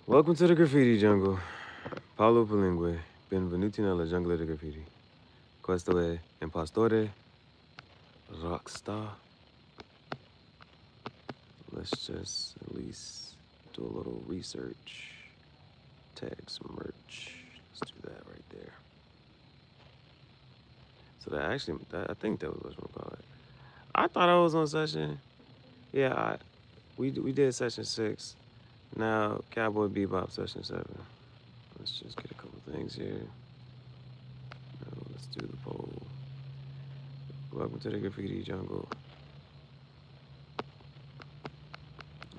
Welcome to the graffiti jungle. Paolo Palingue. Benvenuti nella giungla di graffiti. Questo è impostore, rockstar. Let's just at least do a little research. Tag some merch. Let's do that right there. So I think that was what we'll call it. I thought I was on session. Yeah, we did session 6. Now Cowboy Bebop session 7. Let's just get a couple things here. Let's do the poll. Welcome to the graffiti jungle.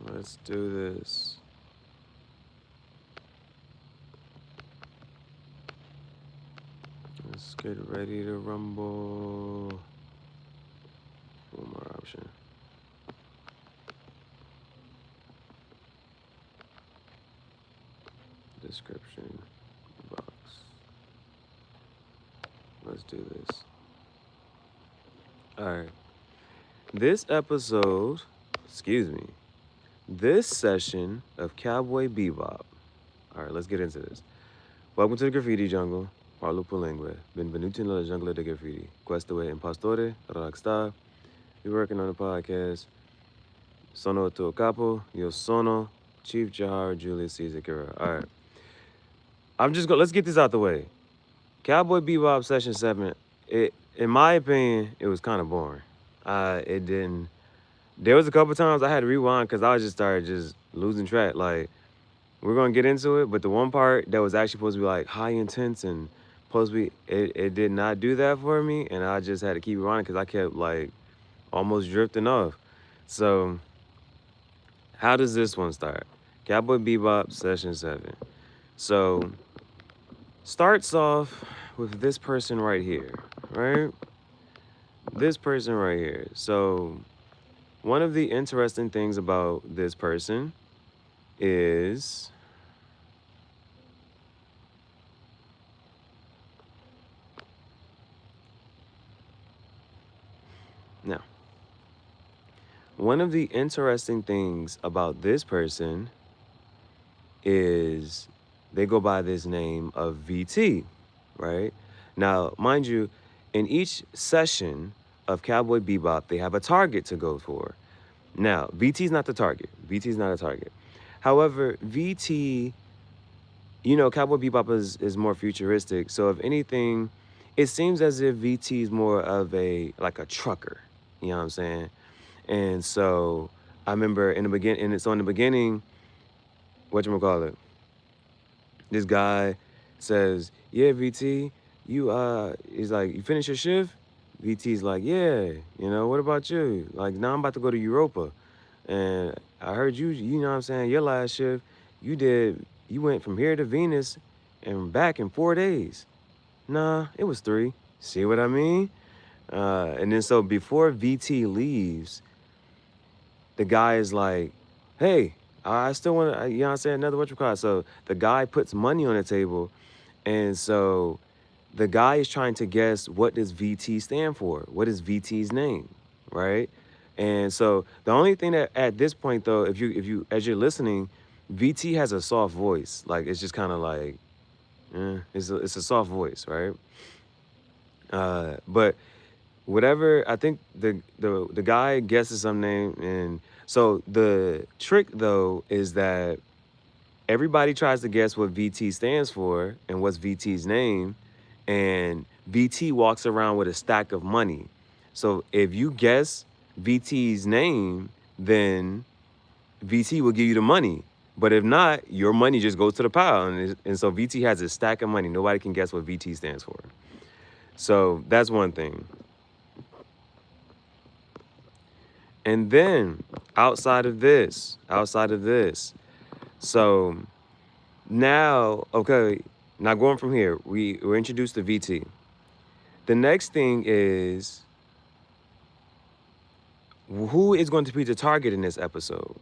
Let's do this. Let's get ready to rumble. One more option. Description box. Let's do this. All right. This session of Cowboy Bebop. All right, let's get into this. Welcome to the graffiti jungle. Parlo Palingue. Benvenuti nella giungla di graffiti. Questo è impostore, rockstar. We're working on a podcast. Sono tuo capo. Io sono Chief Gihareh Julius Caesar Gihareh. All right. Let's get this out the way. Cowboy Bebop session 7, in my opinion, it was kind of boring. It didn't. There was a couple times I had to rewind because I started losing track. Like, we're gonna get into it, but the one part that was actually supposed to be like high intense and supposed to be, it did not do that for me, and I just had to keep rewinding because I kept like almost drifting off. So, how does this one start? Cowboy Bebop session 7. So, starts off with this person right here, right? This person right here. So, one of the interesting things about this person is now. One of the interesting things about this person is they go by this name of VT, right? Now, mind you, in each session of Cowboy Bebop, they have a target to go for. Now, VT's not the target. VT's not a target. However, VT, Cowboy Bebop is more futuristic. So if anything, it seems as if VT is more of a trucker. You know what I'm saying? And so I remember in the beginning, whatchamacallit, this guy says, yeah, VT, he's like, you finish your shift? VT's like, yeah, what about you? Like, now I'm about to go to Europa. And I heard you know what I'm saying, your last shift, you went from here to Venus and back in 4 days. Nah, it was 3. See what I mean? And then so before VT leaves, the guy is like, hey, I still want to, you know what I'm saying, another whatchamacallit. So the guy puts money on the table, and so the guy is trying to guess what does VT stand for? What is VT's name, right? And so the only thing that at this point though, if you as you're listening, VT has a soft voice. Like, it's just kind of like, it's a soft voice, right? But whatever, I think the guy guesses some name, and so the trick though is that everybody tries to guess what VT stands for and what's VT's name, and VT walks around with a stack of money. So if you guess VT's name, then VT will give you the money. But if not, your money just goes to the pile. And so VT has a stack of money. Nobody can guess what VT stands for. So that's one thing. And then outside of this, so now, okay, now going from here, we're introduced to VT. The next thing is, who is going to be the target in this episode?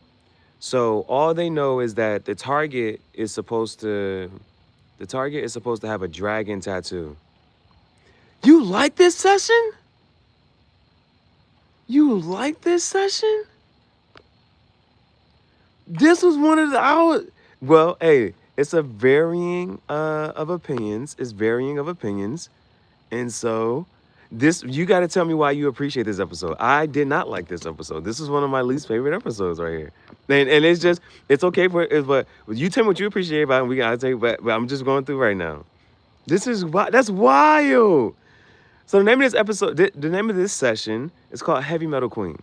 So all they know is that the target is supposed to have a dragon tattoo. You like this session? You like this session? This was one of the Well, hey, it's a varying of opinions. It's varying of opinions. And so this you got to tell me why you appreciate this episode. I did not like this episode. This is one of my least favorite episodes right here. And it's just it's okay for it, but you tell me what you appreciate about it. And we got to tell you, but I'm just going through right now. This is that's wild. So the name of this episode, the name of this session is called Heavy Metal Queen.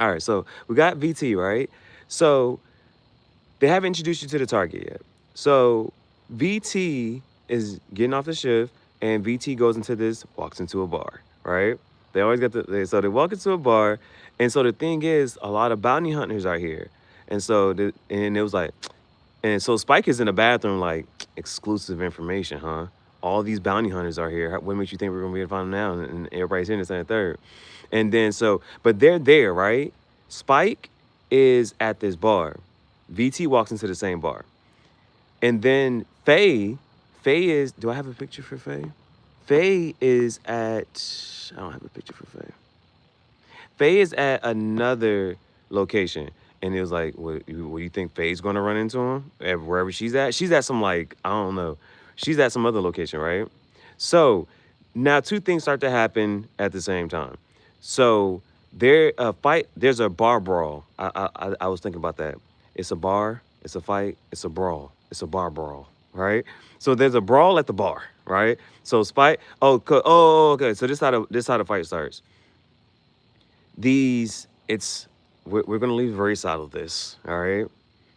All right, so we got VT, right? So they haven't introduced you to the target yet. So VT is getting off the shift, and VT goes into walks into a bar, right? They always get so they walk into a bar, and so the thing is, a lot of bounty hunters are here, and so and it was like, and so Spike is in the bathroom like, exclusive information, huh? All these bounty hunters are here. What makes you think we're gonna be able to find them now? And everybody's in this and the third, and then so, but they're there, right? Spike is at this bar. VT walks into the same bar. And then Faye is, do I have a picture for Faye? Faye is at, I don't have a picture for Faye. Faye is at another location. And it was like, what do you think Faye's gonna run into him? Wherever she's at? She's at some like, I don't know. She's at some other location, right? So now two things start to happen at the same time. So there's a bar brawl. I was thinking about that. It's a bar, it's a fight, it's a brawl, it's a bar brawl, right? So there's a brawl at the bar, right? So Spike, okay. So this how the fight starts. We're gonna leave very side of this, all right?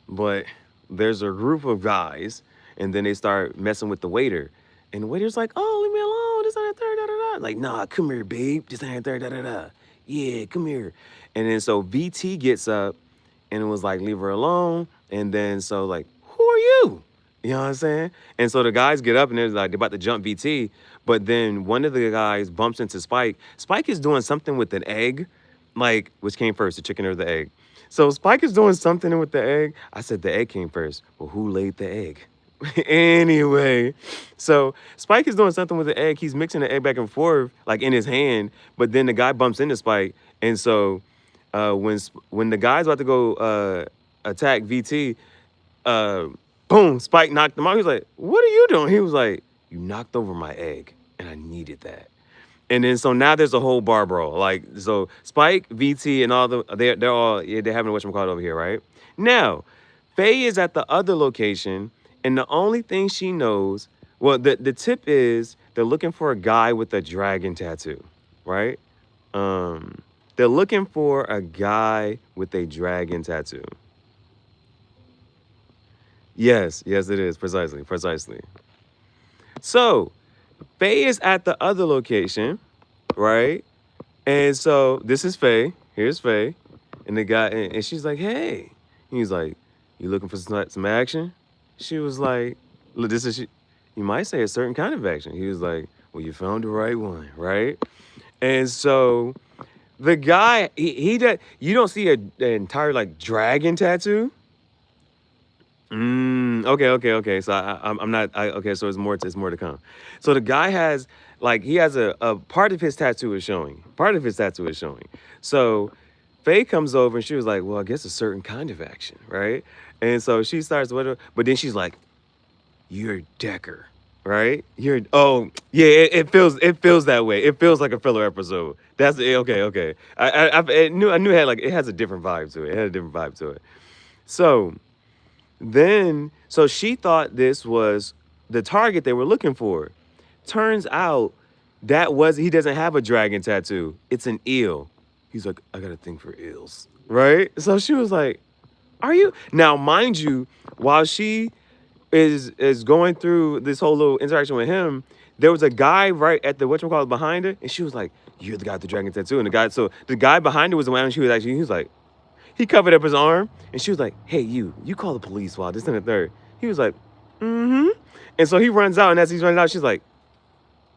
But there's a group of guys, and then they start messing with the waiter, and the waiter's like, "Oh, leave me alone. This and that, third, da da da." Like, "Nah, come here, babe. This and that, third, da da da. Yeah, come here." And then so VT gets up, and it was like, "Leave her alone." And then so like, "Who are you?" You know what I'm saying? And so the guys get up, and they're like, they're about to jump VT, but then one of the guys bumps into Spike. Spike is doing something with an egg, like, which came first, the chicken or the egg? So Spike is doing something with the egg. I said the egg came first. Well, who laid the egg? Anyway, so Spike is doing something with the egg. He's mixing the egg back and forth, like in his hand. But then the guy bumps into Spike, and so when the guy's about to go attack VT, boom, Spike knocked him out. He was like, "What are you doing?" He was like, "You knocked over my egg, and I needed that." And then so now there's a whole bar brawl. Like, so Spike, VT, and all they're all they're having a whatchamacallit over here, right? Now, Faye is at the other location, and the only thing she knows, well, the tip is they're looking for a guy with a dragon tattoo, right? They're looking for a guy with a dragon tattoo. Yes, it is. Precisely. So Faye is at the other location, right? And so this is Faye. Here's Faye. And the guy, and she's like, "Hey." He's like, "You looking for some action?" She was like, "Look, you might say a certain kind of action." He was like, "Well, you found the right one, right?" And so the guy, he did, you don't see an entire like dragon tattoo. Okay. So I'm not. Okay, so it's more to come. So the guy has like he has a part of his tattoo is showing. So Faye comes over and she was like, "Well, I guess a certain kind of action, right?" And so she starts with her, but then she's like, "You're Decker, right? It feels that way. It feels like a filler episode. That's okay. I knew it had like it has a different vibe to it. So so she thought this was the target they were looking for. Turns out he doesn't have a dragon tattoo. It's an eel. He's like, "I got a thing for eels." Right? So she was like, "Are you?" Now, mind you, while she is going through this whole little interaction with him, there was a guy right at the whatchamacallit behind her, and she was like, "You're the guy with the dragon tattoo." And the guy behind her was the one he was like, he covered up his arm, and she was like, "Hey, you call the police while this and the third." He was like, "Mm-hmm." And so he runs out, and as he's running out, she's like,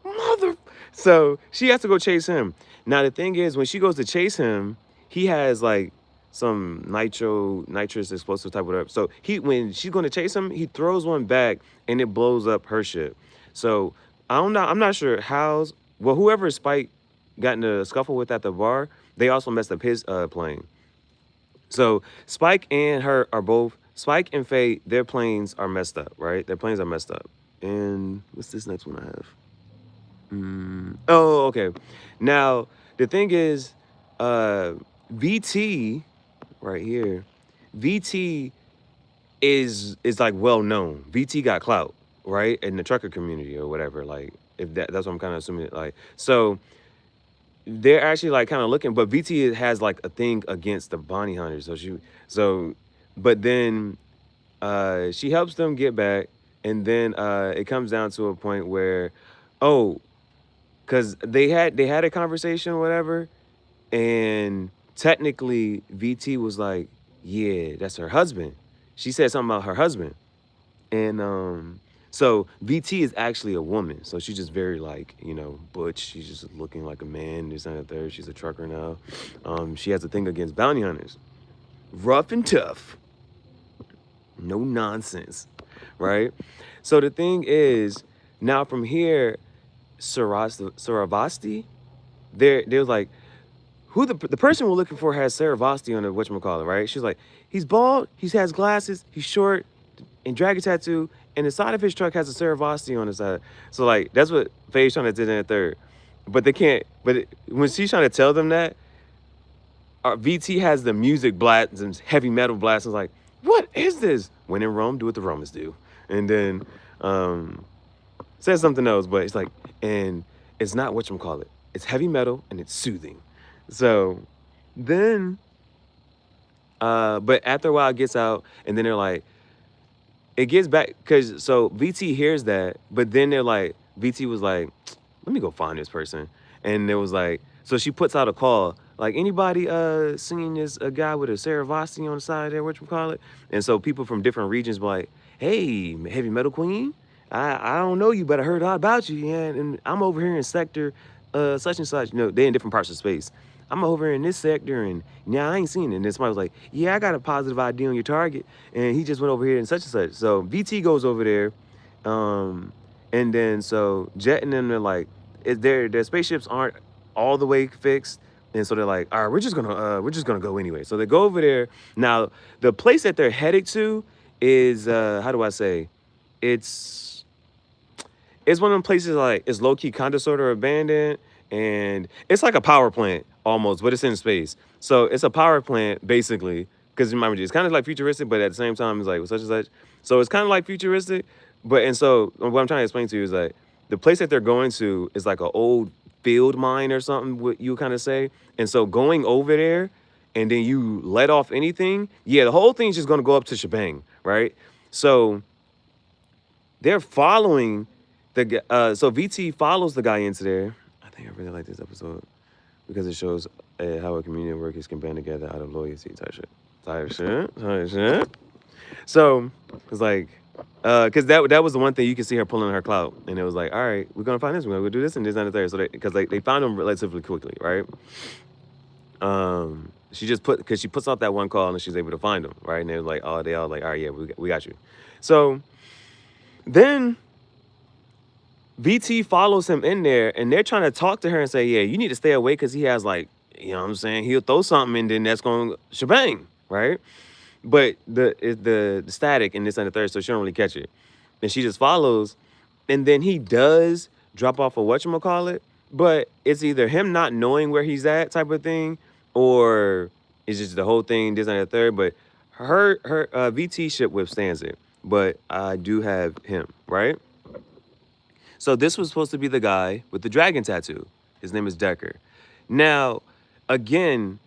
"Mother." So she has to go chase him. Now, the thing is, when she goes to chase him, he has like some nitrous explosive type of whatever. So when she's going to chase him, he throws one back, and it blows up her ship. So I'm not sure whoever Spike got in a scuffle with at the bar, they also messed up his plane. So Spike and her are both Spike and Faye, their planes are messed up, right? Their planes are messed up. And what's this next one I have? Oh, okay. Now the thing is, uh, VT right here, VT is like well known. VT got clout, right, in the trucker community or whatever. Like if that's what I'm kind of assuming. Like so, they're actually like kind of looking, but VT has like a thing against the bounty hunters. But then she helps them get back, and then it comes down to a point where, oh, because they had a conversation or whatever, and technically VT was like, yeah, that's her husband. She said something about her husband, and so VT is actually a woman, so she's just very like butch. She's just looking like a man. This and that third. She's a trucker now. She has a thing against bounty hunters, rough and tough, no nonsense, right? So the thing is, now from here, Saravasti, they're like, who the person we're looking for has Saravasti on the whatchamacallit, right? She's like, he's bald, he has glasses, he's short, and dragon tattoo, and the side of his truck has a Saravasti on the side. So like that's what Faye's trying to do in the third. But they can't, when she's trying to tell them that, VT has the music blast and heavy metal blast. It's like, what is this? When in Rome, do what the Romans do. And then says something else, but it's like, and it's not whatchamacallit. It's heavy metal and it's soothing. So then, but after a while it gets out, and then they're like, it gets back, because so VT hears that, but then they're like, VT was like, let me go find this person. And it was like, so she puts out a call, like, anybody singing this a guy with a Saravasti on the side there, whatchamacallit? And so people from different regions be like, hey, heavy metal queen, I don't know you, but I heard a lot about you, yeah, and I'm over here in sector such and such. They're in different parts of space. I'm over here in this sector, and yeah, I ain't seen it. And then somebody was like, yeah, I got a positive ID on your target, and he just went over here and such. So VT goes over there, and then so Jet and them are like, their spaceships aren't all the way fixed, and so they're like, all right, we're just gonna go anyway. So they go over there. Now the place that they're headed to is how do I say, it's one of them places like it's low key kind of sort of abandoned, and it's like a power plant almost, but it's in space. So it's a power plant basically, because remember, it's kind of like futuristic, but at the same time it's like such and such. So it's kind of like futuristic, and so what I'm trying to explain to you is like the place that they're going to is like an old field mine or something, what you kind of say. And so going over there, and then you let off anything, yeah, the whole thing's just gonna go up to shebang, right? So they're following so VT follows the guy into there. I think I really like this episode because it shows how a community of workers can band together out of loyalty type shit. So it's like, because that was the one thing you could see her pulling her clout, and it was like, all right, we're gonna find this, we're gonna go do this and this and the third. So because they found him relatively quickly, right? She puts out that one call and she's able to find him, right? And they're like, oh, they all like, all right, yeah, we got you. So then VT follows him in there, and they're trying to talk to her and say, yeah, you need to stay away because he has like, you know what I'm saying? He'll throw something and then that's going to shebang, right? But the static and this and the third, so she don't really catch it. And she just follows, and then he does drop off a whatchamacallit, but it's either him not knowing where he's at type of thing, or it's just the whole thing, this and the third. But her VT ship withstands it, but I do have him, right? So this was supposed to be the guy with the dragon tattoo. His name is Decker. Now, again,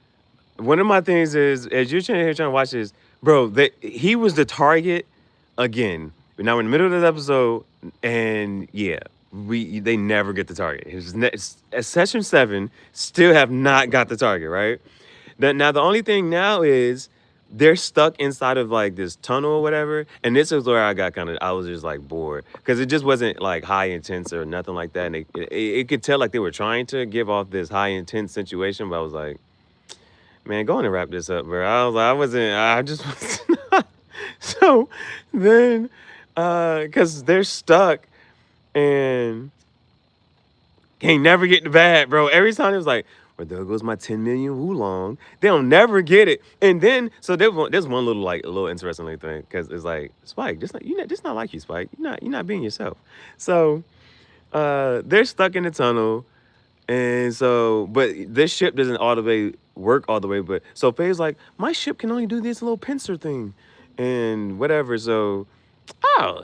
one of my things is, as you're trying to watch this, bro, he was the target again. Now we're in the middle of this episode, and yeah, they never get the target. It's session 7, still have not got the target, right? Now the only thing now is they're stuck inside of like this tunnel or whatever, and this is where I was just like bored, because it just wasn't like high intense or nothing like that, and it could tell like they were trying to give off this high intense situation, but I was like, man, go on and wrap this up, bro. I just wasn't. So then, because they're stuck and can't never get the bag, bro. Every time it was like, or there goes my 10 million wulong. They'll never get it. And then, so there's one little like a little interesting little thing because it's like Spike, just not like you, Spike. You're not being yourself. So they're stuck in the tunnel, and so but this ship doesn't all the way work all the way. But so Faye's like, my ship can only do this little pincer thing, and whatever. So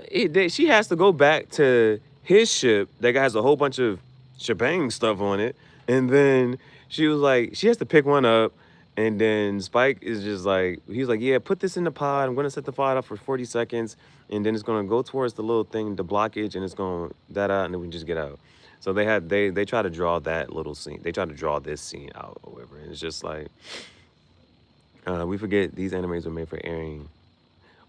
she has to go back to his ship that has a whole bunch of shebang stuff on it. And then she was like, she has to pick one up. And then Spike is just like, he's like, yeah, put this in the pod. I'm going to set the pod up for 40 seconds. And then it's going to go towards the little thing, the blockage, and it's going that out, and then we can just get out. So they try to draw that little scene. They try to draw this scene out or whatever. And it's just like, we forget these animes were made for airing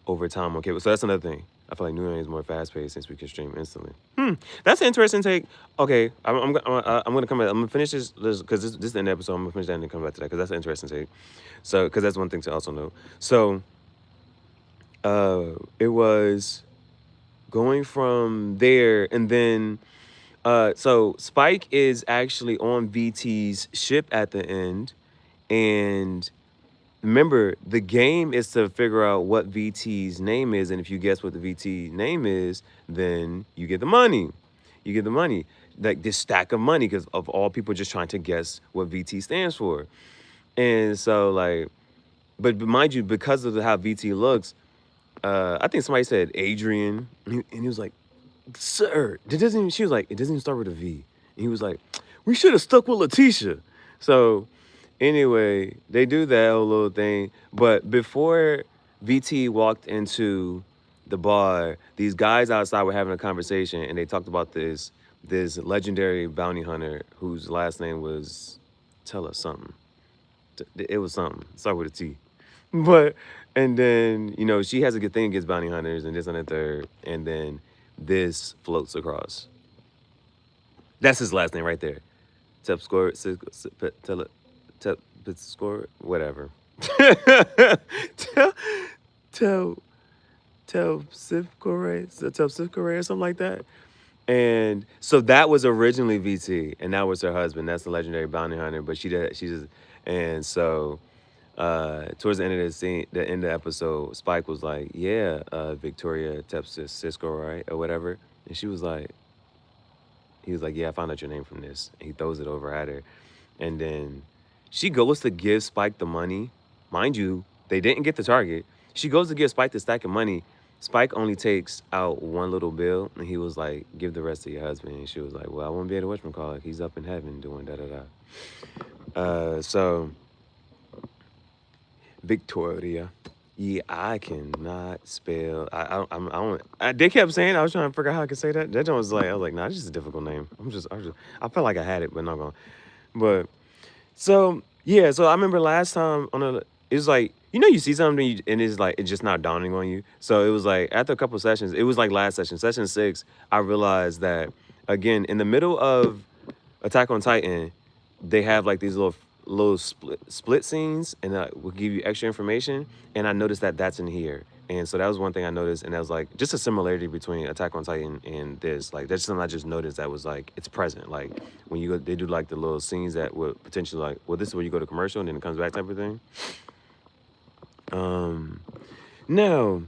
over time on cable. So that's another thing. I feel like new anime is more fast-paced since we can stream instantly. That's an interesting take. Okay, I'm gonna come back. I'm gonna finish this because this is the end episode. I'm gonna finish that and then come back to that because that's an interesting take. So, because that's one thing to also know. So, it was going from there, and then, so Spike is actually on VT's ship at the end, and remember, the game is to figure out what VT's name is, and if you guess what the VT name is, then you get the money. You get the money, like this stack of money, because of all people just trying to guess what VT stands for. And so, like, but mind you, because of how VT looks, I think somebody said Adrian, and he was like, "Sir, it doesn't even." She was like, "It doesn't even start with a V." And he was like, "We should have stuck with Letitia." So. Anyway, they do that whole little thing. But before VT walked into the bar, these guys outside were having a conversation, and they talked about this legendary bounty hunter whose last name was tell us something. It was something. Start with a T. But and then, she has a good thing against bounty hunters and this and the third. And then this floats across. That's his last name right there. Tell it. Score whatever. tell Sifkore or something like that. And so that was originally VT, and that was her husband. That's the legendary bounty hunter. But she just, and so towards the end of the scene, the end of the episode, Spike was like, "Yeah, Victoria Tepsis Siskore or whatever," and she was like, he was like, "Yeah, I found out your name from this." And he throws it over at her, and then she goes to give Spike the money. Mind you, they didn't get the target. She goes to give Spike the stack of money. Spike only takes out one little bill, and he was like, "Give the rest to your husband." And she was like, "Well, I won't be able to whatchamacallit. He's up in heaven doing da-da-da." So, Victoria. Yeah, I cannot spell. They kept saying, I was trying to figure out how I could say that. That one was like, I was like, nah, it's just a difficult name. I felt like I had it, but not going. But, so, yeah, so I remember last time it was like, you see something and it's like, it's just not dawning on you. So it was like, after a couple sessions, it was like last session, session 6, I realized that, again, in the middle of Attack on Titan, they have like these little split scenes, and will give you extra information. And I noticed that that's in here. And so that was one thing I noticed, and that was like just a similarity between Attack on Titan and this. Like that's something I just noticed that was like it's present. Like when you go, they do like the little scenes that would potentially like, well, this is where you go to commercial and then it comes back type of thing. Now,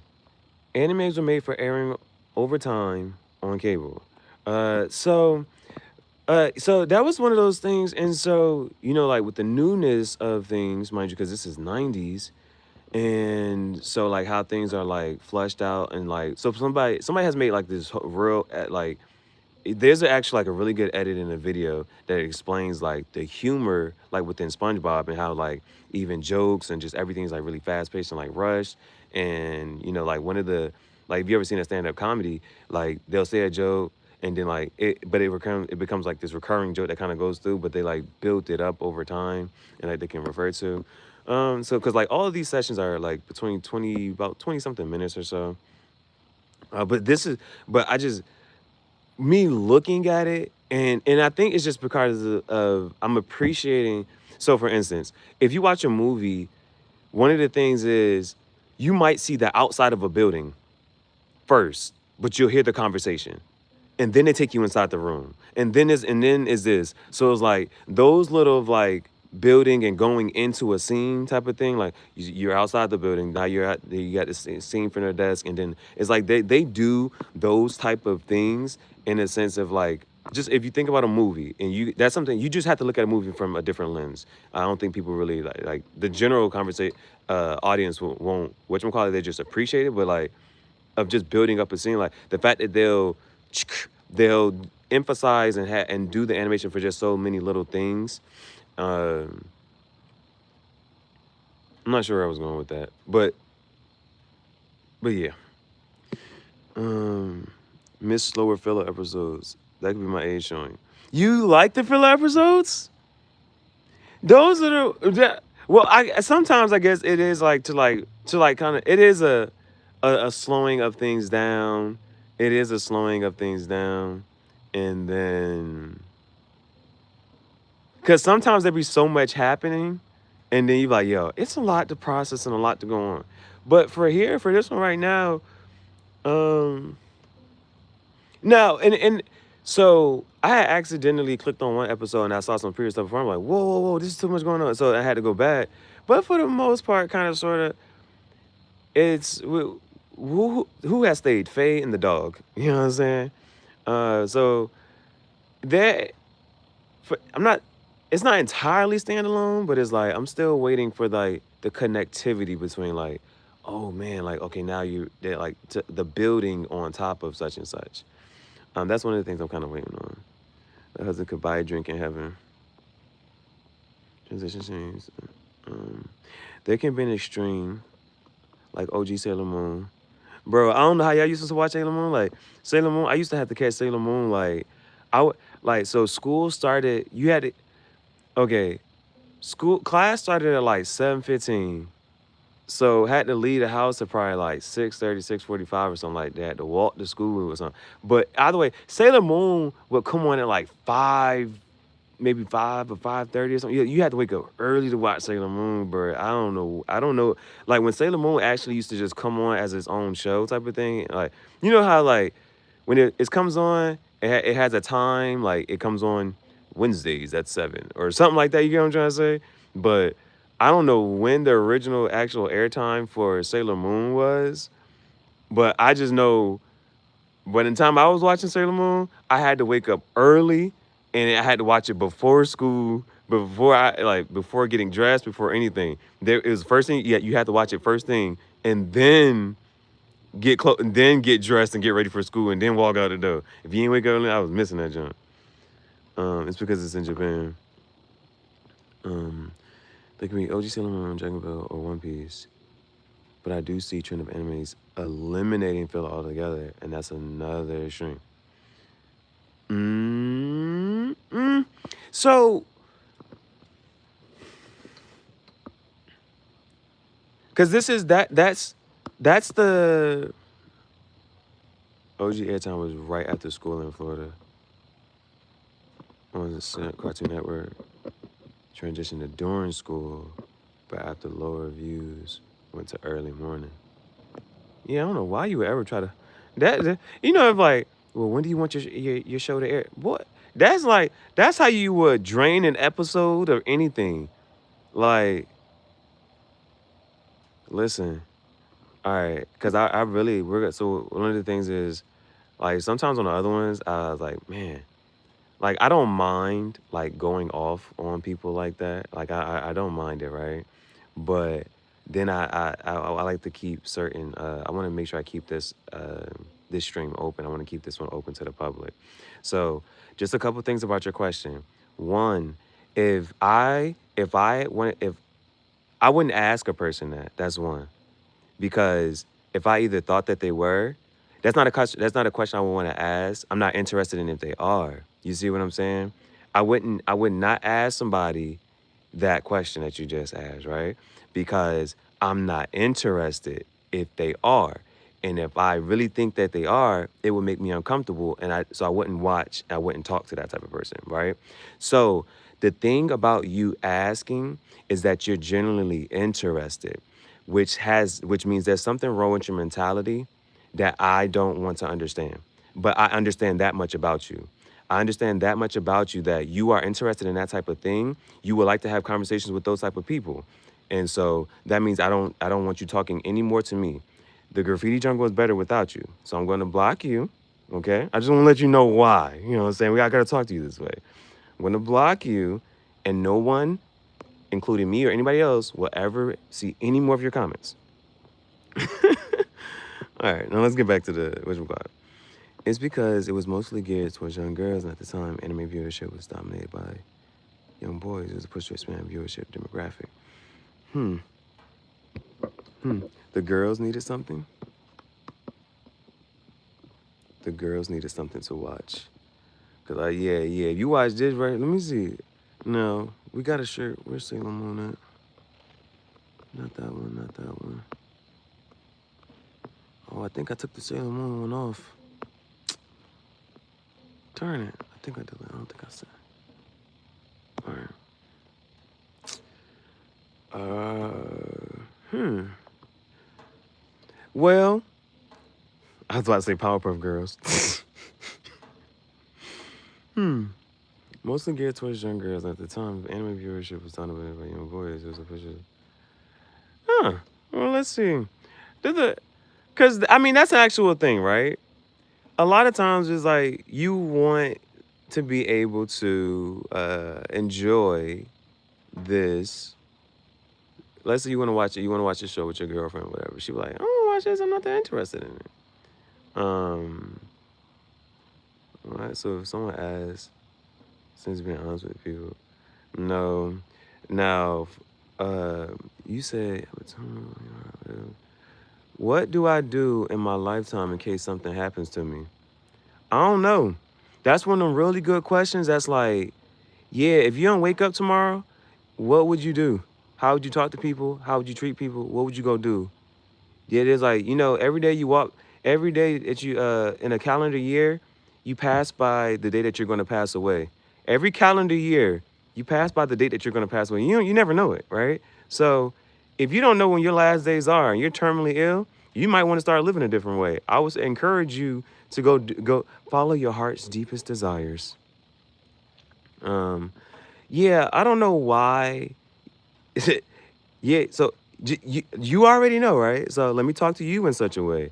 animes were made for airing over time on cable. So that was one of those things. And so, like with the newness of things, mind you, because this is 90s. And so like how things are like fleshed out and like, so somebody has made like this real, like, there's actually like a really good edit in the video that explains like the humor like within SpongeBob and how like even jokes and just everything's like really fast paced and like rushed. And like one of the, like, if you ever seen a stand-up comedy, like they'll say a joke and then like it becomes like this recurring joke that kind of goes through, but they like built it up over time and like they can refer to. So because like all of these sessions are like between about 20 something minutes or so. But I just, me looking at it, and I think it's just because of I'm appreciating. So for instance, if you watch a movie, one of the things is you might see the outside of a building first, but you'll hear the conversation. and then they take you inside the room, and then is this. So it's like those little like building and going into a scene type of thing. Like you're outside the building, now you got this scene from their desk, and then it's like they do those type of things in a sense of like, just if you think about a movie and that's something you just have to look at a movie from a different lens. I don't think people really like the general conversation audience won't whatchamacallit, they just appreciate it, but like of just building up a scene, like the fact that they'll emphasize and do the animation for just so many little things. I'm not sure where I was going with that, but yeah. Miss slower filler episodes. That could be my age showing. You like the filler episodes? Those are well, I sometimes I guess it is like to kind of, it is a slowing of things down. It is a slowing of things down, and then because sometimes there be so much happening, and then you're like, yo, it's a lot to process and a lot to go on. But for this one right now, no, and so I had accidentally clicked on one episode and I saw some previous stuff before. I'm like, whoa, whoa, whoa, this is too much going on. So I had to go back. But for the most part, kind of, sort of, it's who has stayed? Faye and the dog. You know what I'm saying? So that it's not entirely standalone, but it's like I'm still waiting for like the connectivity between like, oh man, like okay, now they're like the building on top of such and such. That's one of the things I'm kind of waiting on. The husband could buy a drink in heaven. Transition scenes. There can be an extreme, like OG Sailor Moon. Bro, I don't know how y'all used to watch Sailor Moon. Like Sailor Moon, I used to have to catch Sailor Moon. Like so school started. You had to. Okay, class started at like 7:15. So had to leave the house at probably like 6:30, 6:45 or something like that to walk to school or something. But either way, Sailor Moon would come on at like 5, maybe 5 or 5:30 or something. You had to wake up early to watch Sailor Moon, bro. I don't know. Like when Sailor Moon actually used to just come on as its own show type of thing. Like, you know how like when it comes on, it has a time, like it comes on Wednesdays at 7 or something like that. You get what I'm trying to say? But I don't know when the original actual airtime for Sailor Moon was, but I just know by the time I was watching Sailor Moon, I had to wake up early and I had to watch it before school, before getting dressed, before anything. It was first thing, you had to watch it first thing and then and then get dressed and get ready for school and then walk out the door. If you ain't wake up early, I was missing that jump. It's because it's in Japan. They can be OG Sailor Moon, Dragon Ball, or One Piece. But I do see trend of animes eliminating filler altogether, and that's another extreme. So, because this is that's the OG airtime was right after school in Florida on the Cartoon Network. Transitioned to during school, but after lower reviews, went to early morning. Yeah, I don't know why you would ever try to that you know, if like, well, when do you want your show to air? What? That's how you would drain an episode of anything. Like, listen, all right, because I really so one of the things is like sometimes on the other ones I was like, man, like I don't mind like going off on people like that. Like I don't mind it, right? But then I like to keep certain. I want to make sure I keep this stream open. I want to keep this one open to the public. So just a couple things about your question. One, if I wouldn't ask a person that. That's one, because if I either thought that they were, that's not a question. That's not a question I would want to ask. I'm not interested in if they are. You see what I'm saying? I would not ask somebody that question that you just asked, right? Because I'm not interested if they are. And if I really think that they are, it would make me uncomfortable. And so I wouldn't watch, I wouldn't talk to that type of person, right? So the thing about you asking is that you're genuinely interested, which means there's something wrong with your mentality that I don't want to understand. but I understand that much about you. I understand that much about you that you are interested in that type of thing. You would like to have conversations with those type of people. And so that means I don't want you talking anymore to me. The graffiti jungle is better without you. So I'm going to block you. Okay? I just want to let you know why. You know what I'm saying? I got to talk to you this way. I'm going to block you, and no one, including me or anybody else, will ever see any more of your comments. All right, now let's get back to the whatchamacallit. It's because it was mostly geared towards young girls, and at the time, anime viewership was dominated by young boys. It was a push to expand viewership demographic. The girls needed something. The girls needed something to watch. Cause yeah, if you watch this right, let me see. No, we got a shirt. Where's Sailor Moon at? Not that one, not that one. Oh, I think I took the Sailor Moon one off. Darn it. I think I did that. I don't think I said. All right. Well, I was about to say Powerpuff Girls. Mostly geared towards young girls. At the time, anime viewership was dominated by young boys. It was a push. Well, let's see. Because, I mean, that's an actual thing, right? A lot of times it's like you want to be able to enjoy this. Let's say you want to watch it. You want to watch a show with your girlfriend or whatever. She be like, I don't want to watch this. I'm not that interested in it. All right, so if someone asks, since being honest with people, no. Now, you said, what do I do in my lifetime in case something happens to me? I don't know. That's one of them really good questions. That's like, yeah, if you don't wake up tomorrow, what would you do? How would you talk to people? How would you treat people? What would you go do? Yeah, it is like, every day you walk, every day that you, in a calendar year, you pass by the day that you're going to pass away. Every calendar year, you pass by the date that you're going to pass away. You never know it, right? So if you don't know when your last days are and you're terminally ill, you might want to start living a different way. I would encourage you to go follow your heart's deepest desires. Yeah, I don't know why. Yeah, so you already know, right? So let me talk to you in such a way.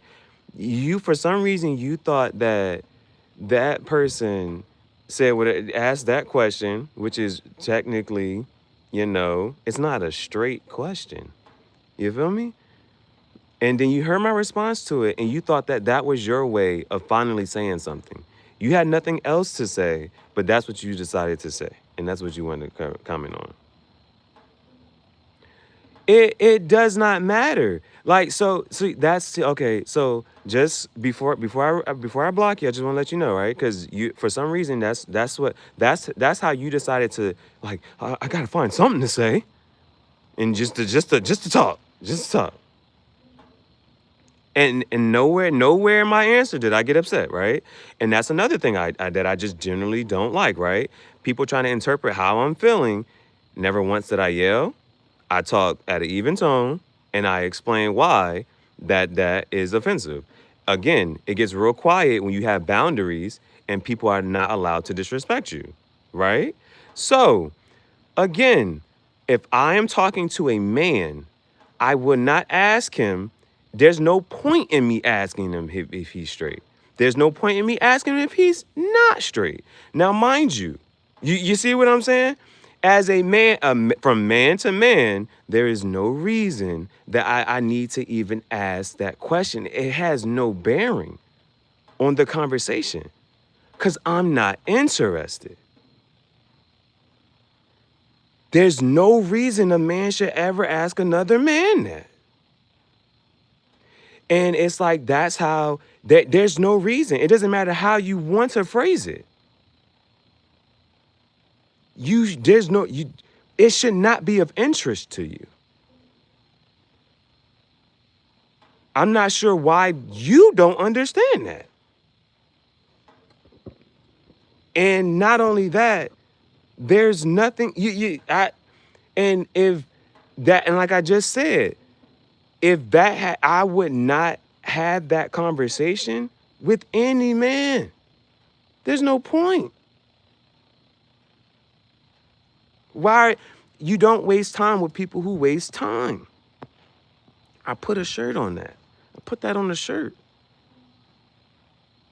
For some reason, you thought that person asked that question, which is technically, it's not a straight question. You feel me? And then you heard my response to it, and you thought that was your way of finally saying something. You had nothing else to say, but that's what you decided to say, and that's what you wanted to comment on. It does not matter. Like, so that's okay. So just before I block you, I just want to let you know, right? Because for some reason that's how you decided to, like, I gotta find something to say, and just to talk. And nowhere in my answer did I get upset, right? And that's another thing that I just generally don't like, right? People trying to interpret how I'm feeling. Never once did I yell. I talk at an even tone, and I explain why that is offensive. Again, it gets real quiet when you have boundaries and people are not allowed to disrespect you, right? So, again, if I am talking to a man, I would not ask him. There's no point in me asking him if he's straight. There's no point in me asking him if he's not straight. Now, mind you, you see what I'm saying? As a man, from man to man, there is no reason that I need to even ask that question. It has no bearing on the conversation because I'm not interested. There's no reason a man should ever ask another man that. And it's like, that's how, there's no reason. It doesn't matter how you want to phrase it. It should not be of interest to you. I'm not sure why you don't understand that. And not only that, there's nothing, and like I just said, if I would not have that conversation with any man. There's no point. Why? You don't waste time with people who waste time. I put a shirt on that. I put that on the shirt.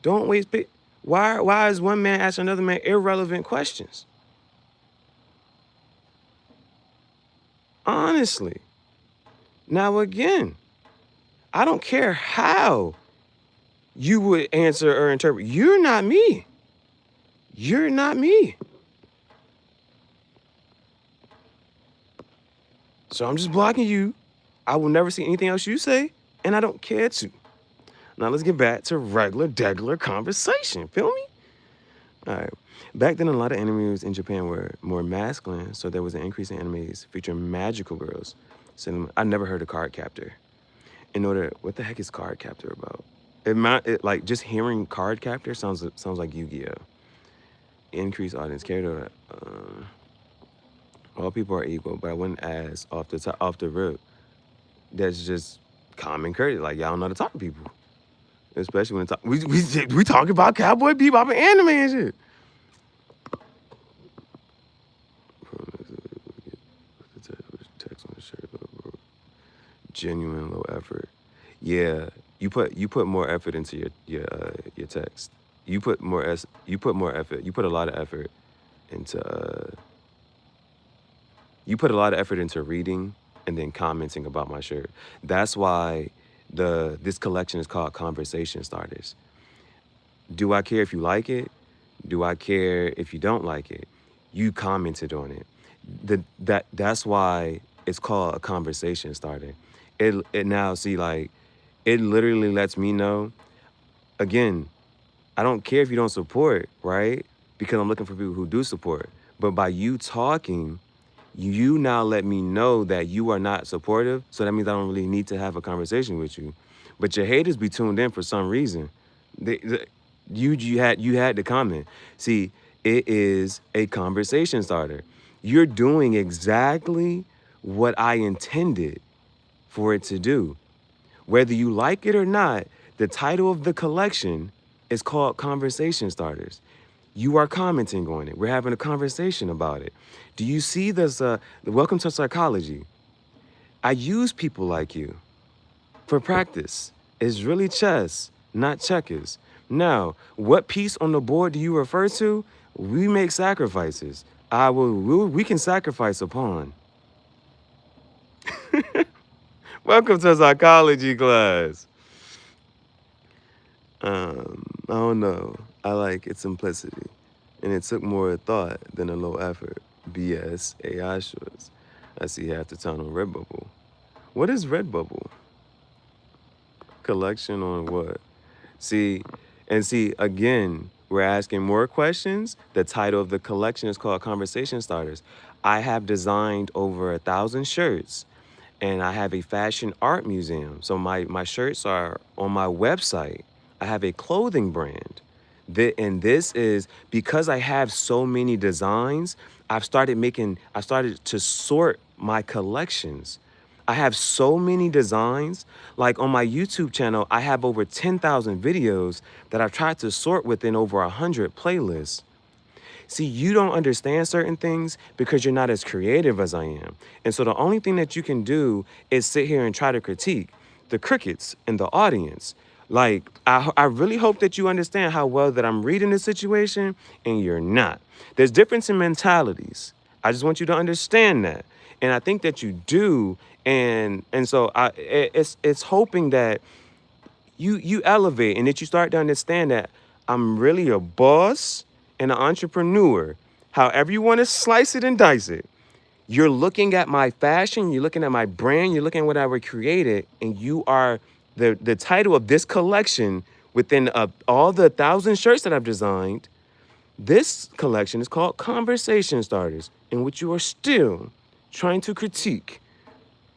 Don't waste. Why is one man asking another man irrelevant questions? Honestly. Now again, I don't care how you would answer or interpret. You're not me. You're not me. So I'm just blocking you. I will never see anything else you say, and I don't care to. Now let's get back to degular conversation. Feel me? All right. Back then, a lot of animes in Japan were more masculine, so there was an increase in animes featuring magical girls. So I never heard of Card Captor. What the heck is Card Captor about? Like just hearing Card Captor sounds like Yu-Gi-Oh. Increased audience character. All people are equal, but I wouldn't ask off the rip. That's just common courtesy. Like y'all don't know how to talk to people, especially when we talk about Cowboy Bebop and anime and shit. Text on the shirt. Genuine low effort. Yeah, you put more effort into your text. You put more effort. You put a lot of effort into. You put a lot of effort into reading and then commenting about my shirt. That's why this collection is called Conversation Starters. Do I care if you like it? Do I care if you don't like it? You commented on it. That's why it's called a conversation starter. It now see like it literally lets me know. Again, I don't care if you don't support, right? Because I'm looking for people who do support. But by you talking, you now let me know that you are not supportive. So that means I don't really need to have a conversation with you. But your haters be tuned in for some reason. You had to comment. See, it is a conversation starter. You're doing exactly what I intended for it to do. Whether you like it or not, the title of the collection is called Conversation Starters. You are commenting on it. We're having a conversation about it. Do you see this? Welcome to Psychology. I use people like you for practice. It's really chess, not checkers. Now, what piece on the board do you refer to? We make sacrifices. We can sacrifice a pawn. Welcome to Psychology class. I don't know. I like its simplicity. And it took more thought than a low effort. BS, AI shorts. I see half the time on Redbubble. What is Redbubble? Collection on what? See, again, we're asking more questions. The title of the collection is called Conversation Starters. I have designed over 1,000 shirts, and I have a fashion art museum. So my shirts are on my website. I have a clothing brand. And this is because I have so many designs, I've started to sort my collections. I have so many designs. Like on my YouTube channel, I have over 10,000 videos that I've tried to sort within over 100 playlists. See, you don't understand certain things because you're not as creative as I am. And so the only thing that you can do is sit here and try to critique the crickets in the audience. Like, I really hope that you understand how well that I'm reading the situation, and you're not. There's difference in mentalities. I just want you to understand that. And I think that you do. And so it's hoping that you elevate and that you start to understand that I'm really a boss and an entrepreneur. However you want to slice it and dice it. You're looking at my fashion, you're looking at my brand, you're looking at what I created, and you are the title of this collection within all the 1,000 shirts that I've designed. This collection is called Conversation Starters, in which you are still trying to critique.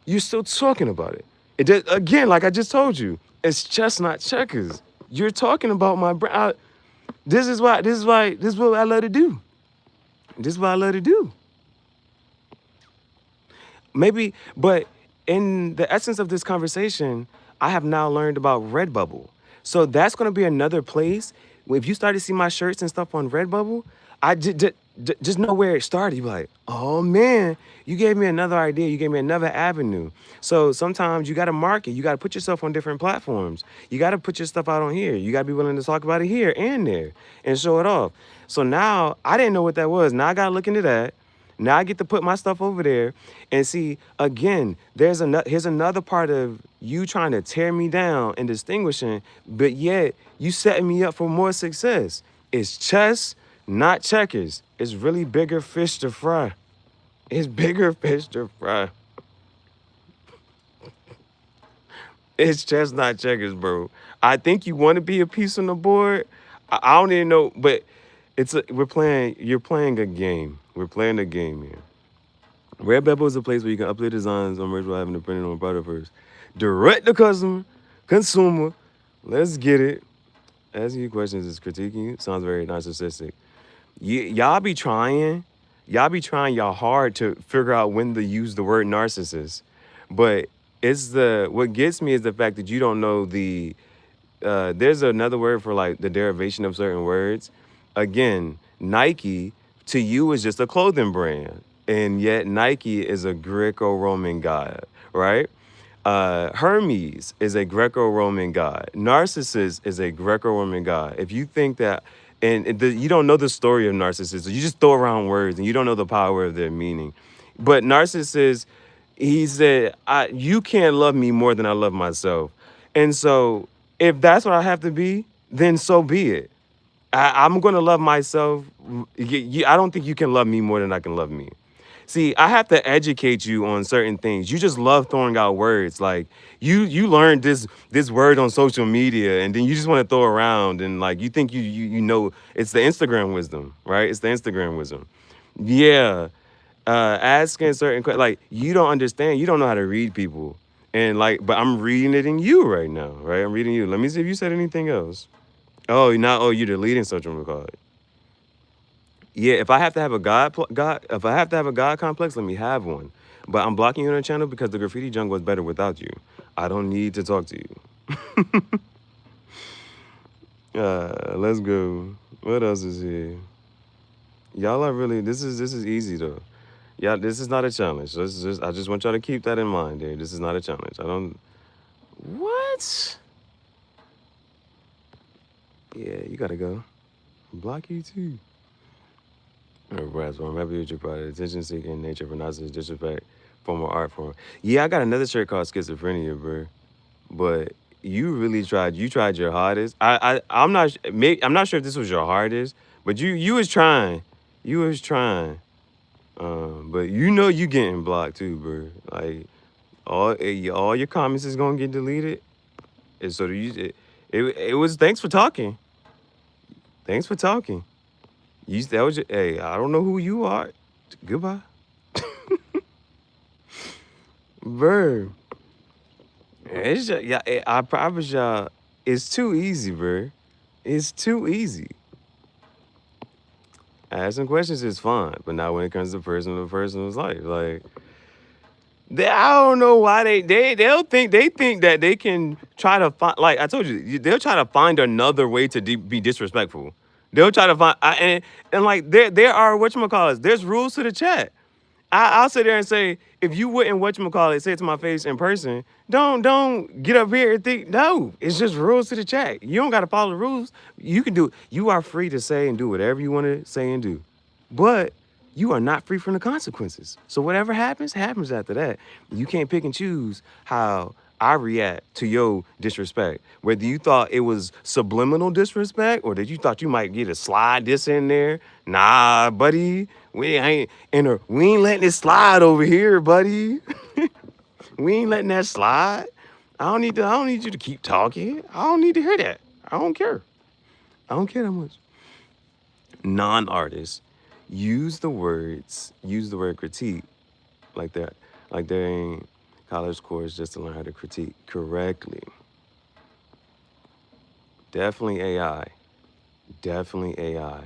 You're still talking about it. Again, like I just told you, it's chess, not checkers. You're talking about my brand. This is what I love to do. This is what I love to do. Maybe, but in the essence of this conversation, I have now learned about Redbubble. So that's gonna be another place. If you start to see my shirts and stuff on Redbubble, just know where it started. You be like, oh man, you gave me another idea. You gave me another avenue. So sometimes you gotta market. You gotta put yourself on different platforms. You gotta put your stuff out on here. You gotta be willing to talk about it here and there and show it off. So now I didn't know what that was. Now I gotta look into that. Now I get to put my stuff over there and see again. Here's another part of you trying to tear me down and distinguishing, but yet you setting me up for more success. It's chess, not checkers. It's really bigger fish to fry. It's bigger fish to fry. It's chess, not checkers, bro. I think you want to be a piece on the board. I don't even know, but we're playing. You're playing a game. We're playing a game here. Redbubble is a place where you can upload designs on merch while having to print it on product first. Direct to customer, consumer. Let's get it. Asking you questions is critiquing you. Sounds very narcissistic. Y'all be trying. Y'all be trying y'all hard to figure out when to use the word narcissist. But what gets me is the fact that you don't know there's another word for like the derivation of certain words. Again, Nike to you is just a clothing brand. And yet Nike is a Greco-Roman god, right? Hermes is a Greco-Roman god. Narcissus is a Greco-Roman god. If you think that, you don't know the story of Narcissus, you just throw around words and you don't know the power of their meaning. But Narcissus, he said, you can't love me more than I love myself. And so if that's what I have to be, then so be it. I'm going to love myself. I don't think you can love me more than I can love me. See, I have to educate you on certain things. You just love throwing out words. Like you learned this word on social media, and then you just want to throw around, and like you think you know it's the Instagram wisdom, right? It's the Instagram wisdom. Yeah, asking certain questions. Like you don't understand. You don't know how to read people, and like, but I'm reading it in you right now, right? I'm reading you. Let me see if you said anything else. Oh, you're deleting social media. Yeah, if I have to have a if I have to have a God complex, let me have one. But I'm blocking you on the channel because the graffiti jungle is better without you. I don't need to talk to you. Let's go. What else is here? Y'all are really, this is easy though. Yeah, this is not a challenge. I just want y'all to keep that in mind there. This is not a challenge. What? Yeah, you gotta go. Block you too. I'm happy with your product. Attention seeking nature, pronouncing disrespect, form of art form. Yeah, I got another shirt called schizophrenia, bro. But you really tried. You tried your hardest. I'm not sure if this was your hardest, but you was trying. You was trying. But you know you getting blocked too, bro. Like all your comments is gonna get deleted. And so it was thanks for talking. Thanks for talking. Hey, I don't know who you are. Goodbye. Bro. It's just, yeah, I promise y'all, it's too easy, bro. It's too easy. Asking questions is fine, but not when it comes to person's life. Like, I don't know why they'll think that they can try to find, like I told you, they'll try to find another way to be disrespectful. They'll try to find, and like there are whatchamacallits, there's rules to the chat. I'll sit there and say, if you wouldn't whatchamacallit, say it to my face in person, don't get up here and think, no, it's just rules to the chat. You don't got to follow the rules. You are free to say and do whatever you want to say and do. But you are not free from the consequences. So whatever happens, happens after that. You can't pick and choose how I react to your disrespect. Whether you thought it was subliminal disrespect or that you thought you might get a slide this in there. Nah, buddy. We ain't letting it slide over here, buddy. We ain't letting that slide. I don't need you to keep talking. I don't need to hear that. I don't care. I don't care that much. Non-artists use the word critique like that. Like there ain't college course just to learn how to critique correctly. Definitely AI. Definitely AI.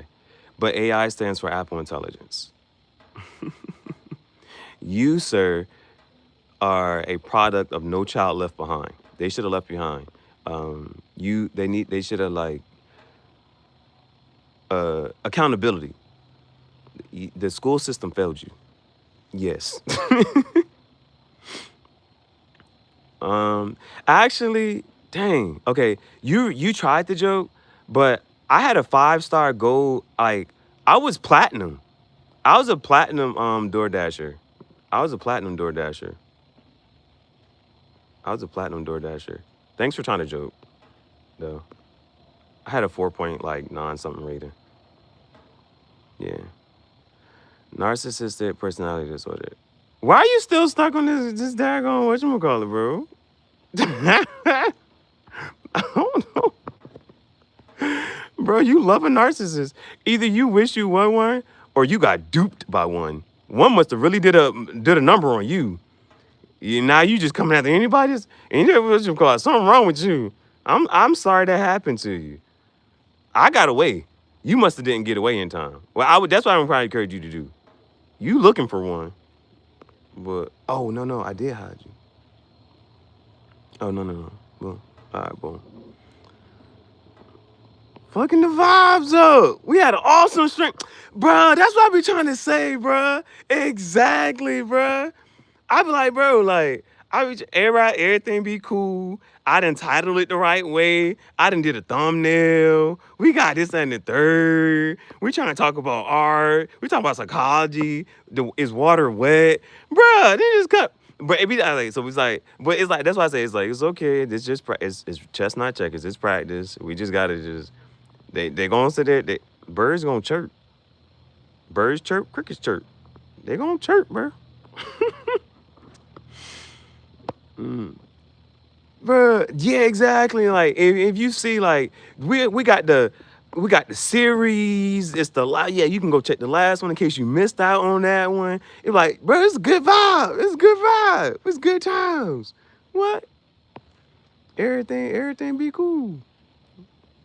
But AI stands for Apple Intelligence. You, sir, are a product of No Child Left Behind. They should have left behind. They should have like accountability. The school system failed you. Yes. Actually, dang. Okay, you tried the joke, but I had a 5-star gold. Like I was platinum. I was a platinum DoorDasher. I was a platinum DoorDasher. I was a platinum DoorDasher. Thanks for trying to joke, though. I had a 4 point like 9 something rating. Yeah. Narcissistic personality disorder. Why are you still stuck on this daggone whatchamacallit, bro? I don't know. Bro, you love a narcissist. Either you wish you were one or you got duped by one. One must have really did a number on you. Now you just coming after anybody. Something wrong with you. I'm sorry that happened to you. I got away. You must have didn't get away in time. Well, that's what I would probably encourage you to do. You looking for one. But oh no, I did hide you. Oh no. Boom. Alright, boom. Fucking the vibes up. We had an awesome stream. Bro, that's what I be trying to say, bro. Exactly, bro. I be like, bro, like, everything be cool. I done titled it the right way. I done did a thumbnail. We got this and the third. We trying to talk about art. We talking about psychology. Is water wet? Bruh, they just cut. But it be like, so it's like, but it's like, that's why I say it's like, it's okay. It's just, it's chestnut checkers. It's practice. We just got to just, they gonna sit there. Birds gonna chirp. Birds chirp, crickets chirp. They gonna chirp, bro. Bruh, yeah, exactly. Like if you see like we got the series, it's the yeah, you can go check the last one in case you missed out on that one. It's like, bro, it's a good vibe. It's a good vibe. It's good times. What? Everything be cool.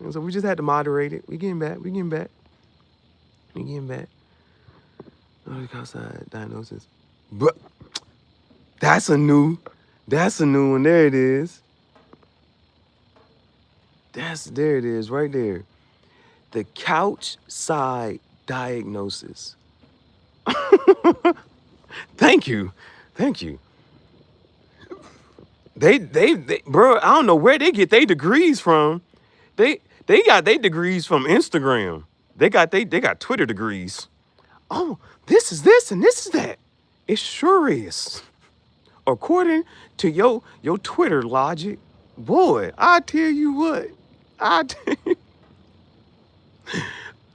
And so we just had to moderate it. We getting back. Oh, outside diagnosis. But that's a new one. There it is. There it is, right there. The couch side diagnosis. Thank you. They, bro, I don't know where they get their degrees from. They got their degrees from Instagram. They got Twitter degrees. Oh, this is this and this is that. It sure is. According to your Twitter logic, boy, I tell you what.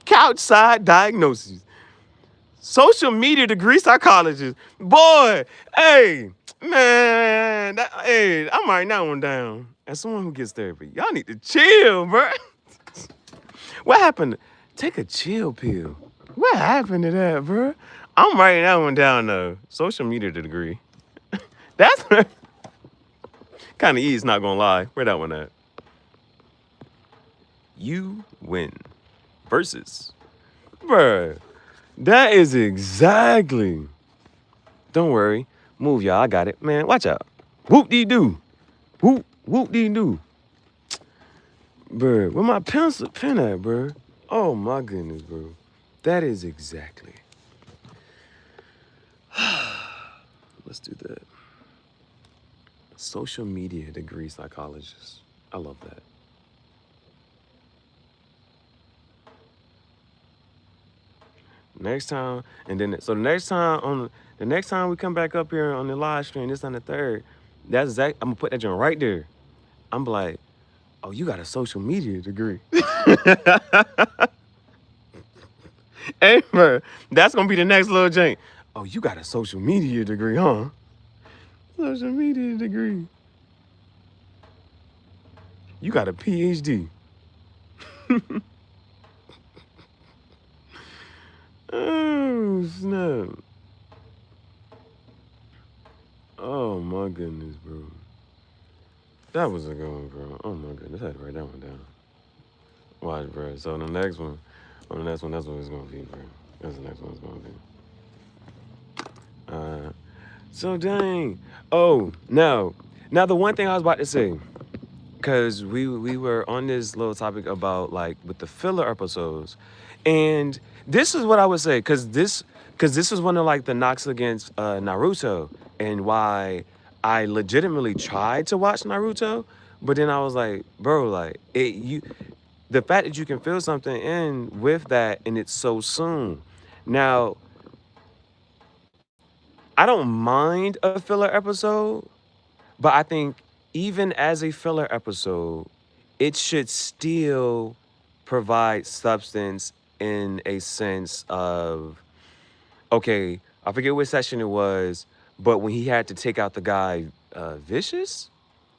Couch side diagnosis. Social media degree psychologist. Boy, hey, man, I'm writing that one down. As someone who gets therapy, y'all need to chill, bro. What happened? Take a chill pill. What happened to that, bro? I'm writing that one down, though. Social media degree. That's kind of easy, not gonna lie. Where that one at? You win. Versus. Bruh. That is exactly. Don't worry. Move, y'all. I got it. Man, watch out. Whoop-dee-doo. Whoop-dee-doo. Bruh, where my pen at, bruh? Oh, my goodness, bro. That is exactly. Let's do that. Social media degree psychologist. I love that. Next time, and then so the next time we come back up here on the live stream, this on the 3rd. That's exact. I'm gonna put that joint right there. I'm like, oh, you got a social media degree. Hey, bro, that's gonna be the next little jank. Oh, you got a social media degree, huh? Social media degree. You got a PhD. Oh, snap. Oh, my goodness, bro. That was a good one, bro. Oh, my goodness. I had to write that one down. Watch, bro. So the next one, that's what it's going to be, bro. That's the next one it's going to be. So, dang. Oh, now the one thing I was about to say. because we were on this little topic about like with the filler episodes, and this is what I would say because this was one of like the knocks against Naruto and why I legitimately tried to watch Naruto, but then I was like, bro, like the fact that you can feel something in with that and it's so soon. Now, I don't mind a filler episode, but I think even as a filler episode, it should still provide substance in a sense of, okay, I forget which session it was, but when he had to take out the guy, Vicious,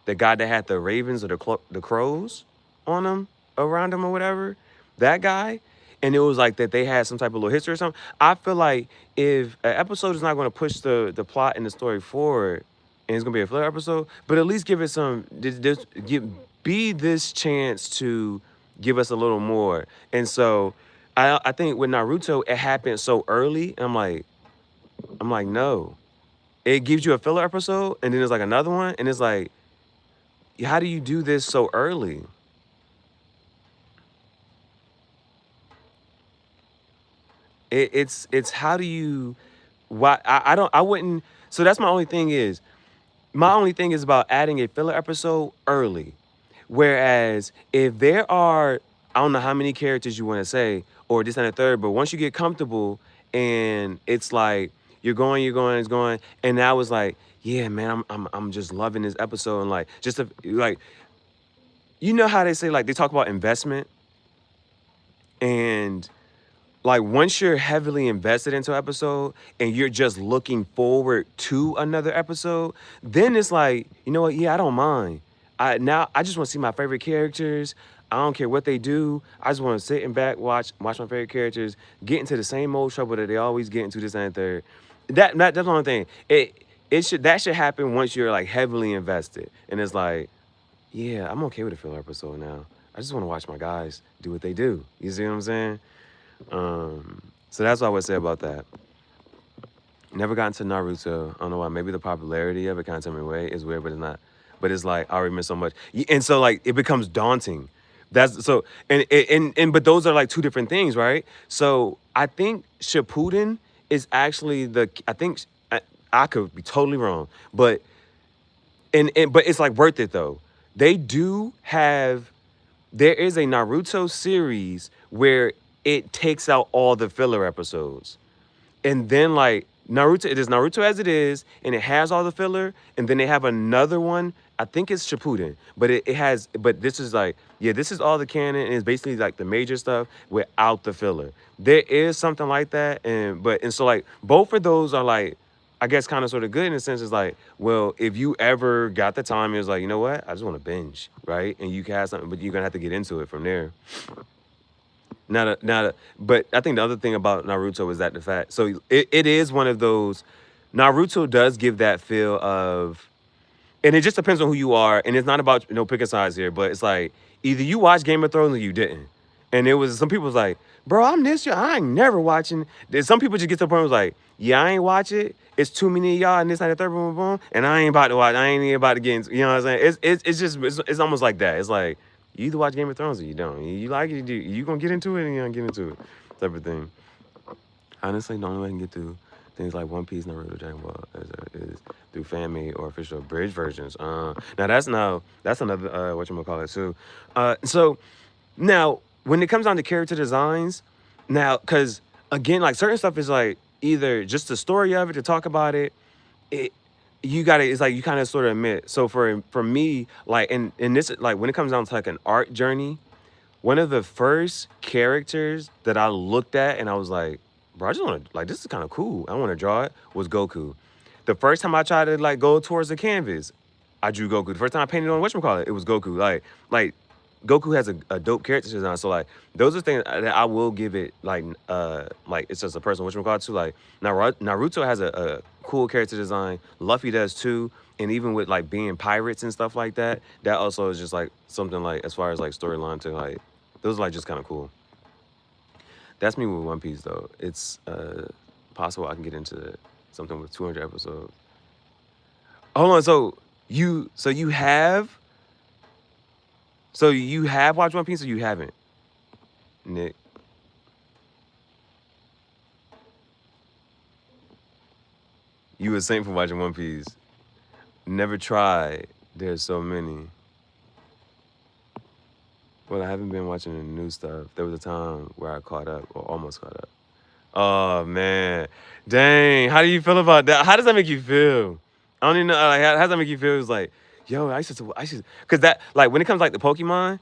the guy that had the ravens or the crows on him, around him or whatever, that guy, and it was like that they had some type of little history or something. I feel like if an episode is not going to push the plot and the story forward, and it's gonna be a filler episode, but at least give it some be this chance to give us a little more. And so I think with Naruto it happened so early. And I'm like no, it gives you a filler episode and then there's like another one and it's like, how do you do this so early? It's how do you, why I don't, I wouldn't. So that's my only thing is about adding a filler episode early. Whereas if there are, I don't know how many characters you want to say, or this and the third, but once you get comfortable and it's like it's going, and now it's like, yeah, man, I'm just loving this episode and like just like you know how they say like they talk about investment and like once you're heavily invested into an episode and you're just looking forward to another episode, then it's like, you know what? Yeah, I don't mind. I just want to see my favorite characters. I don't care what they do. I just want to sit and back, watch my favorite characters, get into the same old trouble that they always get into this and third. That's the only thing. That should happen once you're like heavily invested. And it's like, yeah, I'm okay with a filler episode now. I just want to watch my guys do what they do. You see what I'm saying? So that's what I would say about that. Never got into Naruto. I don't know why. Maybe the popularity of it kind of took me away. It's weird, but it's not. But it's like I already missed so much, and so like it becomes daunting. That's so, and but those are like two different things, right? So I think Shippuden is actually I think I could be totally wrong, but but it's like worth it though. They do have there is a Naruto series where it takes out all the filler episodes. And then like Naruto, it is Naruto as it is, and it has all the filler. And then they have another one. I think it's Shippuden, but it has. But this is like, yeah, this is all the canon, and it's basically like the major stuff without the filler. There is something like that, and so like both of those are like, I guess kind of sort of good in the sense is like, well, if you ever got the time, it's like, you know what, I just want to binge, right? And you can have something, but you're gonna have to get into it from there. But I think the other thing about Naruto is that the fact, so it is one of those, Naruto does give that feel of, and it just depends on who you are, and it's not about, picking sides here, but it's like, either you watch Game of Thrones or you didn't. And it was, some people was like, bro, I'm this year, I ain't never watching. Then some people just get to the point where it's like, yeah, I ain't watch it. It's too many of y'all and this and the third, boom, boom, boom, and I ain't about to watch, I ain't even about to get into, you know what I'm saying? It's just, it's almost like that. It's like, you either watch Game of Thrones or you don't. You like it, you gonna get into it and you don't get into it, type of thing. Honestly, the only way I can get through things like One Piece, Naruto, Dragon Ball is through fan made or official bridge versions. That's another whatchamacallit too. So now when it comes down to character designs, now because again, like certain stuff is like either just the story of it to talk about it, it you gotta, it's like you kind of sort of admit. So for me, like in this, like when it comes down to like an art journey, one of the first characters that I looked at and I was like, bro, I just want to, like, this is kind of cool, I want to draw it, was Goku. The first time I tried to like go towards the canvas, I drew Goku. The first time I painted on whatchamacallit, it was Goku. Like Goku has a dope character design. So like those are things that I will give it like it's just a personal whatchamacallit too. Like Naruto has a cool character design. Luffy does too. And even with like being pirates and stuff like that, that also is just like something like as far as like storyline to like those are like just kind of cool. That's me with One Piece though. It's possible I can get into something with 200 episodes. Hold on, so you have So you have watched One Piece or you haven't, Nick? You a saint for watching One Piece. Never tried. There's so many. Well, I haven't been watching the new stuff. There was a time where I caught up or almost caught up. Oh man, dang! How do you feel about that? How does that make you feel? I don't even know. Like, how does that make you feel? It's like, yo, I should, cause that, like, when it comes like the Pokemon,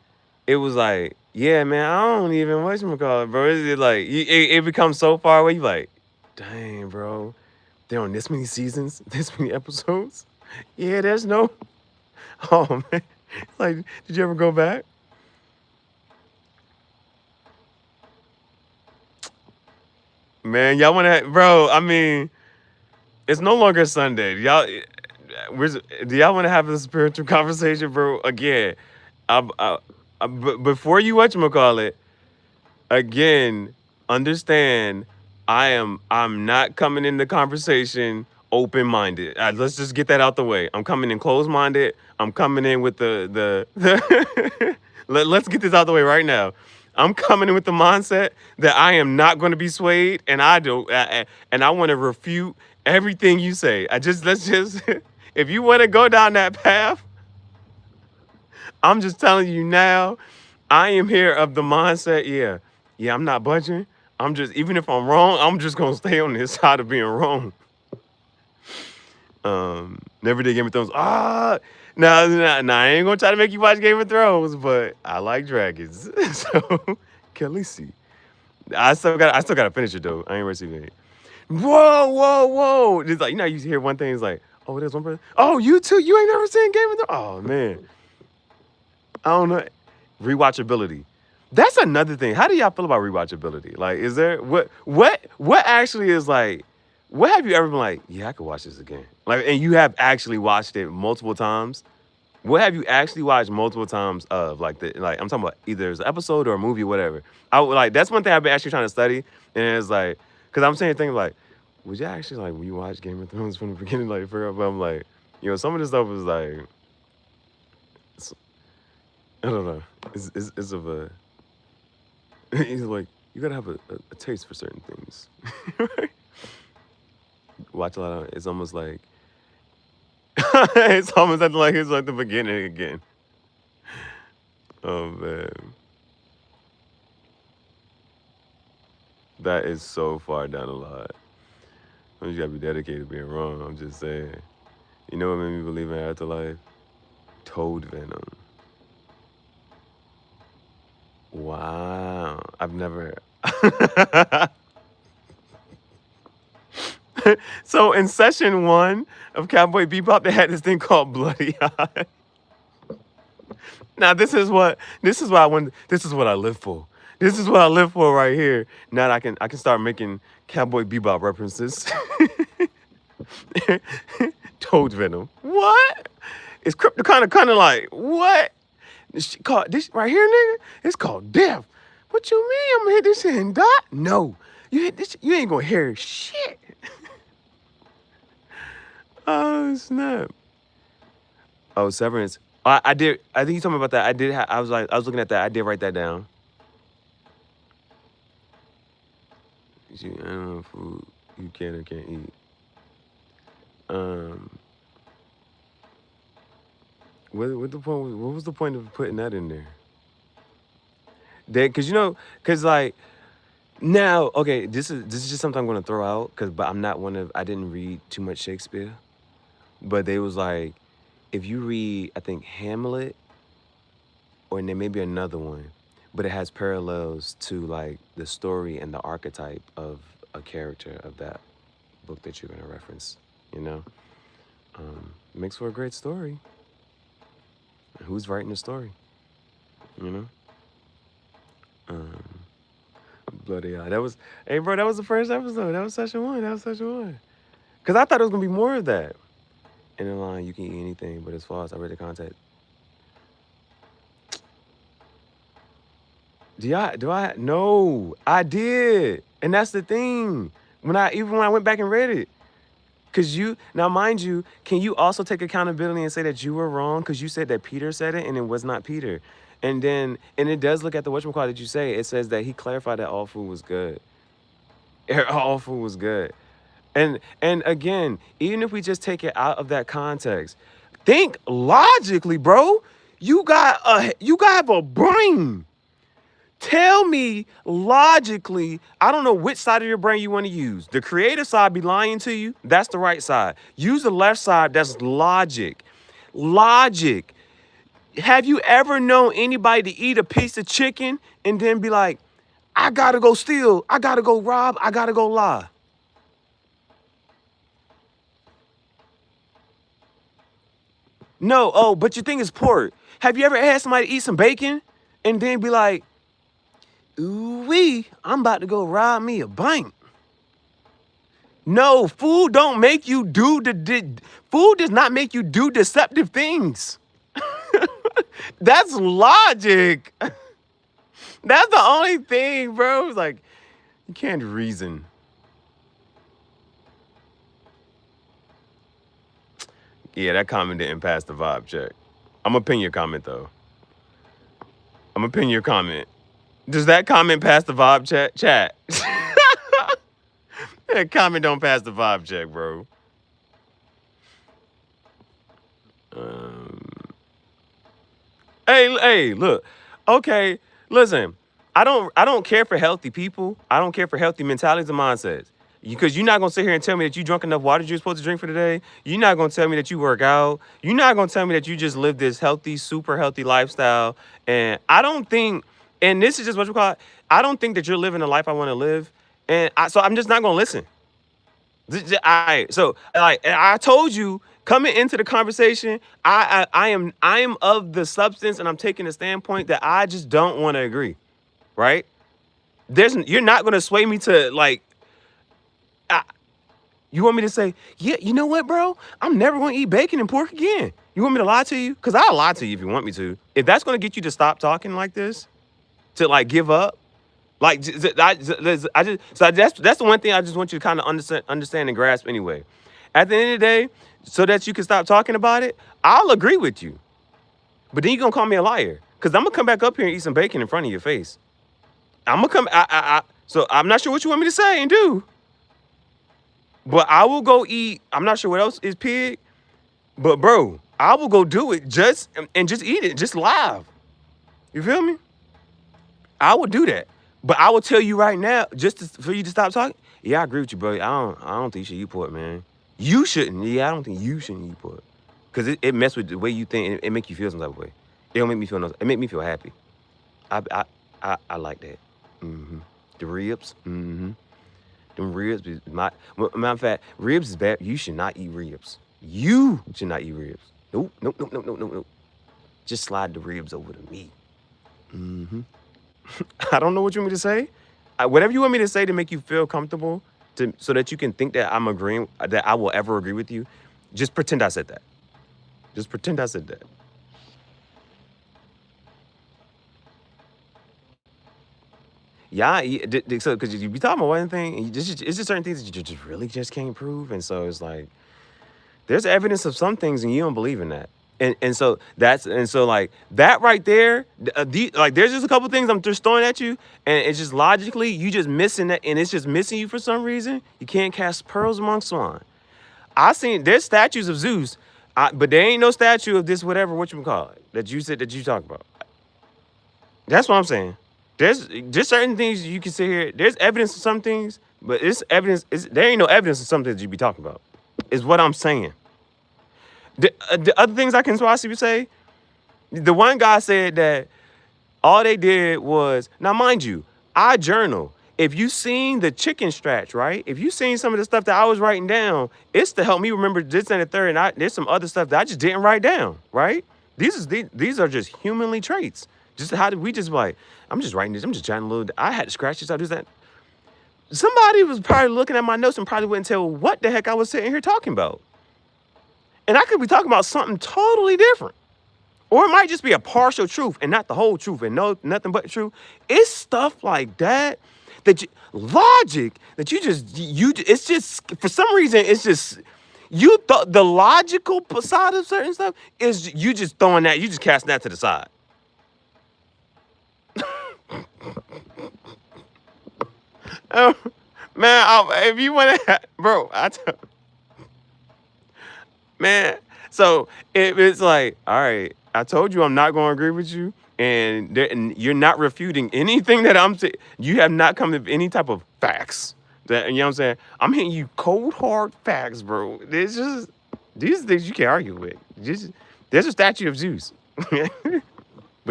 it was like, yeah, man, I don't even whatchamacallit, bro. It's like, it becomes so far away. You like, dang, bro, they're on this many seasons, this many episodes. Yeah, there's no. Oh man, like, did you ever go back? Man, y'all wanna, bro? I mean, it's no longer Sunday. Do y'all want to have a spiritual conversation, bro? Again, before you whatchamacallit, again, understand, I'm not coming in the conversation open-minded. Let's just get that out the way. I'm coming in closed-minded. I'm coming in with the let's get this out the way right now. I'm coming in with the mindset that I am not going to be swayed, and and I want to refute everything you say. Let's just if you want to go down that path, I'm just telling you now, I am here of the mindset, yeah, I'm not budging. I'm just, even if I'm wrong, I'm just gonna stay on this side of being wrong. Never did Game of Thrones. No, I ain't gonna try to make you watch Game of Thrones, but I like dragons. So, Khaleesi. I still gotta finish it though. I ain't ready to see it. Whoa. It's like, you hear one thing, it's like, oh, there's one person. Oh, you too? You ain't never seen Game of Thrones? Oh man. I don't know. Rewatchability. That's another thing. How do y'all feel about rewatchability? Like, is there what actually is like? What have you ever been like? Yeah, I could watch this again. Like, and you have actually watched it multiple times. What have you actually watched multiple times of? Like I'm talking about either it's an episode or a movie, whatever. I would like that's one thing I've been actually trying to study, and it's like, because I'm saying things like, would you actually like when you watch Game of Thrones from the beginning, like figure out? But I'm like, some of this stuff is like, I don't know. It's of a. He's like, you gotta have a taste for certain things. Right? Watch a lot of. It's almost like. It's almost like it's like the beginning again. Oh man, that is so far down the line. You gotta be dedicated to being wrong. I'm just saying. You know what made me believe in afterlife? Toad venom. Wow. I've never. So in session 1 of Cowboy Bebop, they had this thing called Bloody Eye. Now this is what I want. This is what I live for. This is what I live for right here. Now I can start making Cowboy Bebop references. Toad venom. What? It's crypto kind of like what? This right here, nigga. It's called death. What you mean? I'm gonna hit this shit and die? No, you hit this. You ain't gonna hear shit. Oh snap. Oh, Severance. I did. I think you told me about that. I did. I was looking at that. I did write that down. You animal food you can or can't eat. What the point? What was the point of putting that in there? Cause like now, okay, this is just something I'm gonna throw out, but I didn't read too much Shakespeare, but they was like, if you read, I think Hamlet, or there may be another one, but it has parallels to like the story and the archetype of a character of that book that you're gonna reference. You know, makes for a great story. Who's writing the story? You know. Bloody hell. Hey bro, that was the first episode. That was session 1. Cause I thought it was gonna be more of that. In the line, you can eat anything, but as far as I read the content. No, I did. And that's the thing. Even when I went back and read it, Cause now mind you, can you also take accountability and say that you were wrong? Cause you said that Peter said it and it was not Peter. And it does look at the whatchamacallit that you say. It says that he clarified that all food was good. All food was good. And again, even if we just take it out of that context, think logically, bro. You got a brain. Tell me logically, I don't know which side of your brain you want to use. The creative side be lying to you. That's the right side. Use the left side. That's logic. Logic. Have you ever known anybody to eat a piece of chicken and then be like, I gotta go steal, I gotta go rob, I gotta go lie? No, oh, but your thing is pork. Have you ever had somebody eat some bacon and then be like, ooh-wee, I'm about to go rob me a bank? No, food don't make you food does not make you do deceptive things. That's logic. That's the only thing, bro. It's like, you can't reason. Yeah, that comment didn't pass the vibe check. I'm gonna pin your comment though. I'm gonna pin your comment. Does that comment pass the vibe check? Chat. That comment don't pass the vibe check, bro. Hey, look. Okay, listen. I don't care for healthy people. I don't care for healthy mentalities and mindsets. Because you're not gonna sit here and tell me that you drunk enough water you're supposed to drink for the day. You're not gonna tell me that you work out. You're not gonna tell me that you just live this healthy, super healthy lifestyle. And I don't think, and this is just what you call it, I don't think that you're living the life I want to live. So I'm just not gonna listen. So like I told you, coming into the conversation, I am of the substance, and I'm taking a standpoint that I just don't want to agree, right? You're not gonna sway me to like. You want me to say, yeah, you know what, bro? I'm never gonna eat bacon and pork again. You want me to lie to you? Cause I'll lie to you if you want me to. If that's gonna get you to stop talking like this, to like give up, like that's the one thing I just want you to kind of understand and grasp anyway. At the end of the day, so that you can stop talking about it, I'll agree with you. But then you're gonna call me a liar. Cause I'm gonna come back up here and eat some bacon in front of your face. I'm gonna come, so I'm not sure what you want me to say and do. But I will go eat, I'm not sure what else is pig. But bro, I will go do it just eat it, just live. You feel me? I will do that. But I will tell you right now, for you to stop talking. Yeah, I agree with you, bro. I don't think you should eat pork, man. You shouldn't. Yeah, I don't think you shouldn't eat pork. Cause it mess with the way you think. It make you feel some type of way. It don't make me feel it make me feel happy. I like that. The ribs. Them ribs is matter of fact, ribs is bad. You should not eat ribs. You should not eat ribs. Nope. Just slide the ribs over the meat. I don't know what you want me to say. Whatever you want me to say to make you feel comfortable, so that you can think that I'm agreeing, that I will ever agree with you, just pretend I said that. Just pretend I said that. Yeah, so because you be talking about one thing, and it's just certain things that you just really just can't prove, and so it's like there's evidence of some things, and you don't believe in that, and so like that right there, like there's just a couple things I'm just throwing at you, and it's just logically you just missing that, and it's just missing you for some reason. You can't cast pearls among swine. There's statues of Zeus, but there ain't no statue of this whatever whatchamacallit that you said that you talk about. That's what I'm saying. There's just certain things you can sit here. There's evidence of some things, but there ain't no evidence of some things you be talking about. Is what I'm saying. The other things I can possibly say, the one guy said that all they did was, now mind you, I journal. If you seen the chicken scratch, right? If you seen some of the stuff that I was writing down, it's to help me remember this and the third, and there's some other stuff that I just didn't write down, right? These are just humanly traits. Just how did we just like, I'm just writing this, I'm just trying a little, I had to scratch this, I do that. Somebody was probably looking at my notes and probably wouldn't tell what the heck I was sitting here talking about. And I could be talking about something totally different. Or it might just be a partial truth and not the whole truth and nothing but the truth. It's stuff like that, logic that it's just, for some reason, it's just, You thought the logical side of certain stuff is you just throwing that, you just casting that to the side. Oh, man, if you want to, bro, man. So it's like, all right, I told you I'm not going to agree with you, and you're not refuting anything that I'm saying. You have not come to any type of facts. That, you know what I'm saying? I'm hitting you cold hard facts, bro. It's just these things you can't argue with. There's a statue of Zeus, but you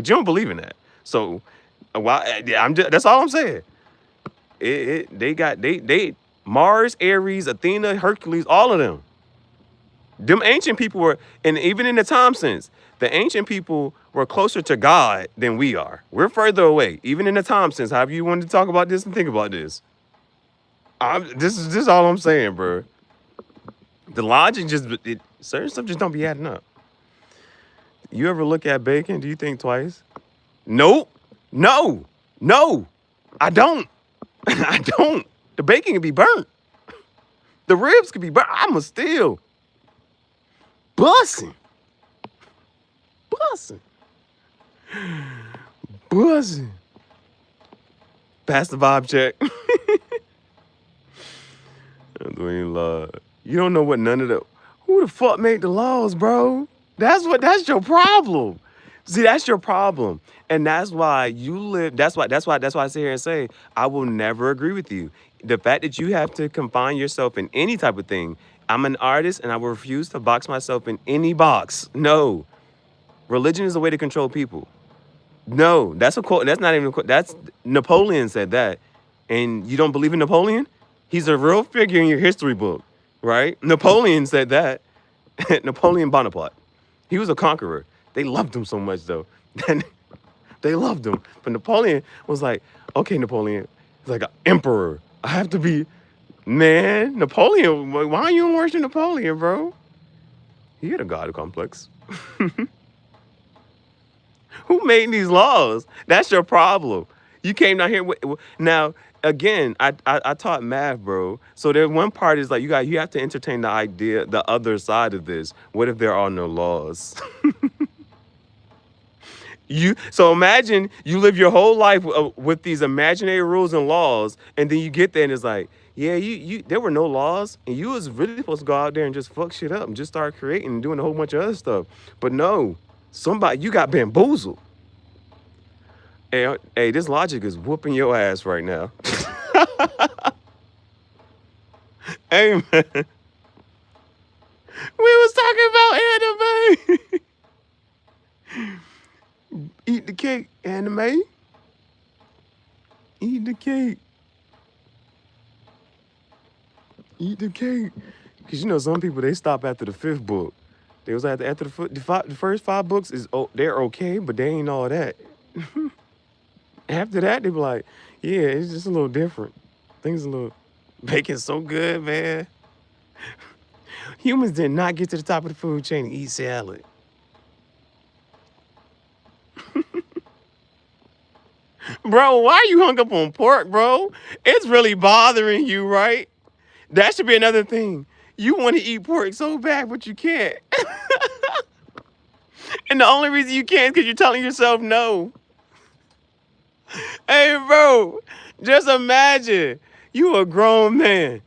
don't believe in that. So, that's all I'm saying. They Mars, Ares, Athena, Hercules, all of them. Them ancient people were, and even in the time sense, the ancient people were closer to God than we are. We're further away, even in the time sense. However you wanted to talk about this and think about this. This is all I'm saying, bro. The logic certain stuff just don't be adding up. You ever look at bacon? Do you think twice? Nope. No. I don't. I don't. The bacon can be burnt. The ribs can be burnt. I'ma still bussing. Pass the vibe check. You don't know what none of the. Who the fuck made the laws, bro? That's your problem. See, that's your problem. And that's why you live. That's why I sit here and say, I will never agree with you. The fact that you have to confine yourself in any type of thing. I'm an artist and I will refuse to box myself in any box. No. Religion is a way to control people. No, that's a quote. That's not even a quote. That's Napoleon said that. And you don't believe in Napoleon? He's a real figure in your history book, right? Napoleon said that. Napoleon Bonaparte. He was a conqueror. They loved him so much, though. They loved him. But Napoleon was like, okay, Napoleon. He's like an emperor. I have to be, man, Napoleon. Why are you worshiping Napoleon, bro? He had a god complex. Who made these laws? That's your problem. You came down here with, now, again, I taught math, bro. So there one part is like you have to entertain the idea, the other side of this. What if there are no laws? So imagine you live your whole life with these imaginary rules and laws, and then you get there and it's like, yeah, you there were no laws, and you was really supposed to go out there and just fuck shit up and just start creating and doing a whole bunch of other stuff. But no, you got bamboozled. Hey, this logic is whooping your ass right now. Hey, man. We was talking about anime. Eat the cake, anime. Eat the cake. Eat the cake. Because, some people, they stop after the 5th book. They was after the first 5 books, they're okay, but they ain't all that. After that, they be like, yeah, it's just a little different. Things a little, bacon's so good, man. Humans did not get to the top of the food chain and eat salad. Bro, why are you hung up on pork, bro? It's really bothering you, right? That should be another thing. You want to eat pork so bad, but you can't. And the only reason you can't is because you're telling yourself no. Hey, bro, just imagine you a grown man.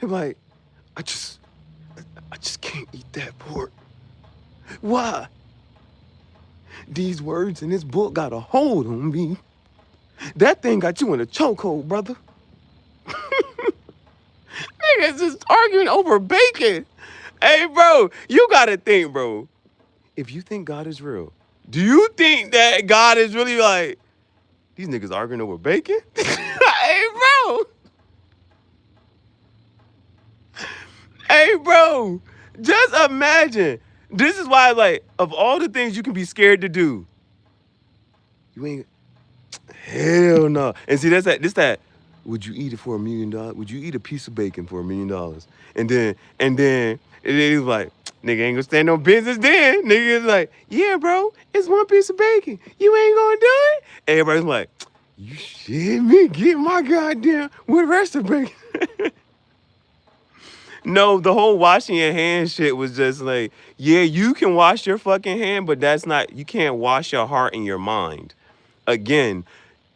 You're like, I just can't eat that pork. Why? These words in this book got a hold on me. That thing got you in a chokehold, brother. Niggas just arguing over bacon. Hey, bro, you gotta think, bro. If you think God is real, do you think that God is really like, these niggas arguing over bacon? Hey, bro. Hey, bro. Just imagine. This is why, like, of all the things you can be scared to do, you ain't. Hell no. And see, this that. Would you eat it for $1 million? Would you eat a piece of bacon for $1 million? And then it is like, nigga ain't gonna stand no business then. Nigga is like, yeah, bro, it's 1 piece of bacon. You ain't gonna do it? Everybody's like, you shit me, get my goddamn, with the rest of the bacon. No, the whole washing your hand shit was just like, yeah, you can wash your fucking hand, but that's not, you can't wash your heart and your mind. Again,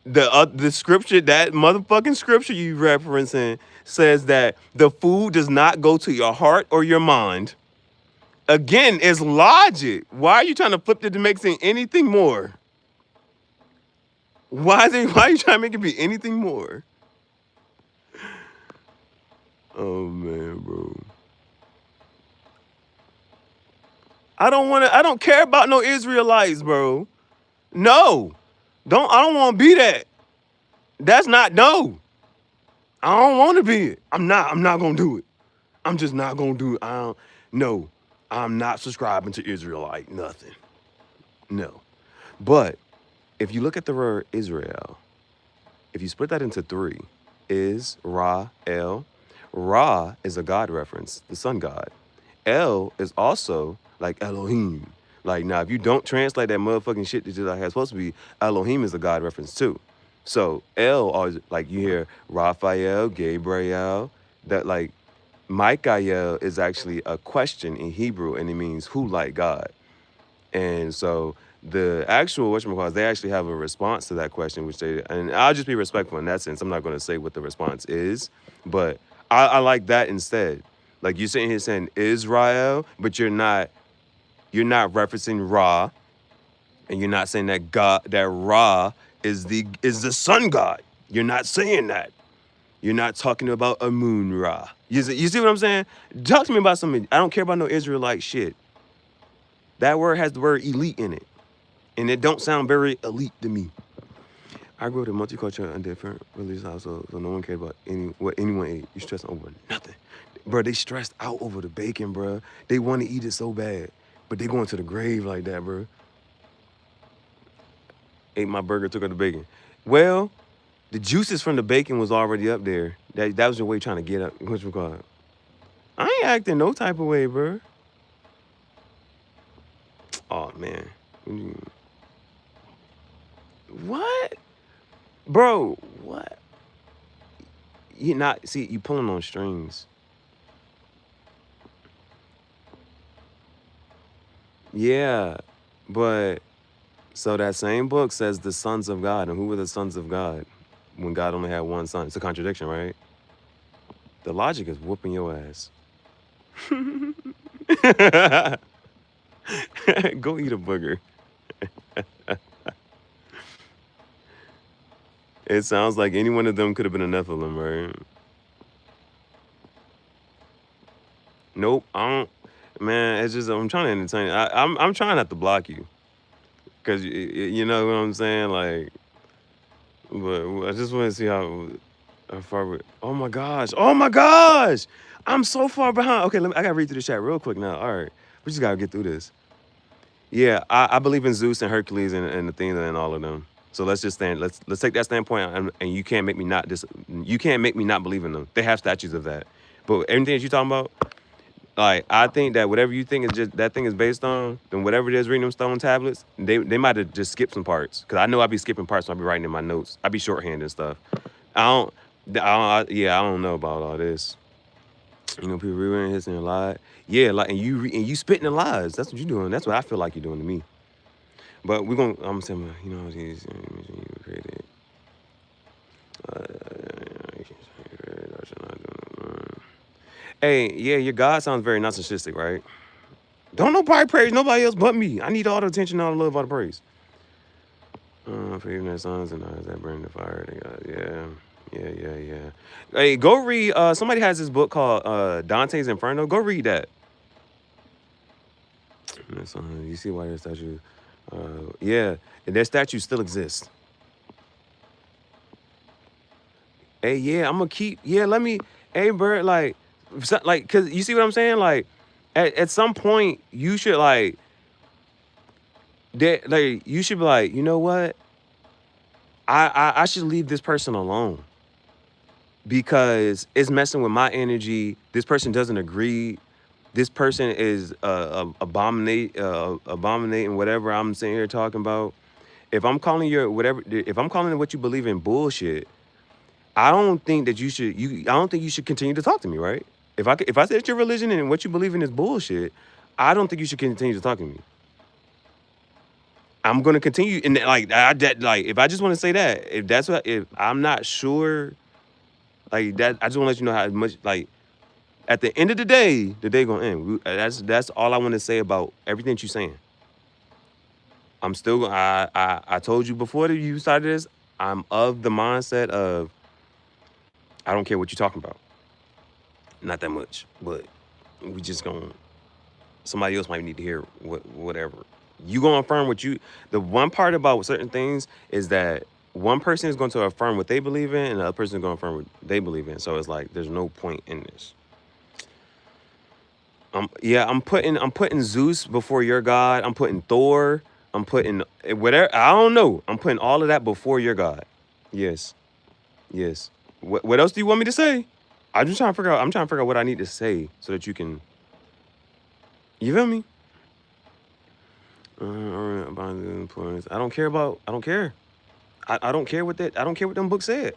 the scripture, that motherfucking scripture you referencing says that the food does not go to your heart or your mind. Again, it's logic. Why are you trying to flip it to make it anything more? Why are you trying to make it be anything more? Oh man, bro. I don't care about no Israelites, bro. No. I don't want to be that. That's not, no. I don't want to be it. I'm not gonna do it. I'm just not gonna do it. No. I'm not subscribing to Israelite, nothing. No. But if you look at the word Israel, if you split that into three, is, Ra, El. Ra is a God reference, the sun god. El is also like Elohim. Like, now, if you don't translate that motherfucking shit that you're like, it's supposed to be, Elohim is a God reference too. So El always, like, you hear Raphael, Gabriel, that like Michael is actually a question in Hebrew, and it means who like God. And so the actual whatchamacallit, they actually have a response to that question, which they, and I'll just be respectful in that sense. I'm not going to say what the response is, but I like that instead. Like, you're sitting here saying Israel, but you're not referencing Ra, and you're not saying that God, that Ra is the sun god. You're not saying that. You're not talking about Amun Ra. You see what I'm saying? Talk to me about something. I don't care about no Israelite shit. That word has the word elite in it, and it don't sound very elite to me. I grew up in a multicultural and different religious household, so no one cared about what anyone ate. You stressing over nothing. Bro, they stressed out over the bacon, bro. They want to eat it so bad, but they going to the grave like that, bro. Ate my burger, took out the bacon. Well, the juices from the bacon was already up there. That was your way trying to get up. What's it called? I ain't acting no type of way, bro. Oh, man. What? Bro, what? You pulling on strings. Yeah, but so that same book says the sons of God, and who were the sons of God when God only had one son? It's a contradiction, right? The logic is whooping your ass. Go eat a booger. It sounds like any one of them could have been a Nephilim, right? Nope, I don't. Man, it's just I'm trying to entertain. I'm trying not to block you, cause you know what I'm saying, like. But I just want to see how far we. Oh my gosh! Oh my gosh! I'm so far behind. Okay, I gotta read through the chat real quick now. All right, we just gotta get through this. Yeah, I believe in Zeus and Hercules and Athena and all of them. So let's just stand. Let's take that standpoint, and you can't make me not you can't make me not believe in them. They have statues of that. But everything that you're talking about, like, I think that whatever you think is just that thing is based on, then whatever it is reading them stone tablets, they might have just skipped some parts. Cause I know I be skipping parts when I be writing in my notes. I be shorthand and stuff. Yeah, I don't know about all this. You know, people rewriting history and lie. Yeah, like, and you spitting the lies. That's what you're doing. That's what I feel like you're doing to me. But I'm saying, you know, you created. Hey, yeah, your God sounds very narcissistic, right? Don't nobody praise nobody else but me. I need all the attention, all the love, all the praise. For even their sons and eyes that burn the fire. They got, yeah. Hey, go read. Somebody has this book called Dante's Inferno. Go read that. You see why their statue? Yeah, and their statue still exists. Hey, yeah, I'm gonna keep. Yeah, let me. Hey, Bert, like, cause you see what I'm saying? Like, at some point, you should you should be like, you know what? I should leave this person alone because it's messing with my energy. This person doesn't agree. This person is abominating whatever I'm sitting here talking about. If I'm calling what you believe in bullshit, I don't think that I don't think you should continue to talk to me, right? If I say that your religion and what you believe in is bullshit, I don't think you should continue to talk to me. I'm gonna continue, and like if I just want to say that, if I'm not sure, like that, I just want to let you know how much, like, at the end of the day gonna end. That's all I want to say about everything that you're saying. I'm still I told you before that you started this. I'm of the mindset of I don't care what you're talking about. Not that much, but we just gonna somebody else might need to hear whatever. You gonna affirm what you. The one part about certain things is that one person is going to affirm what they believe in, and the other person is going to affirm what they believe in. So it's like there's no point in this. I'm putting Zeus before your God. I'm putting Thor. I'm putting whatever. I don't know. I'm putting all of that before your God. Yes, yes. What else do you want me to say? I'm just trying to figure out. I'm trying to figure out what I need to say so that you can. You feel me? About the influence. I don't care about. I don't care. I don't care what that. I don't care what them books said.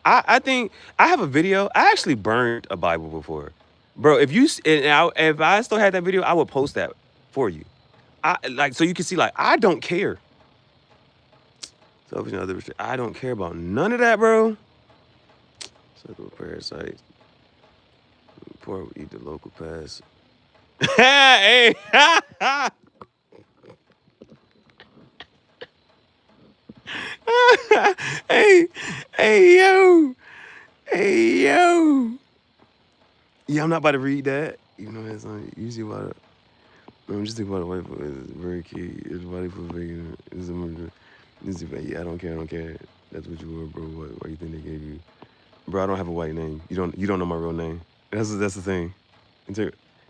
I think I have a video. I actually burned a Bible before, bro. If I still had that video, I would post that for you. I like so you can see like I don't care. Selfish and other I don't care about none of that, bro. Circle of parasites. Poor eat the local pass. Hey. hey, hey, yo, hey, yo. Yeah, I'm not about to read that. You know, that's not usually about it. I'm just thinking about a wife is very key. It's body for vegan. Yeah, I don't care. I don't care. That's what you were, bro. What you think they gave you, bro? I don't have a white name. You don't know my real name. That's the thing.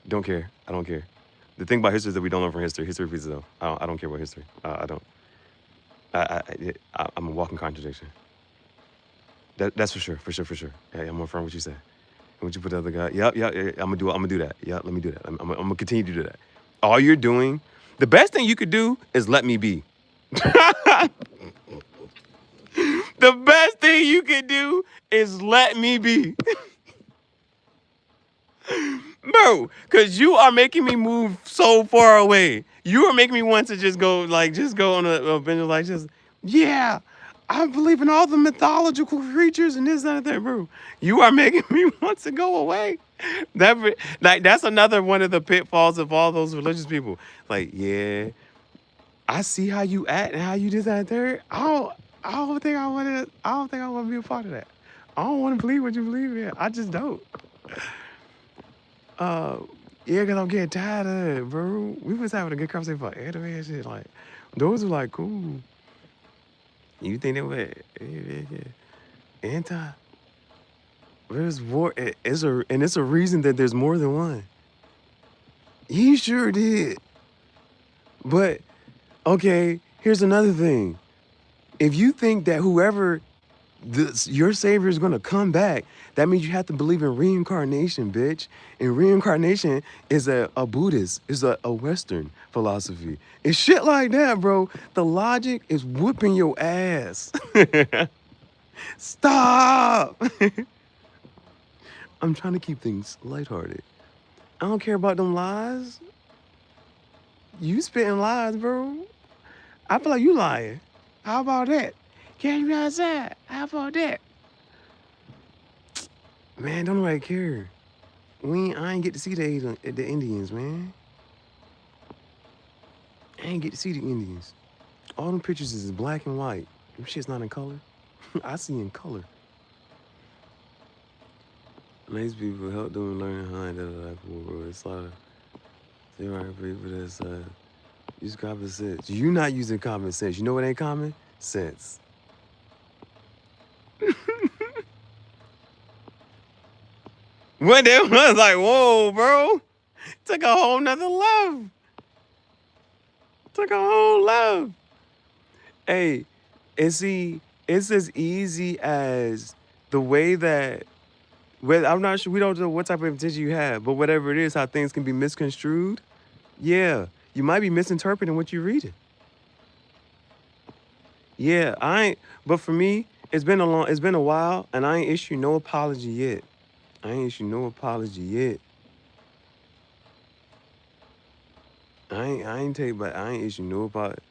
Don't care. I don't care. The thing about history is that we don't learn from history. History repeats itself. I don't care about history. I don't. I'm a walking contradiction. That's for sure. Yeah, I'm gonna affirm what you said. And what you put the other guy. Yep. I'm gonna do that. Yeah, let me do that. I'm gonna continue to do that. All you're doing, the best thing you could do is let me be. The best thing you could do is let me be. Bro, because you are making me move so far away. You are making me want to just go on a bench like just, yeah, I believe in all the mythological creatures and this, that, and that, bro. You are making me want to go away. That's another one of the pitfalls of all those religious people. Like, yeah, I see how you act and how you did that there. I don't think I want to be a part of that. I don't want to believe what you believe in. I just don't. Yeah, because I'm getting tired of it, bro. We was having a good conversation about anime and shit. Like, those were like, cool. You think they were anti? There's war. It's a reason that there's more than one. He sure did. But, okay, here's another thing. If you think that your savior is gonna come back, that means you have to believe in reincarnation, bitch. And reincarnation is a Buddhist, is a Western philosophy. It's shit like that, bro. The logic is whooping your ass. Stop. I'm trying to keep things lighthearted. I don't care about them lies. You spitting lies, bro. I feel like you lying. How about that? Can't be outside. How about that? Man, don't nobody care. I ain't get to see the Indians, man. I ain't get to see the Indians. All them pictures is black and white. Them shit's not in color. I see in color. Nice people help them learn how to life world. It's a lot of zero people that's use common sense. You not using common sense. You know what ain't common? Sense. When they was like, whoa, bro. Took a whole nother level. Took a whole level. Hey, and see, it's as easy as the way that, I'm not sure, we don't know what type of intention you have, but whatever it is, how things can be misconstrued. Yeah, you might be misinterpreting what you're reading. Yeah, but for me, it's been a while, and I ain't issued no apology yet. I ain't issue no apology yet. I ain't tell you, but I ain't issue no apology.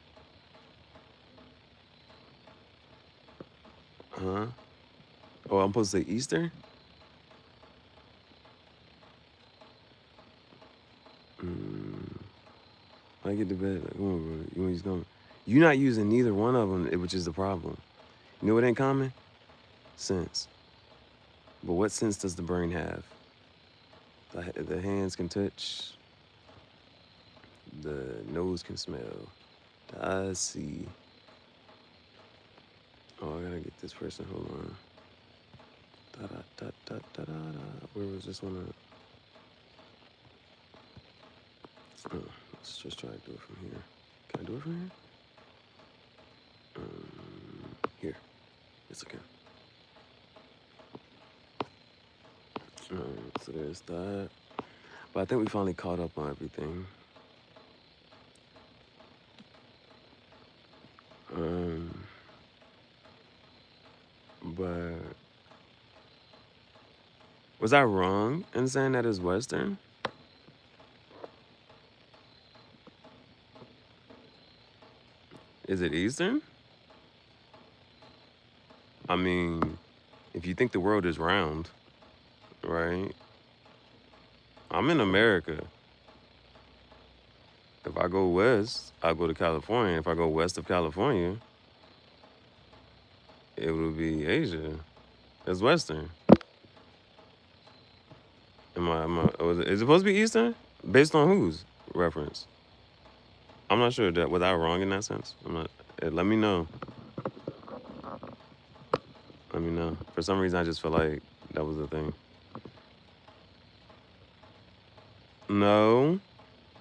Huh? Oh, I'm supposed to say Easter? I get to bed. Like, come on, bro. You want going? You're not using neither one of them, which is the problem. You know what ain't common? Sense. But what sense does the brain have? The hands can touch. The nose can smell. The eyes see. Oh, I gotta get this person. Hold on. Da da da da da da da. Where was this one at? Oh, let's just try to do it from here. Can I do it from here? Here. Yes, I can. So there's that. But I think we finally caught up on everything. But was I wrong in saying that it's Western? Is it Eastern? I mean, if you think the world is round, right? I'm in America. If I go west, I'll go to California. If I go west of California, it would be Asia. It's Western. Is it supposed to be Eastern? Based on whose reference? I'm not sure. Was I wrong in that sense? I'm not. Let me know. Let me know. For some reason, I just feel like that was the thing. No,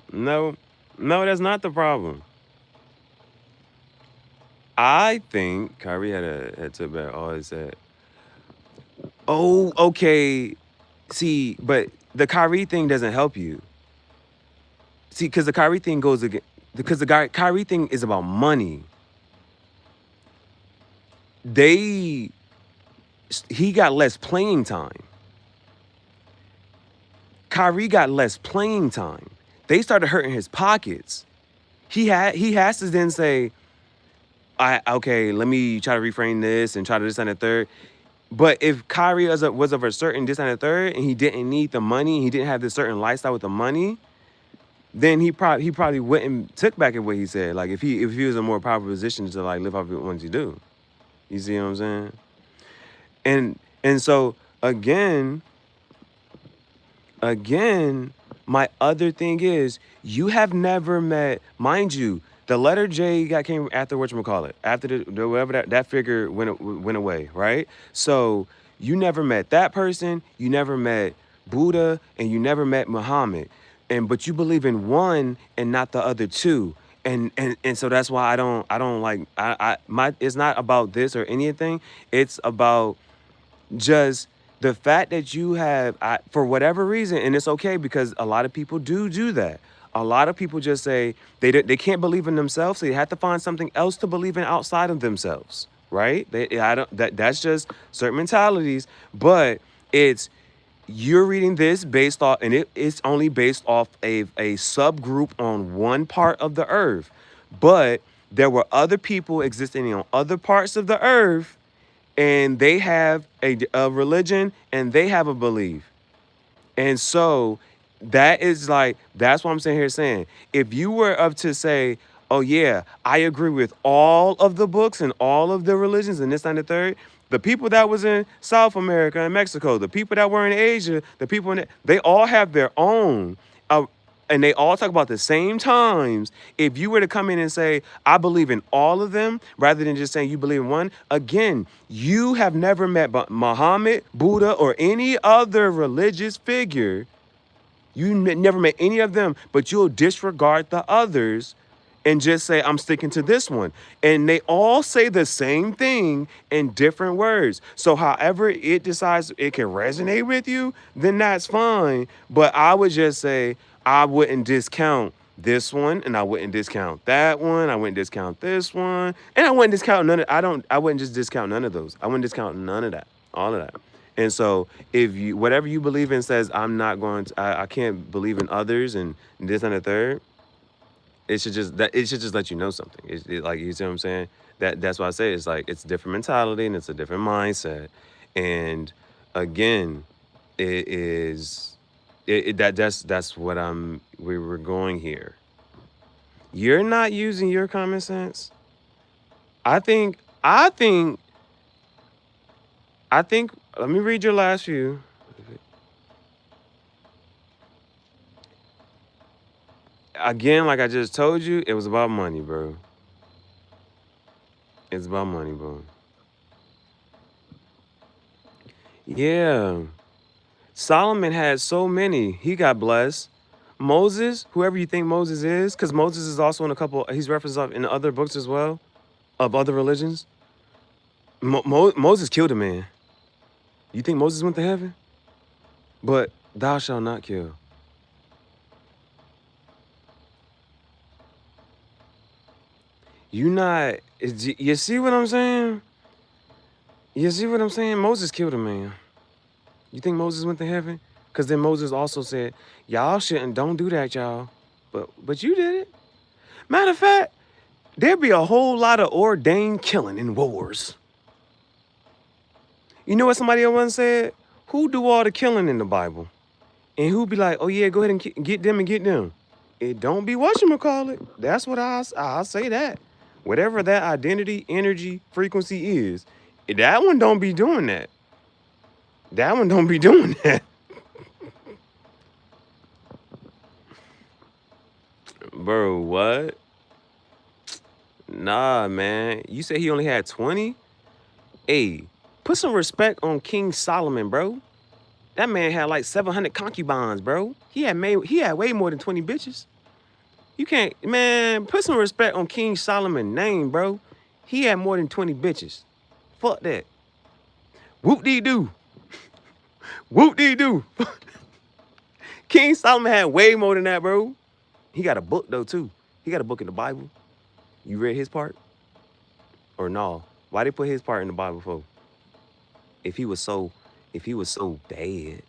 that's not the problem. I think Kyrie had took back all he said. Oh, okay. See, but the Kyrie thing doesn't help you. See, because the Kyrie thing goes again. Because the Kyrie thing is about money. He got less playing time. Kyrie got less playing time. They started hurting his pockets. He has to then say, okay, let me try to reframe this and try to this and the third. But if Kyrie was of a certain this and the third, and he didn't need the money, he didn't have this certain lifestyle with the money, then he probably wouldn't took back at what he said. Like if he was in a more powerful position to like live off what he wanted to do. You see what I'm saying? And so again, my other thing is you have never met, mind you, the letter J came after whatchamacallit, after the whatever that figure went away, right? So you never met that person, you never met Buddha, and you never met Muhammad. But you believe in one and not the other two. And so that's why I don't like it's not about this or anything. It's about just the fact that you have, for whatever reason, and it's okay because a lot of people do that. A lot of people just say they can't believe in themselves, so they have to find something else to believe in outside of themselves, right? That's just certain mentalities, but you're reading this based off, and it's only based off a subgroup on one part of the earth, but there were other people existing on other parts of the earth, and they have a religion and they have a belief. And so that's what I'm sitting here saying. If you were up to say, oh yeah, I agree with all of the books and all of the religions and this and the third, the people that was in South America and Mexico, the people that were in Asia, the people they all have their own. And they all talk about the same times. If you were to come in and say, I believe in all of them, rather than just saying you believe in one, again, you have never met Muhammad, Buddha, or any other religious figure. You never met any of them, but you'll disregard the others and just say, I'm sticking to this one. And they all say the same thing in different words. So however it decides it can resonate with you, then that's fine. But I would just say, I wouldn't discount this one, and I wouldn't discount that one. I wouldn't discount this one, and I wouldn't discount I wouldn't just discount none of those. I wouldn't discount none of that, all of that. And so if you whatever you believe in says I'm not going to I can't believe in others and this and the third, it should just let you know something. Like you see what I'm saying? That's why I say it's like it's a different mentality and it's a different mindset. And again, it is that's what we were going here. You're not using your common sense. I think I think I think let me read your last few. Again, like I just told you, it was about money, bro. It's about money, bro. Yeah. Solomon had so many. He got blessed. Moses, whoever you think Moses is, because Moses is also in a couple, he's referenced in other books as well, of other religions. Moses killed a man. You think Moses went to heaven? But thou shalt not kill. You see what I'm saying? You see what I'm saying? Moses killed a man. You think Moses went to heaven? Because then Moses also said, y'all shouldn't, don't do that, y'all. But you did it. Matter of fact, there'd be a whole lot of ordained killing in wars. You know what somebody else once said? Who do all the killing in the Bible? And who be like, oh yeah, go ahead and get them and get them. It don't be whatchamacallit. That's what I'll say that. Whatever that identity, energy, frequency is, that one don't be doing that. That one don't be doing that. Bro, what? Nah, man. You said he only had 20? Hey, put some respect on King Solomon, bro. That man had like 700 concubines, bro. He had way more than 20 bitches. You can't, man, put some respect on King Solomon's name, bro. He had more than 20 bitches. Fuck that. Whoop-dee-doo. Whoop-dee-doo. King Solomon had way more than that, bro. He got a book, though, too. He got a book in the Bible. You read his part? Or no? Why they put his part in the Bible for? If he was so bad.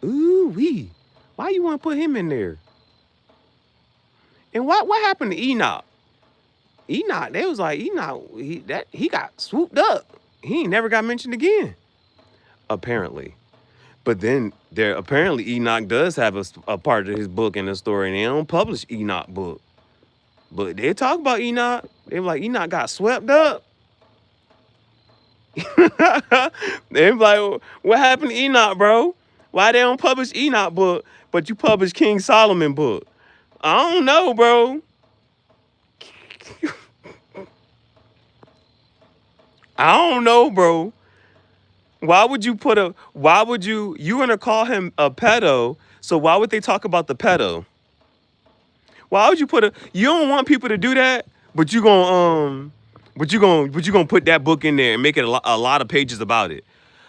Ooh-wee. Why you want to put him in there? And what happened to Enoch? Enoch, they was like, Enoch, he got swooped up. He ain't never got mentioned again. Apparently. But then apparently Enoch does have a part of his book in the story, and they don't publish Enoch book. But they talk about Enoch. They were like, Enoch got swept up. They were like, what happened to Enoch, bro? Why they don't publish Enoch book, but you publish King Solomon book? I don't know, bro. I don't know, bro. Why would you you gonna call him a pedo, so why would they talk about the pedo? Why would you you don't want people to do that, but you gonna put that book in there and make it a lot of pages about it.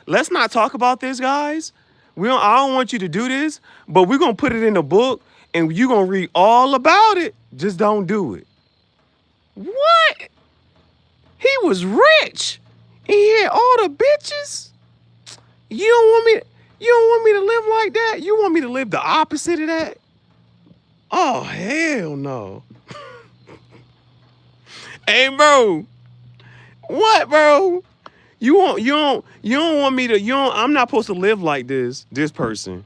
Let's not talk about this, guys. I don't want you to do this, but we're gonna put it in the book and you're gonna read all about it. Just don't do it. What? He was rich. And he had all the bitches. You don't want me to live like that? You want me to live the opposite of that? Oh, hell no. Hey, bro. What, bro? I'm not supposed to live like this person.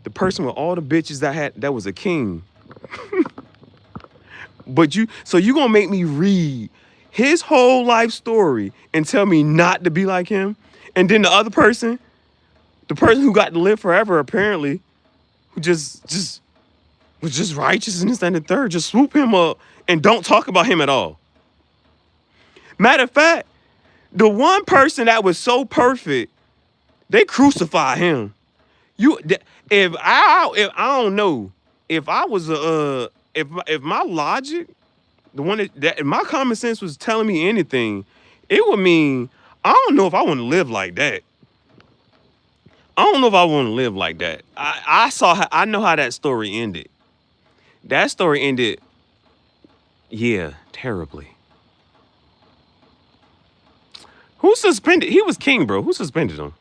The person with all the bitches that was a king. So you gonna make me read his whole life story and tell me not to be like him? And then the other person, the person who got to live forever, apparently, who just was just righteous and this and the third, just swoop him up and don't talk about him at all. Matter of fact, the one person that was so perfect, they crucify him. If I don't know, if I was if my logic, the one that if my common sense was telling me anything, it would mean I don't know if I want to live like that. I don't know if I want to live like that. I know how that story ended. That story ended, yeah, terribly. Who suspended? He was king, bro. Who suspended him?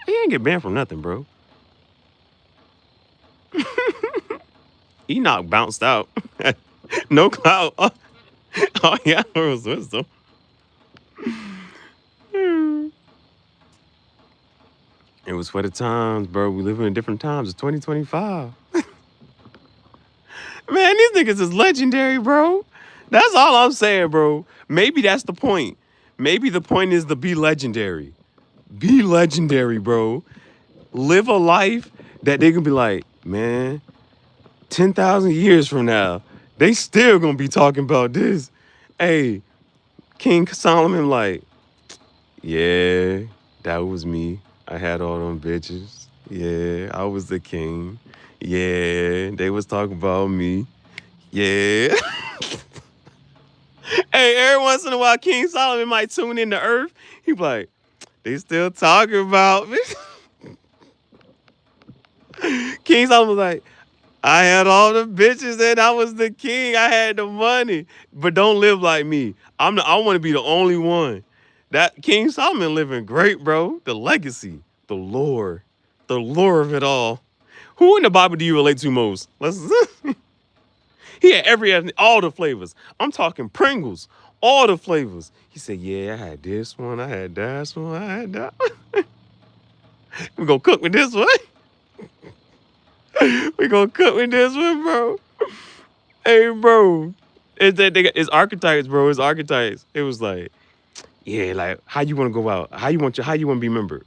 He ain't get banned from nothing, bro. Enoch bounced out. No clout. Oh yeah, it was wisdom. It was for the times, bro. We live in different times. It's 2025. Man, these niggas is legendary, bro. That's all I'm saying, bro. Maybe that's the point. Maybe the point is to be legendary. Be legendary, bro. Live a life that they can be like, man, 10,000 years from now, they still gonna be talking about this. Hey, King Solomon, like, yeah, that was me. I had all them bitches. Yeah, I was the king. Yeah, they was talking about me. Yeah. Hey, every once in a while, King Solomon might tune in to Earth. He be like, they still talking about me. King Solomon was like, I had all the bitches and I was the king. I had the money. But don't live like me. I want to be the only one. That King Solomon living great, bro. The legacy, the lore of it all. Who in the Bible do you relate to most? He had all the flavors. I'm talking Pringles, all the flavors. He said, yeah, I had this one, I had that one, I had that one. We gonna cook with this one. We gonna cook with this one, bro. Hey, bro. It's archetypes, bro. It's archetypes. It was like, yeah, like, how you want to go out? How you want to be remembered?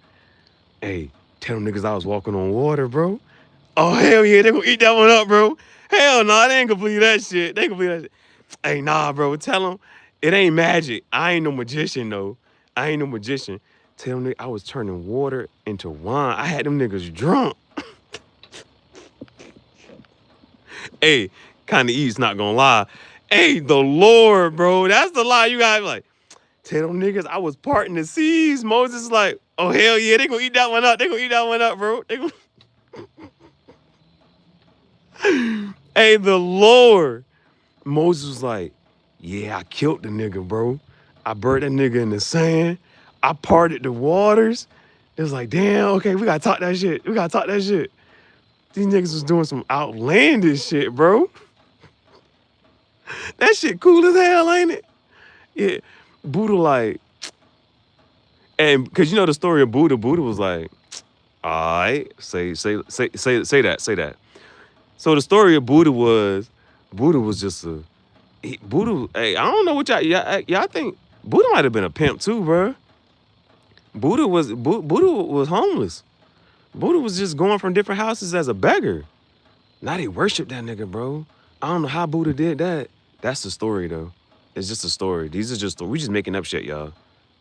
Hey, tell them niggas I was walking on water, bro. Oh, hell yeah, they gonna eat that one up, bro. Hell no, they ain't gonna believe that shit. They gonna believe that shit. Hey, nah, bro, tell them it ain't magic. I ain't no magician, though. I ain't no magician. Tell them I was turning water into wine. I had them niggas drunk. Hey, kind of Eve's not gonna lie. Hey, the Lord, bro. That's the lie you got. Like, tell them niggas I was parting the seas. Moses is like, oh, hell yeah, they gonna eat that one up. They gonna eat that one up, bro. They gonna... Hey, the Lord. Moses was like, yeah, I killed the nigga, bro. I buried that nigga in the sand. I parted the waters. It was like, damn, okay, we gotta talk that shit. We gotta talk that shit. These niggas was doing some outlandish shit, bro. That shit cool as hell, ain't it? Yeah. Buddha like, and cause you know the story of Buddha. Buddha was like, all right, say that. So the story of Buddha was just Buddha. Hey, I don't know what y'all think. Buddha might have been a pimp too, bro. Buddha was homeless. Buddha was just going from different houses as a beggar. Now they worship that nigga, bro. I don't know how Buddha did that. That's the story, though. It's just a story. These are just, we just making up shit, y'all.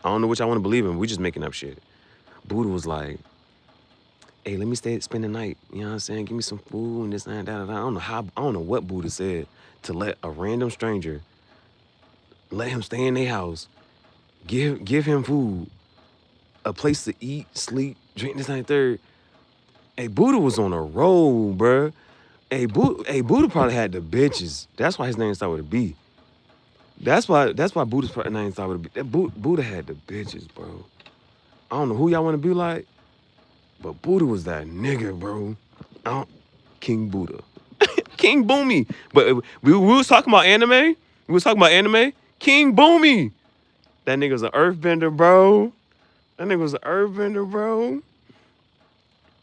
I don't know which I want to believe in. We just making up shit. Buddha was like, hey, let me spend the night. You know what I'm saying? Give me some food and this and that. I don't know what Buddha said to let a random stranger, let him stay in their house, give him food, a place to eat, sleep, drink this and that, third. Hey, Buddha was on a roll, bruh. Hey, Buddha probably had the bitches. That's why his name started with a B. That's why Buddha's name started with a B. That Buddha had the bitches, bro. I don't know who y'all want to be like, but Buddha was that nigga, bro. King Buddha. King Boomy. But we was talking about anime. King Boomy. That nigga was an earthbender, bro.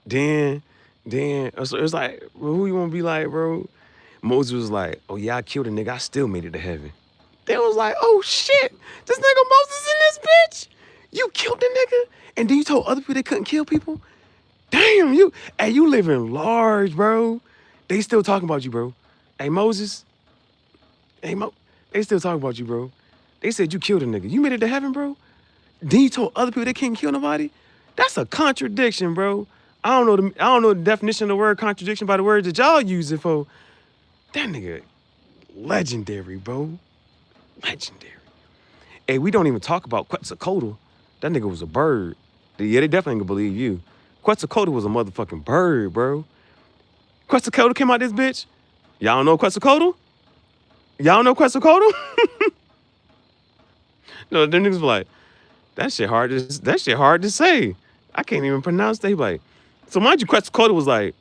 Then, so it's like, well, who you want to be like, bro? Moses was like, oh yeah, I killed a nigga. I still made it to heaven. They was like, oh shit, this nigga Moses in this bitch. You killed the nigga, and then you told other people they couldn't kill people. Damn, you living large, bro. They still talking about you, bro. Hey Moses, they still talking about you, bro. They said you killed a nigga. You made it to heaven, bro. Then you told other people they can't kill nobody. That's a contradiction, bro. I don't know the definition of the word contradiction by the word that y'all use it for. That nigga, legendary, bro. Legendary. Hey, we don't even talk about Quetzalcoatl. That nigga was a bird. Yeah, they definitely ain't gonna believe you. Quetzalcoatl was a motherfucking bird, bro. Quetzalcoatl came out this bitch. Y'all know Quetzalcoatl? No, them niggas were like, That shit hard to say. I can't even pronounce. They like, so mind you, Quetzalcoatl was like,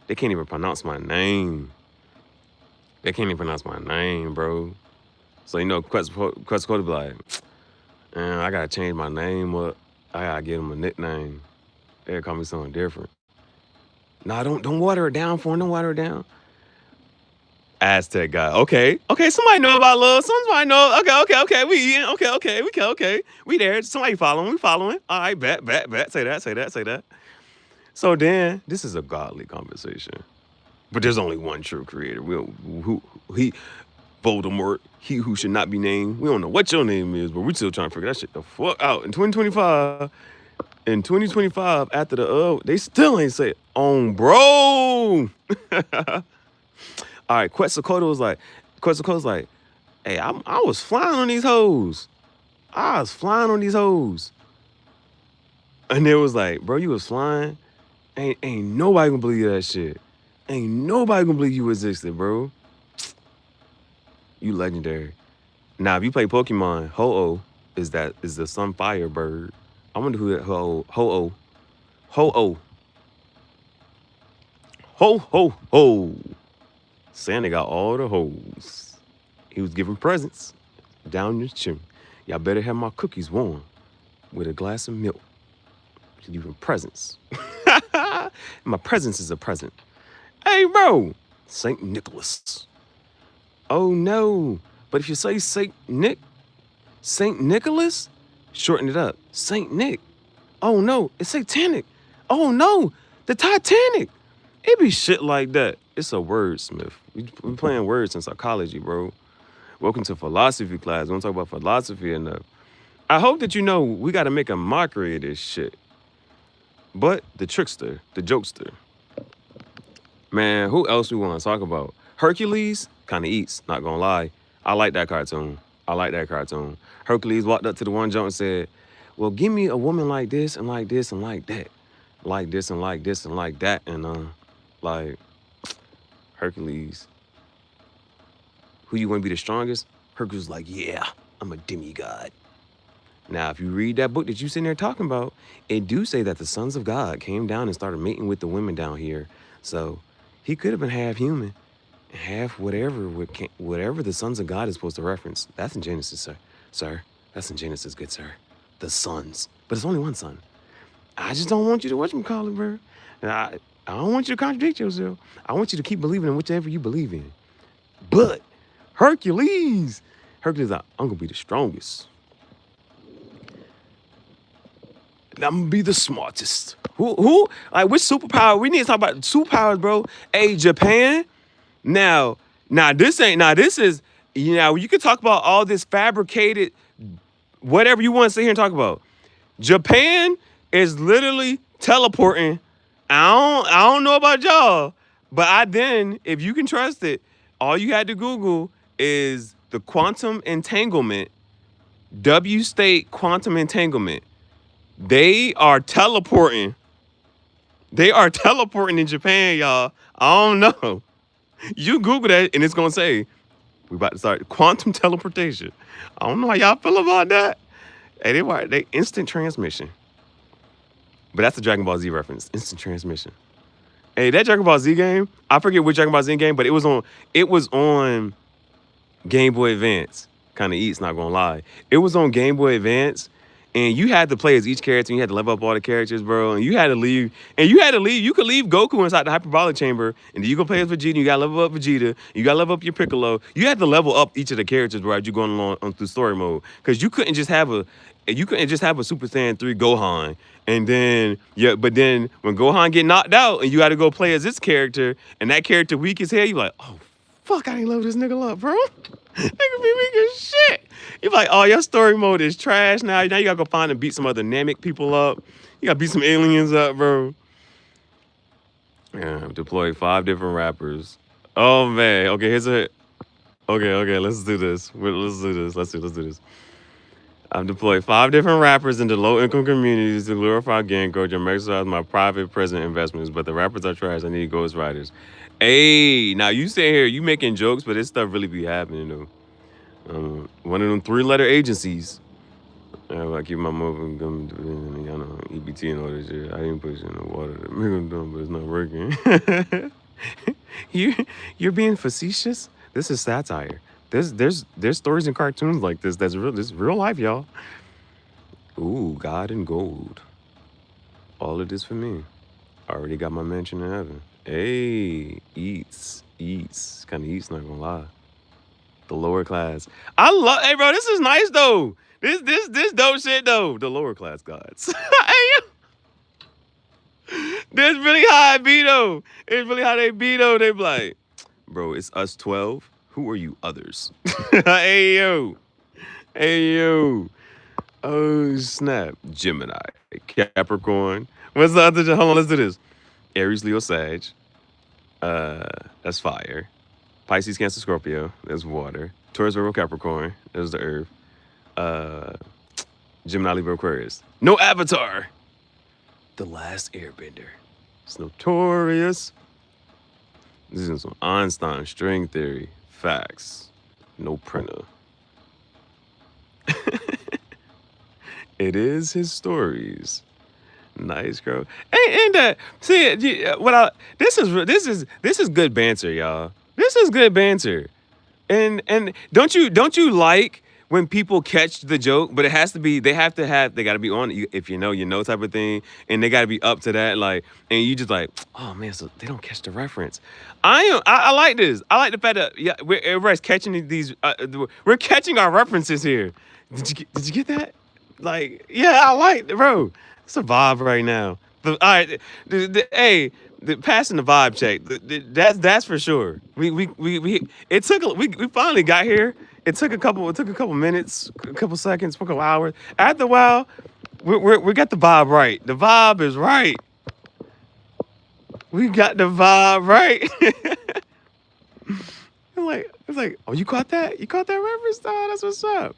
they can't even pronounce my name. They can't even pronounce my name, bro. So you know, Quetzalcoatl be like, man, I gotta change my name up. I gotta give him a nickname. They call me something different. Nah, don't water it down for him. Don't water it down. Aztec guy. Okay. Somebody know about love. Somebody know. Okay. We eating. Okay. We there. Somebody following. We following. All right. Bet. Say that. So then, this is a godly conversation. But there's only one true creator. He, Voldemort, he who should not be named. We don't know what your name is, but we still trying to figure that shit the fuck out. In 2025, after they still ain't say it. On bro. All right, Quetzalcoatl was like, hey, I was flying on these hoes. And it was like, bro, you was flying. Ain't nobody gonna believe that shit. Ain't nobody gonna believe you existed, bro. You legendary. Now, if you play Pokemon, Ho-Oh is the Sunfire bird. I wonder who that Ho-Oh. Ho. Santa got all the hoes. He was giving presents down your chimney. Y'all better have my cookies warm with a glass of milk. He's giving presents. My presence is a present. Hey, bro, St. Nicholas. Oh, no. But if you say St. Nicholas, shorten it up. St. Nick. Oh, no, it's satanic. Oh, no, the Titanic. It be shit like that. It's a wordsmith. We playing words in psychology, bro. Welcome to philosophy class. We don't talk about philosophy enough. I hope that you know we got to make a mockery of this shit. But the trickster, the jokester. Man, who else we want to talk about? Hercules kind of eats, not gonna lie. I like that cartoon. Hercules walked up to the one jump and said, well, give me a woman like this and like this and like that. Like this and like this and like that. And like, Hercules, who you want to be the strongest? Hercules was like, yeah, I'm a demigod. Now, if you read that book that you sitting there talking about, it do say that the sons of God came down and started mating with the women down here. So he could have been half human, half whatever the sons of God is supposed to reference. That's in Genesis, sir. That's in Genesis, good sir. The sons. But it's only one son. I just don't want you to whatchamacallit, bro. And I don't want you to contradict yourself. I want you to keep believing in whatever you believe in. But Hercules, like, I'm going to be the strongest. I'm gonna be the smartest. Who? Like, which superpower? We need to talk about superpowers, bro. Hey, Japan. Now, this is, you can talk about all this fabricated, whatever you want to sit here and talk about. Japan is literally teleporting. I don't know about y'all, but if you can trust it, all you had to Google is the quantum entanglement, W-state quantum entanglement. They are teleporting. In Japan, y'all. I don't know. You Google that and it's gonna say, we about to start quantum teleportation. I don't know how y'all feel about that. Hey, they instant transmission. But that's a Dragon Ball Z reference. Instant transmission. Hey, that Dragon Ball Z game, I forget which Dragon Ball Z game, but it was on Game Boy Advance. Kind of eats, not gonna lie. It was on Game Boy Advance. And you had to play as each character, and you had to level up all the characters, bro. And you had to leave. You could leave Goku inside the hyperbolic chamber, and then you go play as Vegeta, and you gotta level up Vegeta, you gotta level up your Piccolo. You had to level up each of the characters, bro, as you going along through story mode. Because you couldn't just have a Super Saiyan 3 Gohan. And then, but then when Gohan get knocked out, and you gotta go play as this character, and that character weak as hell, you like, oh, fuck, I ain't level this nigga up, bro. Nigga be weak as shit. You're like, oh, your story mode is trash now. Now you gotta go find and beat some other Namek people up. You gotta beat some aliens up, bro. Yeah, I've deployed 5 different rappers. Oh, man. Okay, Okay, let's do this. Let's do this. I've deployed 5 different rappers into low-income communities to glorify gang culture and maximize my private present investments, but the rappers are trash. I need ghostwriters. Hey, now you sit here, you making jokes, but this stuff really be happening, though. One of them 3-letter agencies. I keep my motherfucking gum, y'all know, EBT and all this shit. I didn't put it in the water to make them dumb, but it's not working. you, you're being facetious? This is satire. There's stories and cartoons like this. That's real. This is real life, y'all. Ooh, God and gold. All of this for me. I already got my mansion in heaven. Hey, eats. Kind of eats, not gonna lie. The lower class. I love. Hey, bro, this is nice though. This dope shit though. The lower class gods. Hey, this really how it be though. It's really how they be though. They be like, bro, it's us 12. Who are you others? Hey yo. Hey yo. Oh snap. Gemini. Capricorn. What's the other? Hold on, let's do this. Aries, Leo, Sag. That's fire. Pisces, Cancer, Scorpio. That's water. Taurus, Virgo, Capricorn. There's the earth. Gemini, Libra, Aquarius. No Avatar. The Last Airbender. It's notorious. This is some Einstein string theory. Facts. No printer. It is his stories. Nice, girl. Ain't that? See, this is good banter, y'all. This is good banter. And don't you like when people catch the joke? But it has to be, they gotta be on it. If you know type of thing, and they gotta be up to that. Like, and you just like, oh man, so they don't catch the reference. I like this. I like the fact that everybody's catching these. We're catching our references here. Did you get that? Like, yeah, I like it, bro. It's a vibe right now. All right, hey, passing the vibe check. That's for sure. We finally got here. It took a couple minutes, a couple seconds, a couple hours. After a while, we got the vibe right. The vibe is right. We got the vibe right. It's like, oh, you caught that? You caught that reference? Oh, that's what's up.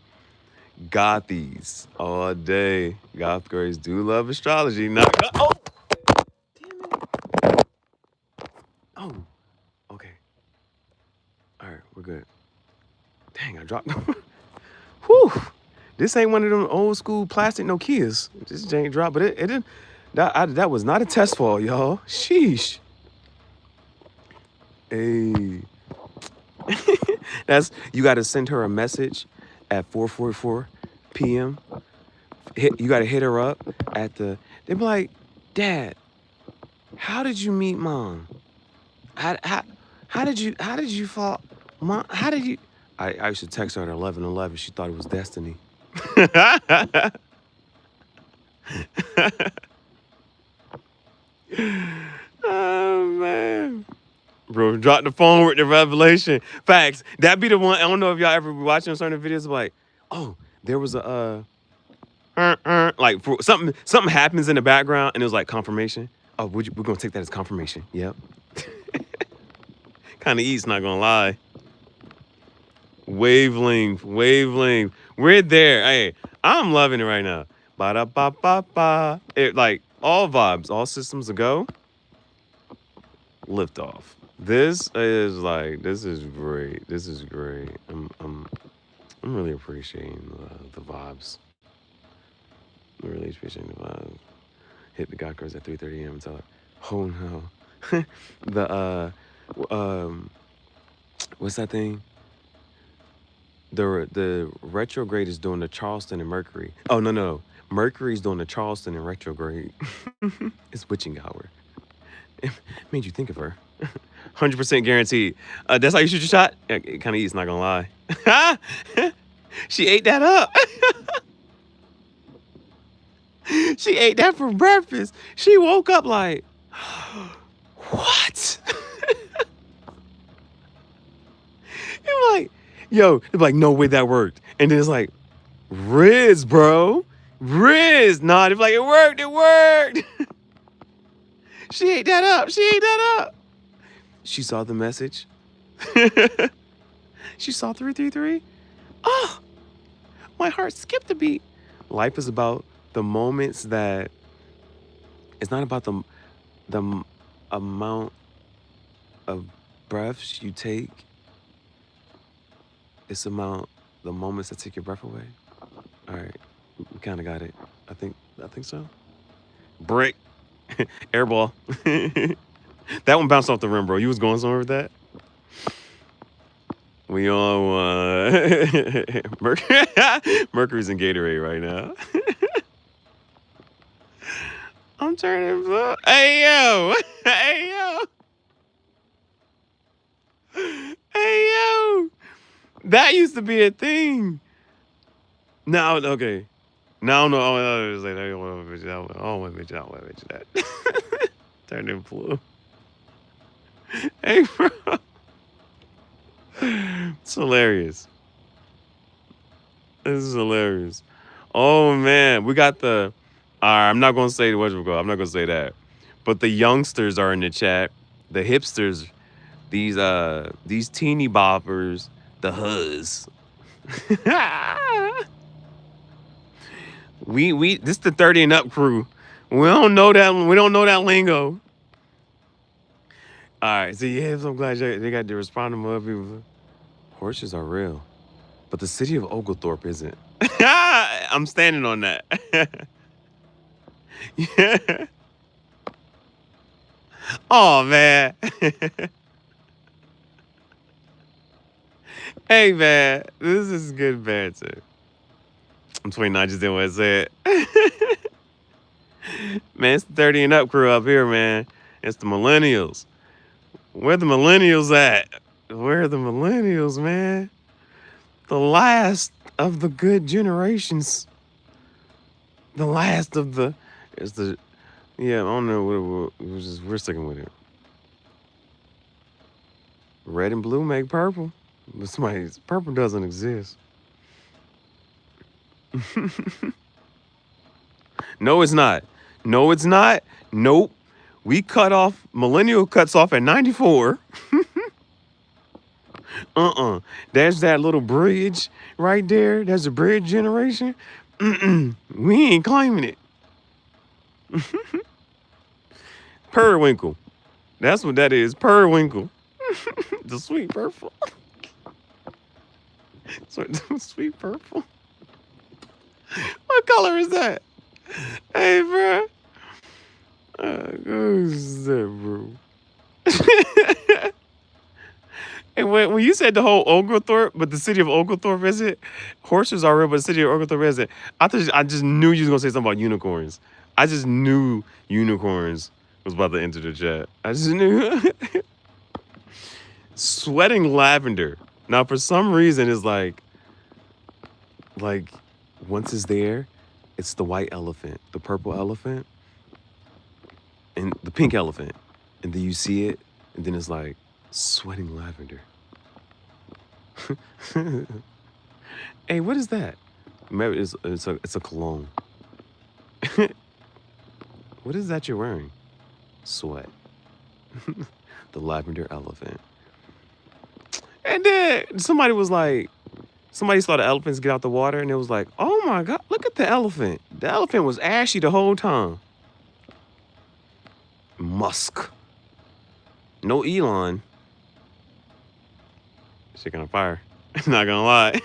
Gothies all day. Goth girls do love astrology. Oh, damn it. Oh, okay. All right, we're good. Dang, I dropped them. Whew. This ain't one of them old school plastic Nokias. This ain't dropped, but it didn't. That was not a test fall, y'all. Sheesh. Hey. You got to send her a message at 4:44 p.m. You got to hit her up they be like, Dad, how did you meet Mom? How did you fall? Mom, how did you? I used to text her at 11:11. She thought it was destiny. Oh man. Bro, drop the phone with the revelation. Facts. That be the one. I don't know if y'all ever be watching certain videos like, oh, there was a like for something happens in the background and it was like confirmation. Oh, we're gonna take that as confirmation. Yep. Kind of eats, not gonna lie. Wavelength. We're there. Hey, I'm loving it right now. Ba da ba ba ba. It like all vibes, all systems a go. Lift off. This is great. This is great. I'm really appreciating the vibes. I'm really appreciating the vibes. Hit the God girls at 3:30 a.m. and tell her, oh no. What's that thing? The retrograde is doing the Charleston and Mercury. Oh no. Mercury's doing the Charleston and retrograde. It's witching hour. It made you think of her. 100% guaranteed. That's how you shoot your shot? It kind of eats, not gonna lie. She ate that up. She ate that for breakfast. She woke up like, what? You're like, yo, they're like, no way that worked. And then it's like, Riz, bro. Riz. Nah, they're like, it worked. She ate that up. She saw the message. She saw 333. Oh, my heart skipped a beat. Life is about the moments that, it's not about the amount of breaths you take. It's about the moments that take your breath away. All right. kind of got it. I think so. Brick. Airball. That one bounced off the rim, bro. You was going somewhere with that? We on Mercury's in Gatorade right now. I'm turning blue. Hey yo! Hey yo! Hey yo! That used to be a thing. No, okay. No, no, I don't want to mention that. Turned in blue. Hey, bro. It's hilarious. This is hilarious. Oh man, we got the. I'm not gonna say what we go. I'm not gonna say that. But the youngsters are in the chat. The hipsters, these teeny boppers, the huzz. This the 30 and up crew. We don't know that lingo. All right, so yeah, I'm glad they got to respond to more people. Horses are real, but the city of Oglethorpe isn't. I'm standing on that. Yeah. Oh man. Hey man, this is good banter. I'm 29, just didn't want to say it. Man, it's the 30 and up crew up here, man. It's the millennials. Where the millennials at? Where are the millennials, man? The last of the good generations. The last of the... It's the... Yeah, I don't know. We're sticking with it. Red and blue make purple. But purple doesn't exist. No, it's not. No, it's not. Nope. Millennial cuts off at 94. There's that little bridge right there. There's a bridge generation. We ain't claiming it. Periwinkle. That's what that is. Periwinkle. The sweet purple. Sweet purple. What color is that? Hey, bro. Who's that, bro? And when you said the whole Oglethorpe, but the city of Oglethorpe is it? Horses are real, but the city of Oglethorpe is it? I just knew you was gonna say something about unicorns. I just knew unicorns was about to enter the chat. I just knew. Sweating lavender. Now, for some reason, it's like once it's there, it's the white elephant, the purple elephant, and the pink elephant, and then you see it, and then it's like sweating lavender. Hey, what is that? Maybe it's a cologne. What is that you're wearing? Sweat. The lavender elephant. And then somebody saw the elephants get out the water, and it was like, oh my God, look at the elephant. The elephant was ashy the whole time. Musk. No Elon. Chicken on fire. Not gonna lie.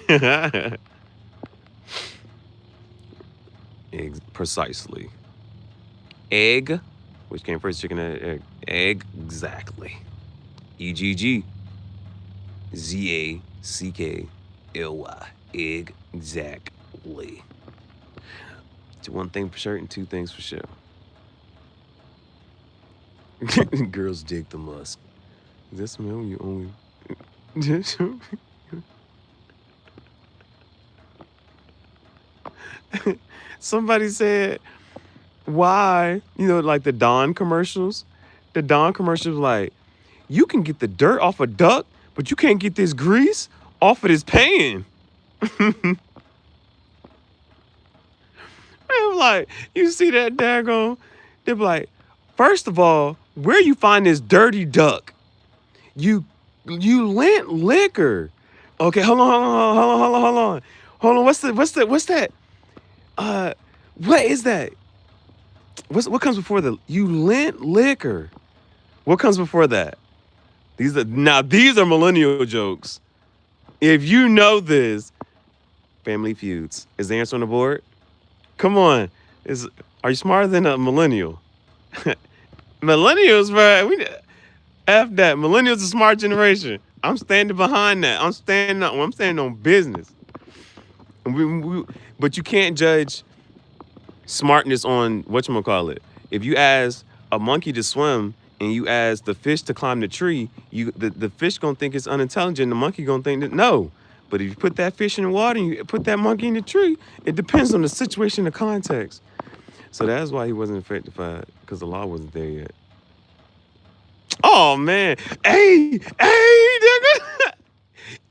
Precisely. Egg. Which came first, chicken or egg? Egg. Exactly. EGG. ZACKLY. Exactly. One thing for certain, two things for sure. Girls dig the musk. Is that smell you only... Somebody said, why, like the Dawn commercials? The Dawn commercials like, you can get the dirt off a duck, but you can't get this grease off of this pan. Man, like, you see that daggone? They're like, first of all, where you find this dirty duck? You lent liquor. Okay, hold on. What's that? What is that? What comes before the you lent liquor? What comes before that? These are millennial jokes. If you know this, Family Feuds. Is the answer on the board? Come on. Are you smarter than a millennial? Millennials, bro. F that. Millennials a smart generation. I'm standing behind that. I'm standing on business. But you can't judge smartness on whatchamacallit. If you ask a monkey to swim and you ask the fish to climb the tree, the fish gonna think it's unintelligent. The monkey gonna think that no. But if you put that fish in the water and you put that monkey in the tree, it depends on the situation, the context. So that's why he wasn't effectified, because the law wasn't there yet. Oh man. Hey, nigga.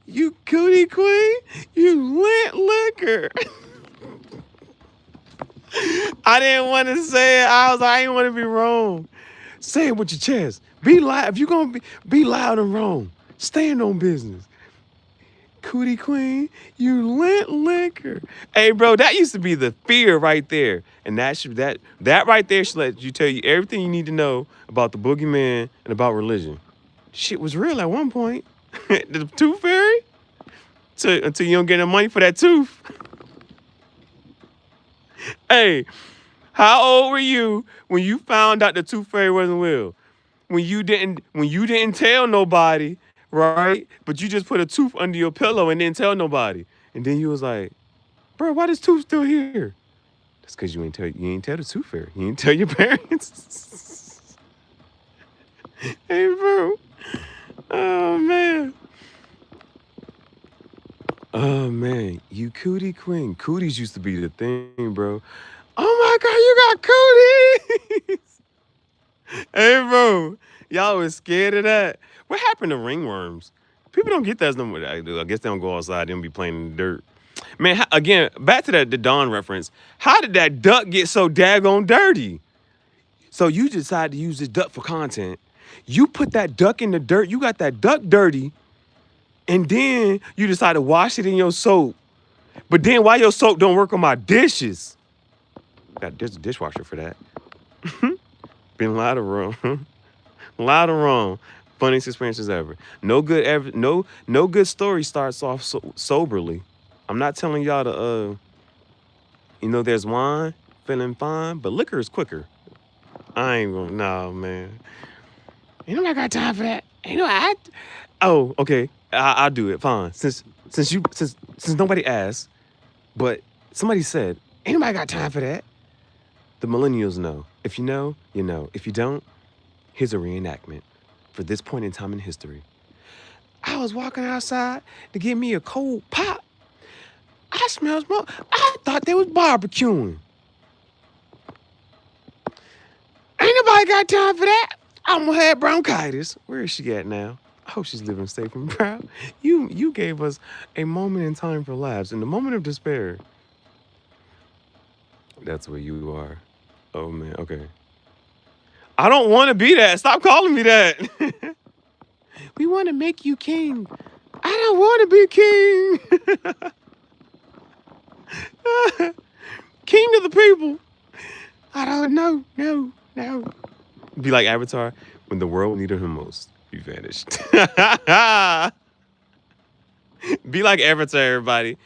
You cootie queen, you lit liquor. I didn't want to say it. I didn't want to be wrong. Say it with your chest. Be loud. If you're gonna be loud and wrong, stand on business. Cootie queen, you lit liquor. Hey, bro, that used to be the fear right there, and that right there should let you tell you everything you need to know about the boogeyman and about religion. Shit was real at one point. The tooth fairy, until you don't get no money for that tooth. Hey, how old were you when you found out the tooth fairy wasn't real? When you didn't tell nobody, right? But you just put a tooth under your pillow and didn't tell nobody. And then you was like, bro, why this tooth still here? That's because you ain't tell the tooth fairy. You ain't tell your parents. Hey, bro. Oh man. Oh man, you cootie queen. Cooties used to be the thing, bro. Oh my God, you got cooties. Hey, bro, y'all was scared of that. What happened to ringworms? People don't get that no more. I guess they don't go outside. They don't be playing in the dirt. Man, again, back to the Dawn reference. How did that duck get so daggone dirty? So you decide to use this duck for content. You put that duck in the dirt. You got that duck dirty. And then you decide to wash it in your soap. But then why your soap don't work on my dishes? There's a dishwasher for that. Been loud or wrong. Loud or wrong. Funniest experiences ever. No good story starts off soberly. I'm not telling y'all to there's wine, feeling fine, but liquor is quicker. I ain't gonna, no, man. Ain't nobody got time for that. Oh, okay. I'll do it. Fine. Since nobody asked, but somebody said, ain't nobody got time for that. The millennials know. If you know, you know. If you don't, here's a reenactment for this point in time in history. I was walking outside to get me a cold pop. I smelled smoke. I thought they was barbecuing. Ain't nobody got time for that. I'm gonna have bronchitis. Where is she at now? I hope she's living safe and proud. You gave us a moment in time for laughs, in the moment of despair. That's where you are. Oh man, okay. I don't want to be that. Stop calling me that. We want to make you king. I don't want to be king. King of the people. I don't know. No. Be like Avatar, when the world needed him most, he vanished. Be like Avatar, everybody.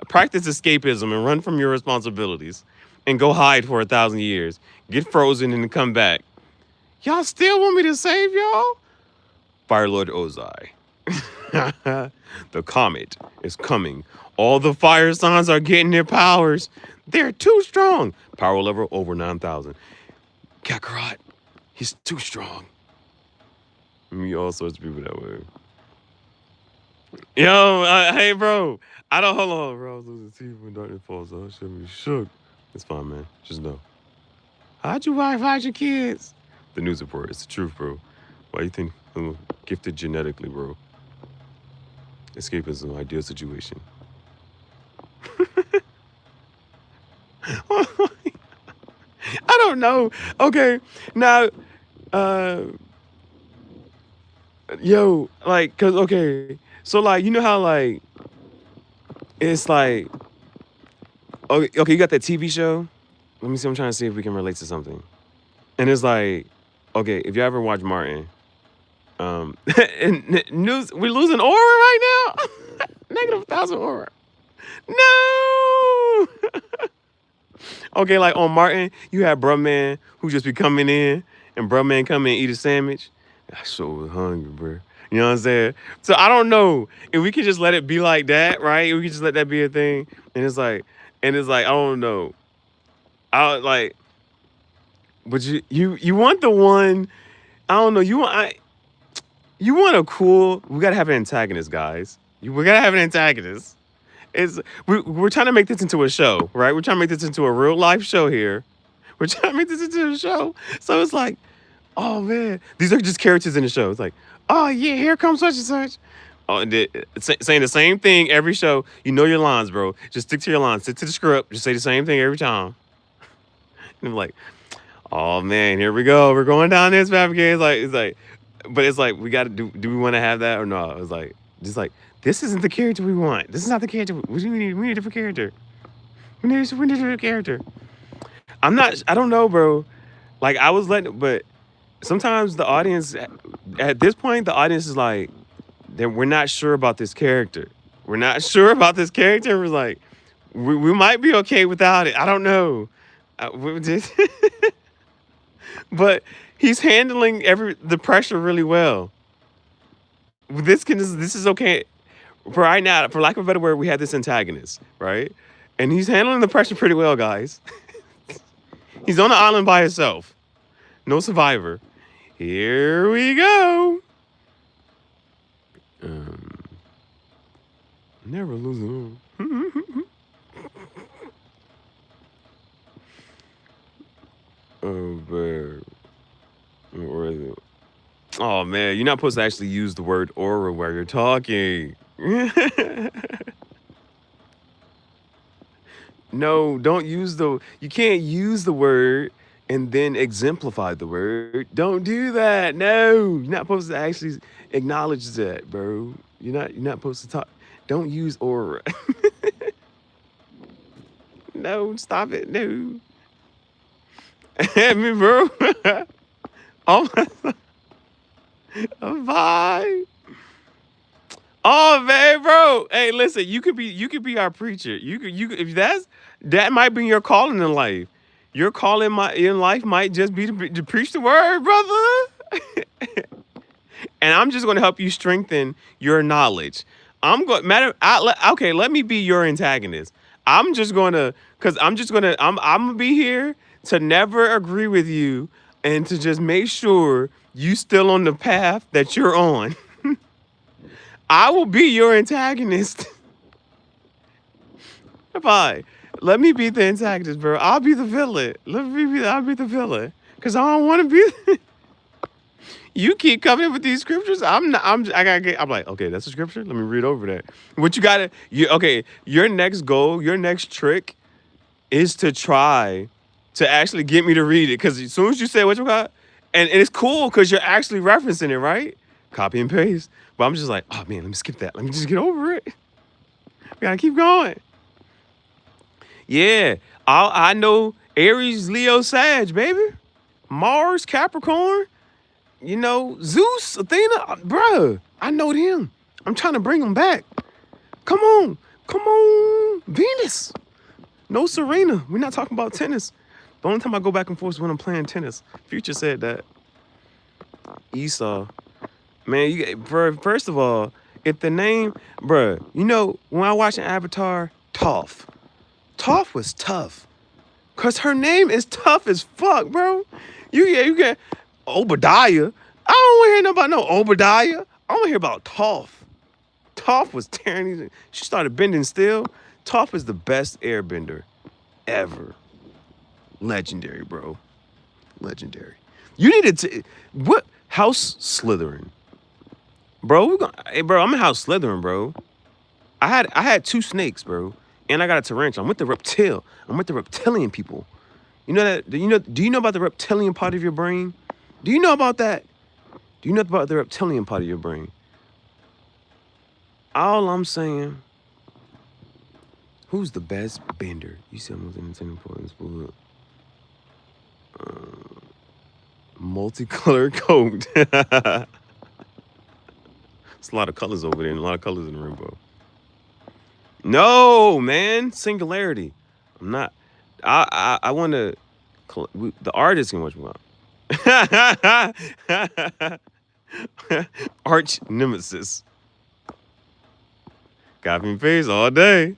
Practice escapism and run from your responsibilities. And go hide for 1,000 years. Get frozen and then come back. Y'all still want me to save y'all? Fire Lord Ozai. The comet is coming. All the fire signs are getting their powers. They're too strong. Power level over 9,000. Kakarot, he's too strong. Me, all sorts of people that way. Yo, hey, bro. Hold on, bro. I was losing teeth when darkness falls out. Should be shook. It's fine, man. Just know. How'd you fight your kids? The news report. It's the truth, bro. Why you think I'm gifted genetically, bro? Escapism, ideal situation. I don't know. Okay, now, so like, you know how like, it's like, okay, you got that TV show? Let me see, I'm trying to see if we can relate to something. And it's like, okay, if you ever watch Martin, and news, we're losing aura right now? -1,000 aura. No! Okay, like on Martin, you have bruh man who just be coming in, and bruh man come in and eat a sandwich. I so was hungry, bro. You know what I'm saying? So I don't know if we could just let it be like that, right? If we could just let that be a thing, and it's like I don't know. I like, but you want the one. I don't know. You want a cool. We gotta have an antagonist, guys. We gotta have an antagonist. We're trying to make this into a show, right? We're trying to make this into a real life show here. We're trying to make this into a show. So it's like, oh man, these are just characters in the show. It's like, oh yeah, here comes such and such. Oh, and saying the same thing every show. You know your lines, bro. Just stick to your lines. Stick to the script. Just say the same thing every time. And I'm like, oh man, here we go. We're going down this path again. But it's like we got to do. Do we want to have that or no? It's like just like this isn't the character we want. This is not the character we need. We need a different character. We need a different character. I don't know, bro. Like I was letting, but sometimes the audience, at this point, the audience is like, then we're not sure about this character. We're not sure about this character. We're like, we might be okay without it. I don't know. But he's handling the pressure really well. This is okay. For right now, for lack of a better word, we have this antagonist, right? And he's handling the pressure pretty well, guys. He's on the island by himself. No survivor. Here we go. Never losing. Oh, man. Where is it? Oh, man. You're not supposed to actually use the word aura while you're talking. No, don't use you can't use the word and then exemplify the word. Don't do that. No, you're not supposed to actually acknowledge that, bro. You're not supposed to talk. Don't use aura. No, stop it. No. I mean, bro. Oh my. Bye. Oh man, bro. Hey, listen. You could be our preacher. You could if that might be your calling in life. Your calling in life might just be to preach the word, brother. And I'm just going to help you strengthen your knowledge. Okay, let me be your antagonist. I'm gonna be here to never agree with you and to just make sure you still on the path that you're on. I will be your antagonist. Bye. Let me be the antagonist, bro. I'll be the villain. I'll be the villain. Cause I don't want to be. You keep coming with these scriptures. I'm like, okay, that's a scripture. Let me read over that. What okay, your next goal, your next trick is to try to actually get me to read it. Cause as soon as you say what you got, and it's cool because you're actually referencing it, right? Copy and paste. But I'm just like, oh man, let me skip that. Let me just get over it. We gotta keep going. Yeah, I know Aries, Leo, Sag, baby. Mars, Capricorn. Zeus, Athena, bruh, I know him. I'm trying to bring him back. Come on, Venus. No Serena. We're not talking about tennis. The only time I go back and forth is when I'm playing tennis. Future said that. Esau. Man, first of all, if the name, bruh, when I watch an Avatar, Toph was tough. Cause her name is tough as fuck, bro. You get Obadiah. I don't want to hear nothing about no Obadiah. I want to hear about Toph. Toph was tearing these. She started bending still. Toph is the best airbender ever. Legendary, bro. Legendary. You needed to. What? House Slytherin. Bro, I'm in House Slytherin, bro. I had 2 snakes, bro. And I got a tarantula. I'm with the reptile. I'm with the reptilian people. You know that? Do you know about the reptilian part of your brain? Do you know about that? Do you know about the reptilian part of your brain? All I'm saying, who's the best bender? You said most entertaining part in this book. Multicolored coat. There's a lot of colors over there and a lot of colors in the rainbow. No, man. Singularity. I'm not. I want to. The artist can watch more. Arch nemesis. Copy and paste all day.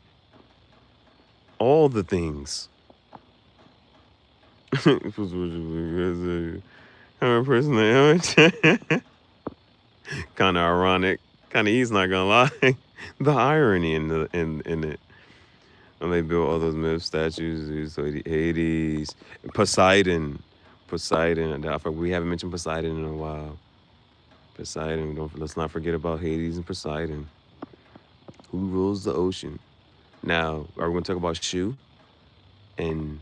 All the things. Kind of ironic. Kind of he's not gonna lie. The irony in it. When they built all those myth statues, so Hades, Poseidon. We haven't mentioned Poseidon in a while. Poseidon. Let's not forget about Hades and Poseidon. Who rules the ocean? Now, are we gonna talk about Shu and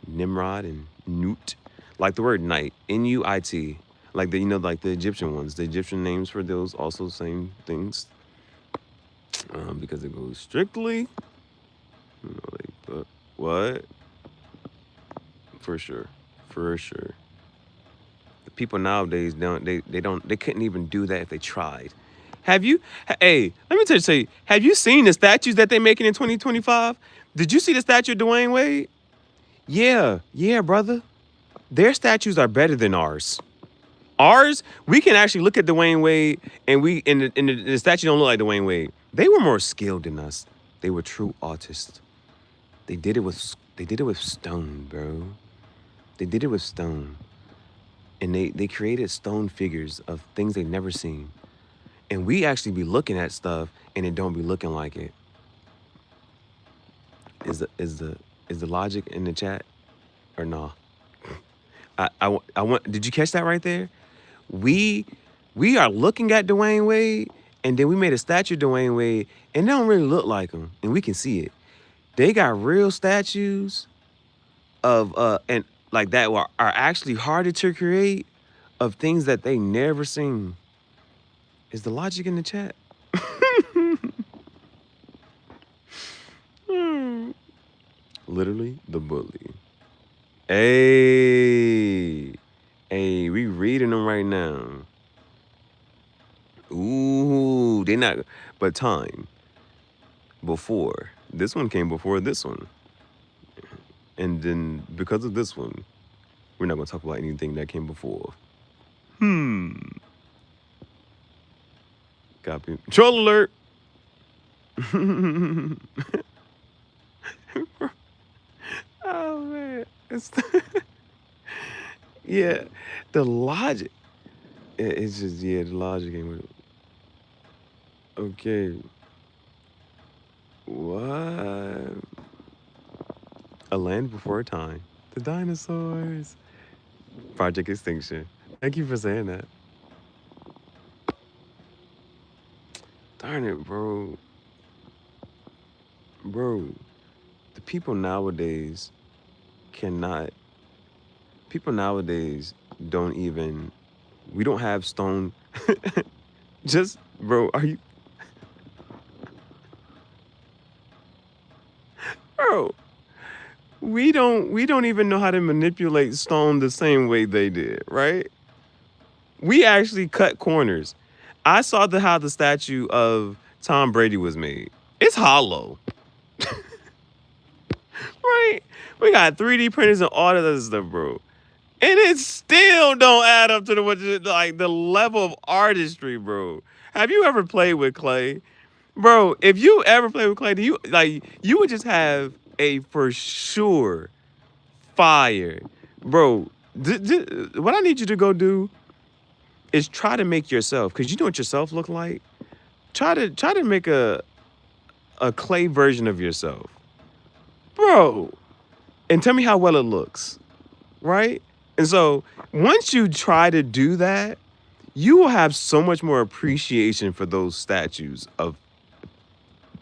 Nimrod and Nut? Like the word night, N-U-I-T. Like like the Egyptian ones. The Egyptian names for those also same things. Because it goes strictly. What? For sure. The people nowadays they couldn't even do that if they tried. Have you? Hey, let me say, have you seen the statues that they're making in 2025? Did you see the statue of Dwayne Wade? Yeah, brother. Their statues are better than ours. Ours, we can actually look at Dwayne Wade, and the statue don't look like Dwayne Wade. They were more skilled than us. They were true artists. They did it with stone, bro. They did it with stone. And they created stone figures of things they've never seen. And we actually be looking at stuff and it don't be looking like it. Is the logic in the chat or nah? I want. Did you catch that right there? We are looking at Dwayne Wade, and then we made a statue of Dwayne Wade, and they don't really look like him, and we can see it. They got real statues of and like that are actually harder to create of things that they never seen. Is the logic in the chat? Literally the bully. Hey, we reading them right now. Ooh, they not, but time before. This one came before this one. And then because of this one, we're not gonna talk about anything that came before. Copy. Troll alert. Oh man. Yeah, the logic. It's just, the logic ain't with it. Okay. What? A land before time. The dinosaurs. Project Extinction. Thank you for saying that. Darn it, bro. Bro, the people nowadays don't even, we don't have stone. Just, bro, are you? Bro, we don't even know how to manipulate stone the same way they did, right? We actually cut corners. I saw how the statue of Tom Brady was made. It's hollow. Right? We got 3D printers and all of that stuff, bro. And it still don't add up to the level of artistry, bro. Have you ever played with clay? Bro, if you ever play with clay, you would just have a for sure fire. Bro, what I need you to go do is try to make yourself, because you know what yourself look like? Try to make a clay version of yourself. Bro, and tell me how well it looks, right? And so once you try to do that, you will have so much more appreciation for those statues of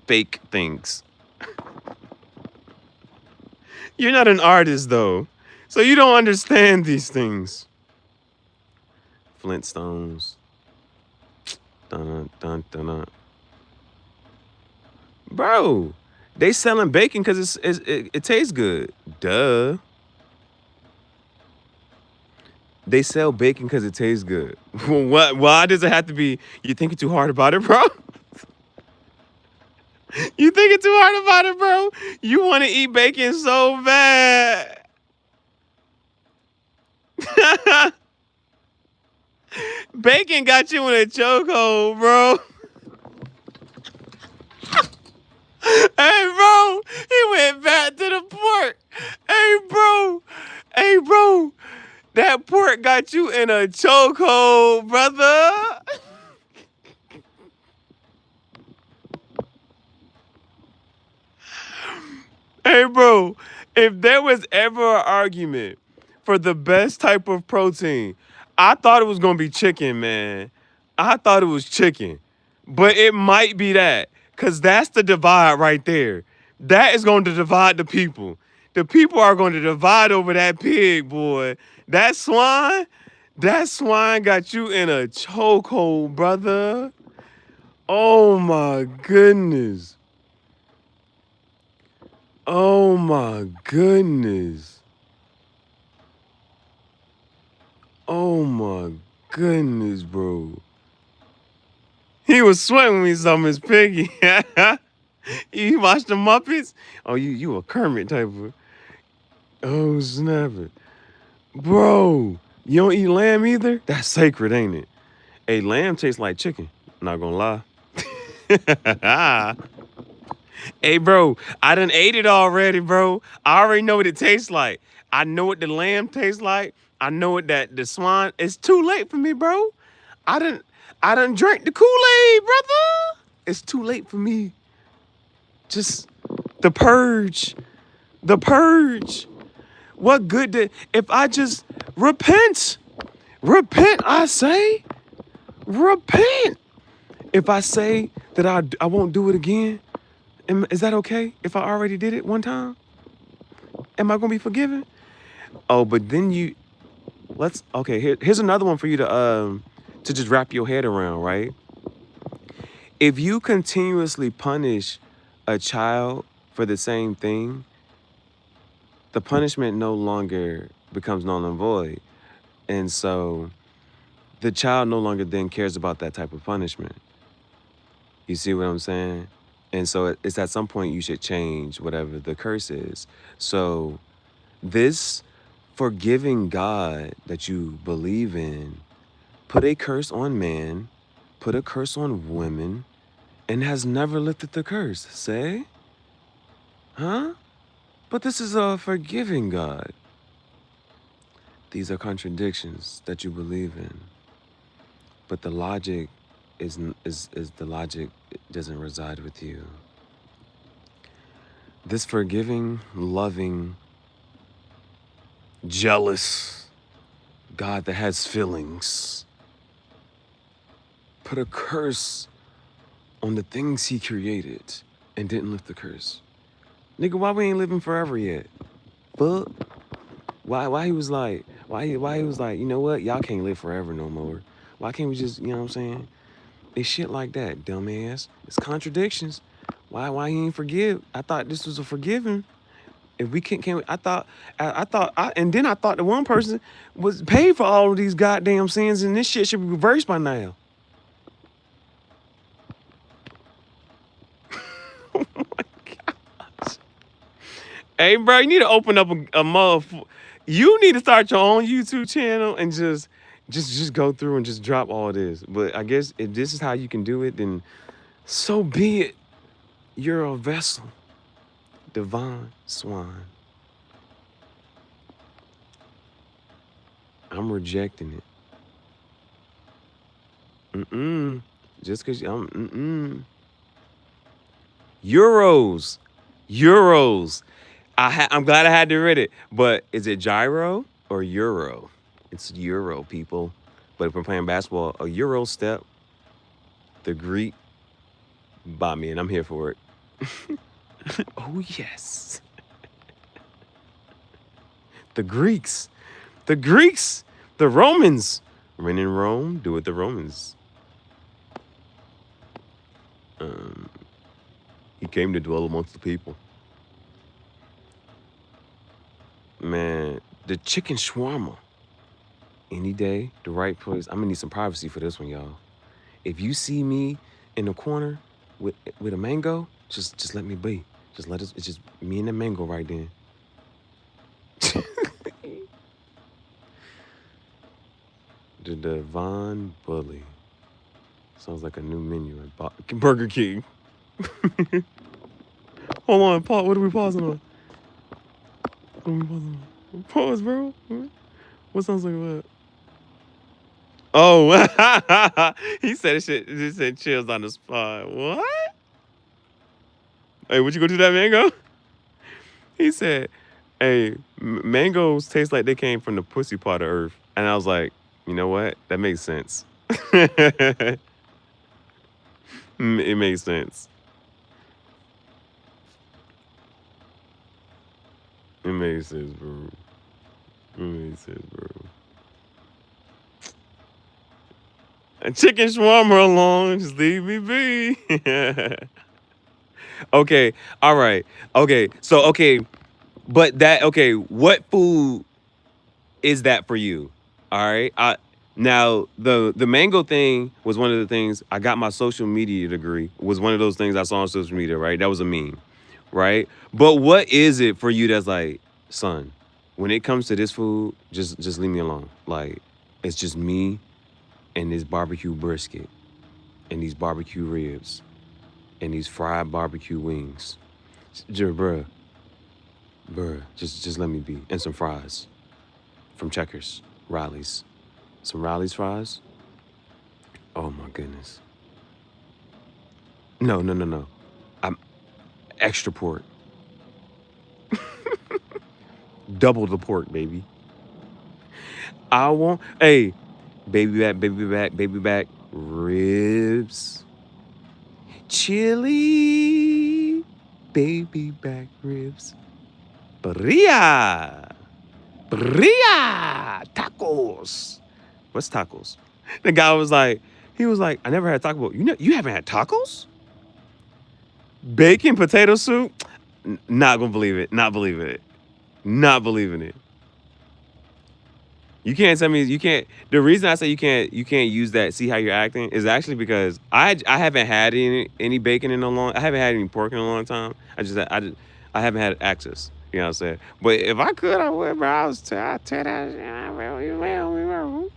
fake things. You're not an artist, though, so you don't understand these things. Flintstones. Dun, dun, dun, dun. Bro, they selling bacon because it tastes good. Duh. They sell bacon because it tastes good. What? Why does it have to be? You thinking too hard about it, bro? You thinking too hard about it, bro? You want to eat bacon so bad. Bacon got you in a chokehold, bro. Hey, bro, he went back to the pork. Hey, bro. Hey, bro. That pork got you in a chokehold, brother. Hey, bro, if there was ever an argument for the best type of protein, I thought it was going to be chicken, man. I thought it was chicken. But it might be that, because that's the divide right there. That is going to divide the people. The people are going to divide over that pig, boy. That swine got you in a chokehold, brother. Oh, my goodness. Oh my goodness. Oh my goodness, bro. He was sweating when he saw Miss Piggy. You watched the Muppets? Oh, you a Kermit type of. Oh, snap it. Bro, you don't eat lamb either? That's sacred, ain't it? Hey, lamb tastes like chicken. Not gonna lie. Hey, bro, I done ate it already, bro. I already know what it tastes like. I know what the lamb tastes like. I know what that the swine. It's too late for me, bro. I done, I done drank the Kool-Aid, brother. It's too late for me. Just the purge. The purge. What good did if I just repent? Repent, I say. Repent. If I say that I won't do it again, is that okay if I already did it one time? Am I gonna be forgiven? Oh, but then here's another one for you to just wrap your head around, right? If you continuously punish a child for the same thing, the punishment no longer becomes null and void. And so the child no longer then cares about that type of punishment. You see what I'm saying? And so it's at some point you should change whatever the curse is. So this forgiving God that you believe in put a curse on man, put a curse on women, and has never lifted the curse. Say? Huh? But this is a forgiving God. These are contradictions that you believe in. But the logic is the logic doesn't reside with you. This forgiving, loving, jealous God that has feelings put a curse on the things he created and didn't lift the curse. Nigga, why we ain't living forever yet? Fuck. Why he was like, you know what? Y'all can't live forever no more. Why can't we just, you know what I'm saying? It's shit like that, dumbass. It's contradictions. Why he ain't forgive? I thought this was a forgiving. If we can't and then I thought the one person was paid for all of these goddamn sins, and this shit should be reversed by now. Oh my gosh. Hey, bro, you need to open up a motherfucker. You need to start your own YouTube channel and just go through and just drop all this. But I guess if this is how you can do it, then so be it. You're a vessel. Divine swine. I'm rejecting it. Just because I'm Euros. I'm glad I had to read it. But is it gyro or euro? It's euro, people. But if we're playing basketball, a euro step, the Greek, by me, and I'm here for it. Oh, yes. The Greeks, the Romans. When in Rome, do what the Romans. He came to dwell amongst the people. Man, the chicken shawarma. Any day, the right place. I'm gonna need some privacy for this one, y'all. If you see me in the corner with a mango, just let me be. Just let us. It's just me and the mango right then. The Devon Bully. Sounds like a new menu at Burger King. Hold on, pause. What are we pausing on? What are we pausing on? Pause, bro. What sounds like that? Oh, he said shit. Just said chills on the spot. What? Hey, would you go do that, mango? He said, "Hey, mangoes taste like they came from the pussy part of Earth." And I was like, you know what? That makes sense. It makes sense. It makes sense, bro. It makes sense, bro. A chicken shawarma alone, just leave me be. Okay, all right. Okay, so but what food is that for you? All right. Now the mango thing was one of the things I got my social media degree was one of those things I saw on social media, right? That was a meme, right? But what is it for you that's like, son, when it comes to this food, just leave me alone. Like it's just me and this barbecue brisket and these barbecue ribs and these fried barbecue wings. Bruh, just let me be. And some fries from Checkers, Riley's. Some Riley's fries. Oh my goodness. No. I'm extra pork. Double the pork, baby. I want, hey, baby back, ribs, chili, baby back ribs, birria, tacos. What's tacos? The guy was like, I never had Taco Bell. You haven't had tacos? Bacon potato soup? Not gonna believe it. Not believing it. Not believing it. You can't tell me you can't. The reason I say you can't use that. See how you're acting is actually because I haven't had any bacon in a long. I haven't had any pork in a long time. I haven't had access. You know what I'm saying? But if I could, I would. Bro, I tell that.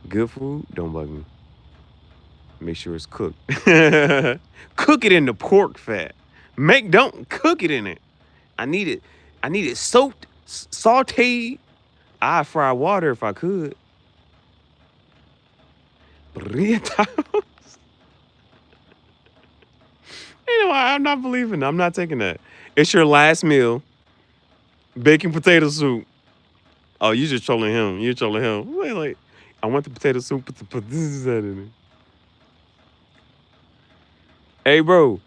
Good food, don't bug me. Make sure it's cooked. Cook it in the pork fat. Don't cook it in it. I need it. I need it soaked, sauteed. I fry water if I could. Burritos. You know, I'm not believing. I'm not taking that. It's your last meal. Bacon potato soup. Oh, you just trolling him. You're trolling him. Wait, like, I want the potato soup. Put this in it. Hey, bro.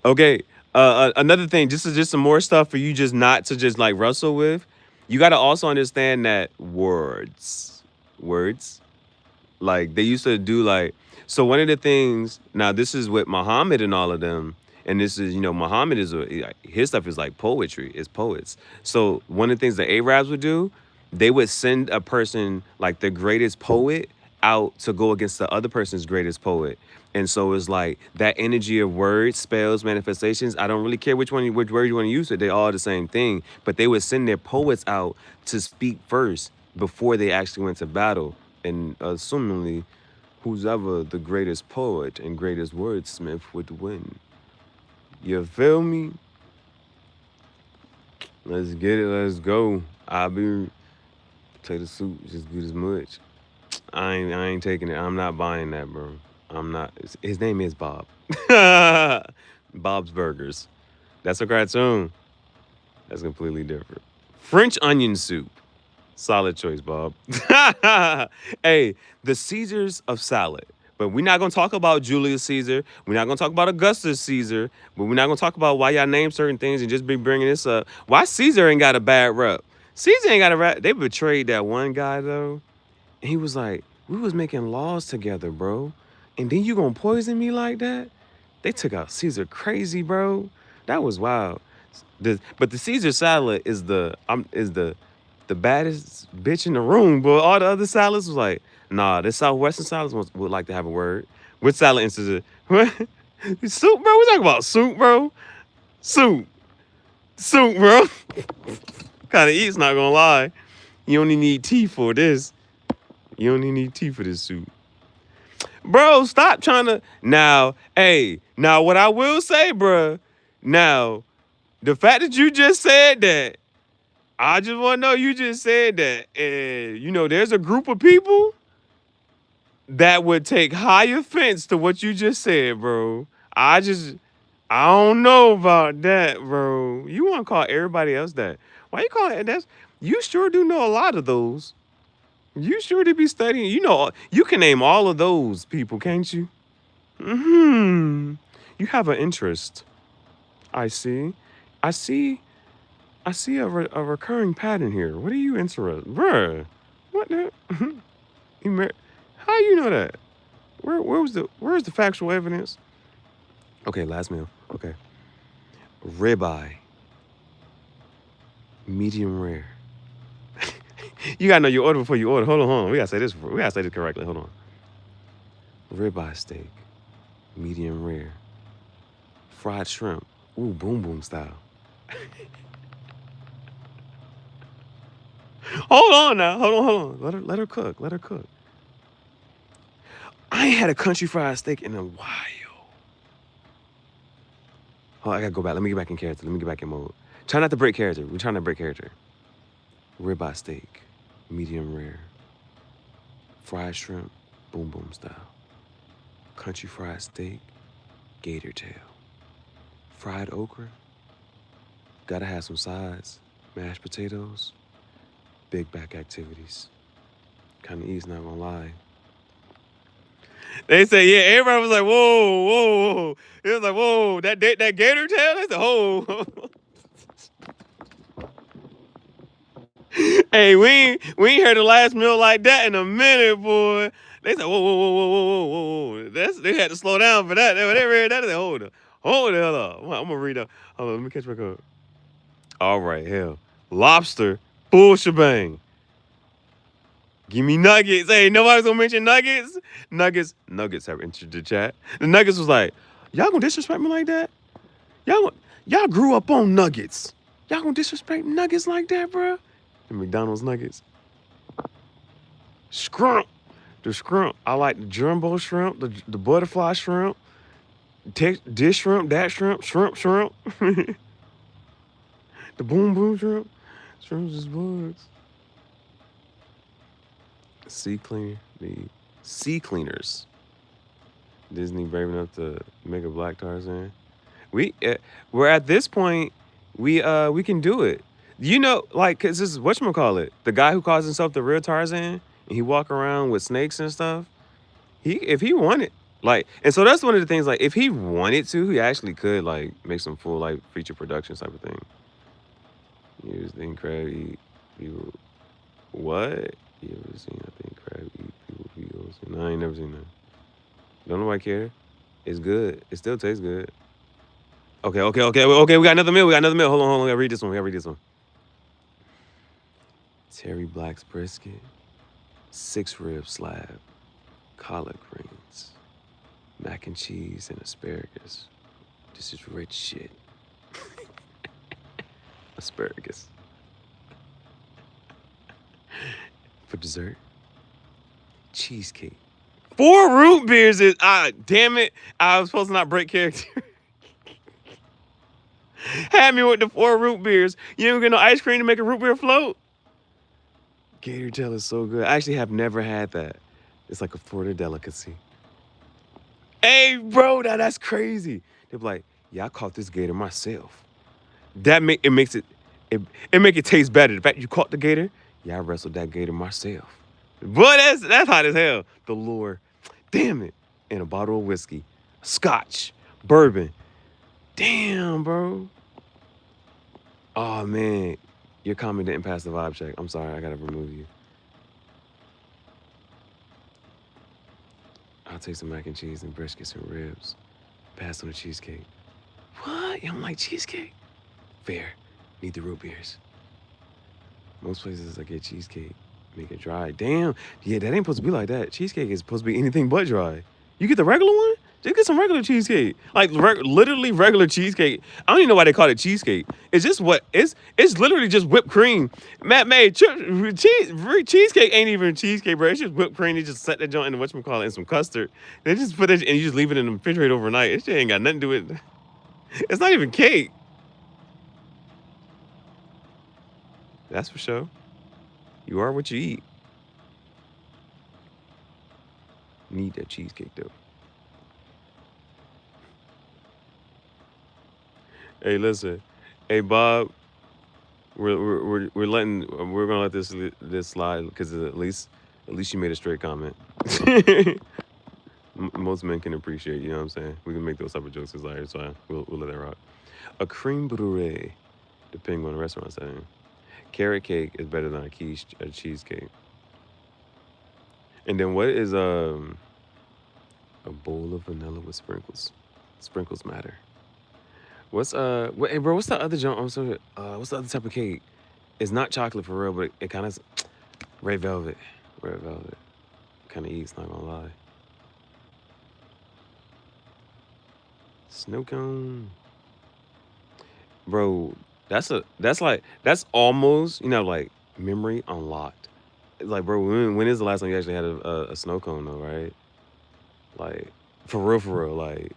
Okay. Another thing, just some more stuff for you just not to just like wrestle with. You got to also understand that words, like they used to do like, so one of the things, now this is with Muhammad and all of them, and this is, Muhammad his stuff is like poetry, it's poets. So one of the things the Arabs would do, they would send a person like the greatest poet out to go against the other person's greatest poet. And so it's like that energy of words, spells, manifestations. I don't really care which word you want to use it. They're all the same thing. But they would send their poets out to speak first before they actually went to battle. And assumingly, who's ever the greatest poet and greatest wordsmith would win. You feel me? Let's get it. Let's go. I'll be potato soup just good as much. I ain't taking it. I'm not buying that, bro. I'm not. His name is Bob. Bob's Burgers. That's a cartoon. That's completely different. French onion soup. Solid choice, Bob. Hey, the Caesars of salad. But we're not going to talk about Julius Caesar. We're not going to talk about Augustus Caesar. But we're not going to talk about why y'all name certain things and just be bringing this up. Why Caesar ain't got a bad rep? Caesar ain't got a rep. They betrayed that one guy, though. And he was like, we was making laws together, bro. And then you gonna poison me like that? They took out Caesar crazy, bro. That was wild. But the Caesar salad is the baddest bitch in the room. But all the other salads was like, nah, the Southwestern salads would like to have a word. Which salad instance is it? What? Soup, bro? We talking about soup, bro? Soup. Soup, bro. Kind of eats, not gonna lie. You only need tea for this. You only need tea for this soup. Bro, stop trying to. Now, hey, now what I will say, bro. Now, the fact that you just said that, I just want to know you just said that. And, you know, there's a group of people that would take high offense to what you just said, bro. I don't know about that, bro. You want to call everybody else that. Why you calling it that? You sure do know a lot of those. You sure to be studying. You know, you can name all of those people, can't you? Hmm. You have an interest. I see. I see. I see a recurring pattern here. What are you interested, bruh? What the? How you know that? Where's the factual evidence? Okay, last meal. Okay. Ribeye. Medium rare. You gotta know your order before you order. Hold on. We gotta say this correctly. Hold on. Ribeye steak. Medium rare. Fried shrimp. Ooh, boom boom style. Hold on now. Hold on. Let her cook. I ain't had a country fried steak in a while. Oh, I gotta go back. Let me get back in character. Let me get back in mode. Try not to break character. We're trying to break character. Ribeye steak, medium rare. Fried shrimp, boom boom style. Country fried steak, gator tail. Fried okra. Gotta have some sides. Mashed potatoes. Big back activities. Kinda easy, not gonna lie. They say, yeah, everybody was like, whoa. It was like, whoa, that gator tail? They said, whoa. Hey, we ain't heard the last meal like that in a minute, boy. They said, whoa. They had to slow down for that. When they read that, they said, hold the hell up. I'm gonna read up. Hold on, let me catch back up. All right, hell. Lobster, full shebang. Give me nuggets. Hey, nobody's gonna mention nuggets. Nuggets have entered the chat. The nuggets was like, y'all gonna disrespect me like that? Y'all grew up on nuggets. Y'all gonna disrespect nuggets like that, bro? The McDonald's nuggets. Scrump. The scrump. I like the jumbo shrimp, the butterfly shrimp, dish shrimp, that shrimp. The boom boom shrimp. Shrimps is bugs. Sea cleaners. Disney brave enough to make a black Tarzan. We're at this point. We can do it. You know, like, cause this is whatchamacallit, the guy who calls himself the real Tarzan, and he walk around with snakes and stuff. If he wanted, like, and so that's one of the things. Like, if he wanted to, he actually could like make some full like feature production type of thing. Use the crab eat people. What? You ever seen I think crab eat people feels? No, I ain't never seen that. Don't nobody care. It's good. It still tastes good. Okay. We got another meal. Hold on. We gotta read this one. Terry Black's brisket, 6 rib slab, collard greens, mac and cheese, and asparagus. This is rich shit. Asparagus. For dessert, cheesecake. 4 root beers is, damn it. I was supposed to not break character. Had me with the 4 root beers. You don't get no ice cream to make a root beer float? Gator tail is so good. I actually have never had that. It's like a Florida delicacy. Hey, bro, that's crazy. They're like, yeah, I caught this gator myself. Make it taste better. The fact you caught the gator, yeah, I wrestled that gator myself. Boy, that's hot as hell. The lure. Damn it. And a bottle of whiskey. Scotch. Bourbon. Damn, bro. Oh, man. Your comment didn't pass the vibe check. I'm sorry. I got to remove you. I'll take some mac and cheese and briskets and ribs. Pass on the cheesecake. What? You don't like cheesecake? Fair. Need the root beers. Most places I get cheesecake. Make it dry. Damn. Yeah, that ain't supposed to be like that. Cheesecake is supposed to be anything but dry. You get the regular one? Just get some regular cheesecake. Like literally regular cheesecake. I don't even know why they call it cheesecake. It's just what it's literally just whipped cream. Matt made cheesecake ain't even cheesecake, bro. It's just whipped cream. They just set that joint in whatchamacallit and some custard. They just put it and you just leave it in the refrigerator overnight. It shit ain't got nothing to do with it. It's not even cake. That's for sure. You are what you eat. Need that cheesecake though. Hey, listen. Hey, Bob. We're gonna let this slide because at least you made a straight comment. Most men can appreciate. You know what I'm saying? We can make those type of jokes as liars, so we'll let that rock. A creme brulee, depending on the restaurant setting. Carrot cake is better than a cheesecake. And then what is a bowl of vanilla with sprinkles? Sprinkles matter. Hey bro, what's the other junk? I'm sorry. What's the other type of cake? It's not chocolate for real, but it kind of red velvet. Red velvet. Kind of eats, not gonna lie. Snow cone. Bro, that's almost, like memory unlocked. Like, bro, when is the last time you actually had a snow cone though, right? Like, for real, like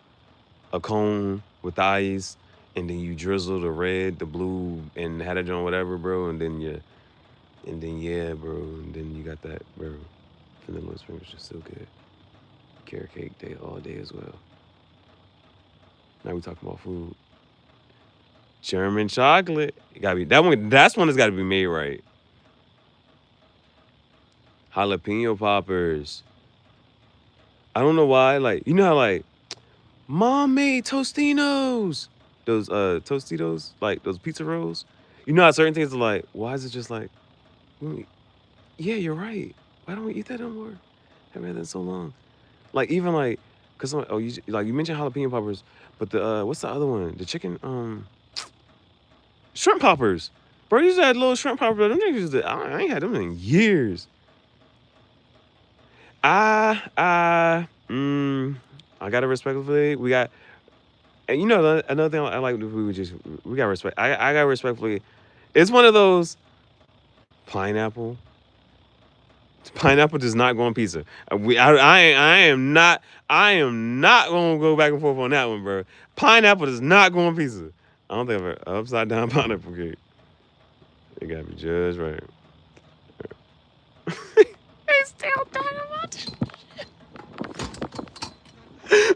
a cone with ice, and then you drizzle the red, the blue, and had it on whatever, bro, and then yeah, bro, and then you got that, bro. Vanilla sprinkles just so good. Carrot cake day all day as well. Now we talking about food. German chocolate. It gotta be that one. That's one that's gotta be made right. Jalapeno poppers. I don't know why. Like, you know how like mom made Tostinos. Those Tostitos, like those pizza rolls. You know how certain things are like, why is it just like, yeah, you're right. Why don't we eat that anymore? Haven't had that in so long. Like even like, cause you mentioned jalapeno poppers, but the what's the other one? The chicken shrimp poppers. Bro, you used to have little shrimp poppers. Them niggas, I ain't had them in years. I gotta respectfully. We got, and another thing I like. We got respect. I got respectfully. It's one of those pineapple. Pineapple does not go on pizza. I am not gonna go back and forth on that one, bro. Pineapple does not go on pizza. I don't think I've ever upside down pineapple cake. It gotta be just right. He's still talking about it.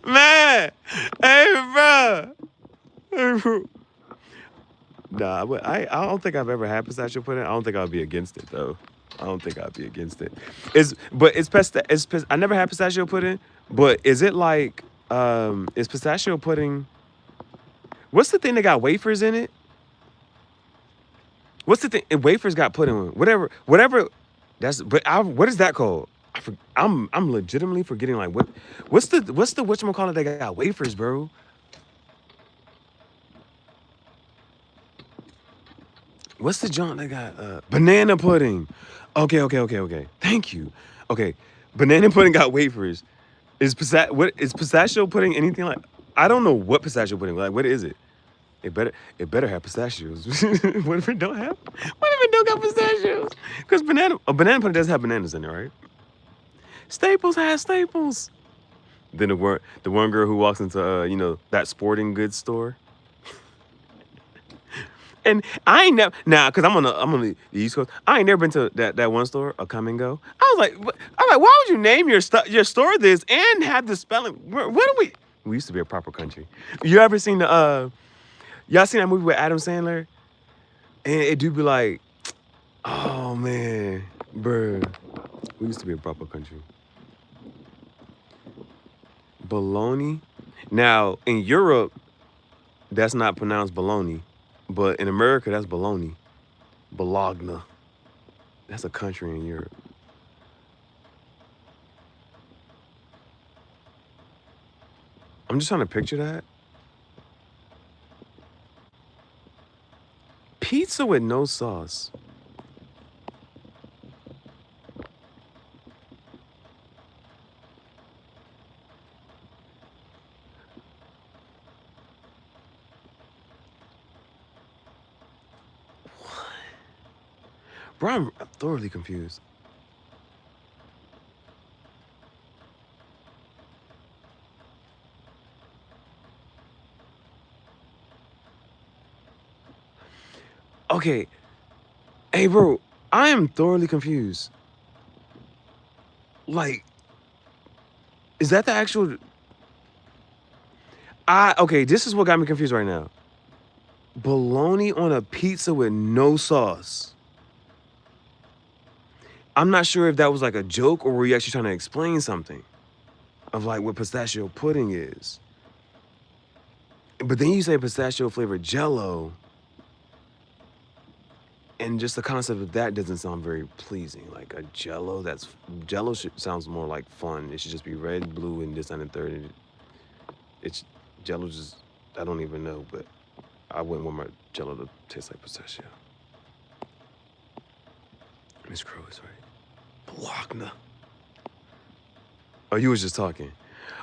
Man, hey, bro. Nah, but I don't think I've ever had pistachio pudding. I don't think I'll be against it though. I don't think I'd be against it. I never had pistachio pudding, but is it like is pistachio pudding? What's the thing that got wafers in it? What's the thing? Wafers got pudding in it. Whatever. What is that called? I'm legitimately forgetting like what's the whatchamacallit that got wafers, bro? What's the junk that got banana pudding? Okay. Thank you. Okay, banana pudding got wafers. Is pistachio pudding anything like? I don't know what pistachio pudding like. What is it? It better have pistachios. What if it don't have? What if it don't got pistachios? Because a banana pudding does have bananas in it, right? Staples has Staples. Then the one girl who walks into that sporting goods store. And I ain't never cause I'm on the East Coast. I ain't never been to that one store, a Come and Go. I was like, why would you name your store this and have the spelling? What do we? We used to be a proper country. You ever seen y'all seen that movie with Adam Sandler? And it do be like, oh man, bruh, we used to be a proper country. Bologna. Now in Europe, that's not pronounced bologna. But in America, that's Bologna. Bologna. That's a country in Europe. I'm just trying to picture that. Pizza with no sauce. Bro, I'm thoroughly confused. Okay. Hey, bro, I am thoroughly confused. Like, is that the actual... Okay, this is what got me confused right now. Bologna on a pizza with no sauce. I'm not sure if that was like a joke or were you actually trying to explain something of like what pistachio pudding is. But then you say pistachio flavored Jello, and just the concept of that doesn't sound very pleasing. Like a Jello, Jello sounds more like fun. It should just be red, blue, and this and the third. And it's Jello just, I don't even know, but I wouldn't want my Jello to taste like pistachio. Miss Crow is right. Blockna. Oh, you was just talking.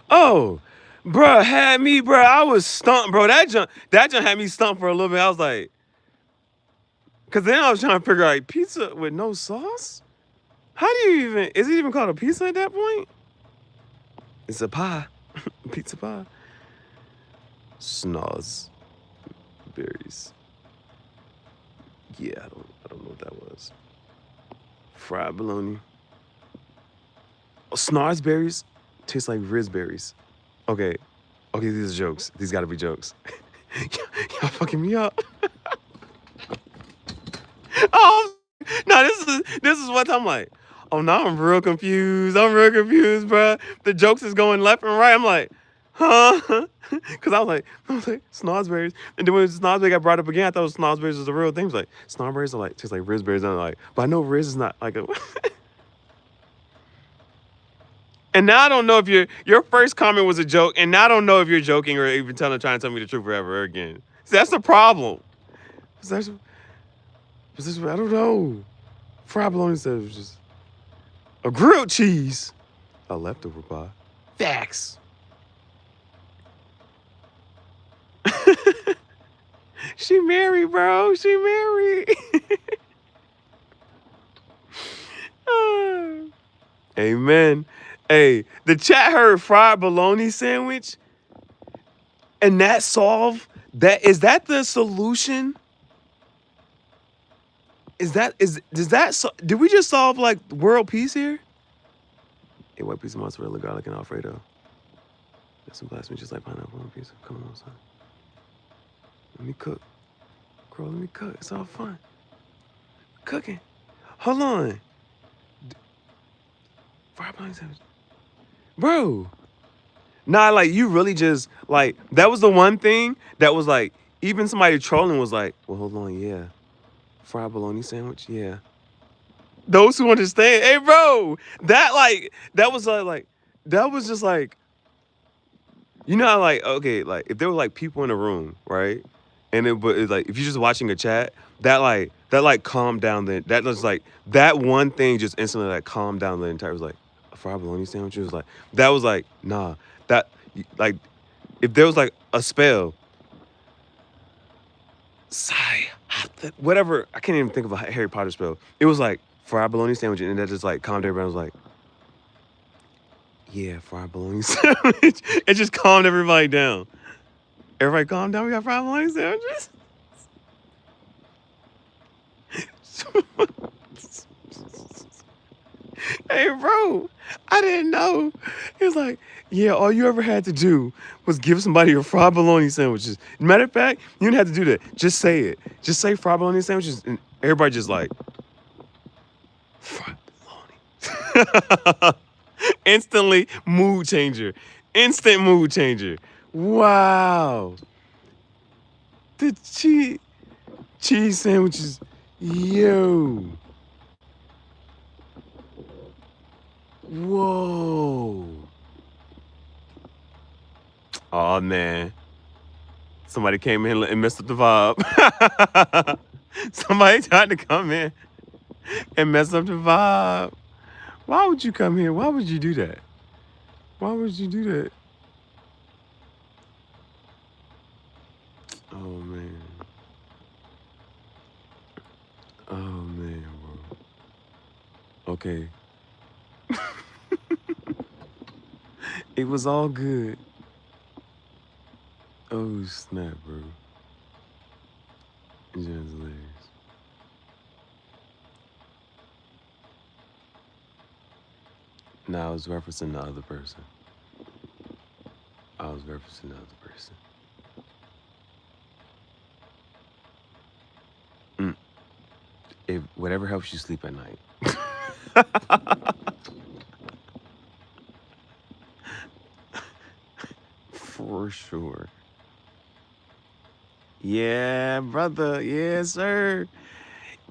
Oh, bruh, had me, bruh. I was stumped, bro. That junk had me stumped for a little bit. I was like, cause then I was trying to figure out like, pizza with no sauce? How do you even, is it even called a pizza at that point? It's a pie. Pizza pie. Snozberries. Yeah, I don't know what that was. Fried bologna. Oh, snozberries taste like raspberries. Okay, these are jokes. These gotta be jokes. Y'all fucking me up. Oh no, this is what I'm like. Oh, now I'm real confused. Bro. The jokes is going left and right. I'm like, huh? Cause I was like, snozberries. And then when snozberry got brought up again, I thought snozberries was a real thing. I was like, snozberries are like taste like raspberries. And I'm like, but I know Riz is not like a. And now I don't know if your first comment was a joke, and now I don't know if you're joking or even trying to tell me the truth forever again. See, that's the problem. I don't know. Fried bologna said it was just a grilled cheese. A leftover pie. Facts. She married, bro. She married. Amen. Hey, the chat heard fried bologna sandwich, and that solved that. Is that the solution? Did we just solve like world peace here? A white piece of mozzarella, garlic, and Alfredo. That's some blasphemy, just like pineapple on a pizza. Come on, son. Let me cook. Girl, let me cook. It's all fun. Cooking. Hold on. Fried bologna sandwich. Bro. Nah, like, you really just, like, that was the one thing that was, like, even somebody trolling was like, well, hold on, yeah. Fried bologna sandwich, yeah. Those who understand, hey, bro, that was just, like, you know how, like, okay, like, if there were, like, people in a room, right? And it's like, if you're just watching a chat, that calmed down that was, like, that one thing just instantly, like, calmed down the entire, it was, like, a fried bologna sandwich, it was, like, that was, like, nah, that, like, if there was, like, a spell, sigh, whatever, I can't even think of a Harry Potter spell. It was, like, fried bologna sandwich, and that just, like, calmed everybody. I was like, yeah, fried bologna sandwich. It just calmed everybody down. Everybody calm down, we got fried bologna sandwiches. Hey, bro, I didn't know. He was like, yeah, all you ever had to do was give somebody a fried bologna sandwiches. Matter of fact, you didn't have to do that. Just say it. Just say fried bologna sandwiches, and everybody just like, fried bologna. Instantly mood changer. Instant mood changer. Wow. The cheese sandwiches. Yo. Whoa. Oh man. Somebody came in and messed up the vibe. Somebody tried to come in and mess up the vibe. Why would you come here? Why would you do that? Why would you do that? Oh man. Oh man, bro. Okay. It was all good. Oh, snap, bro. It's just hilarious. Now I was referencing the other person. If whatever helps you sleep at night. For sure. Yeah, brother. Yes, sir.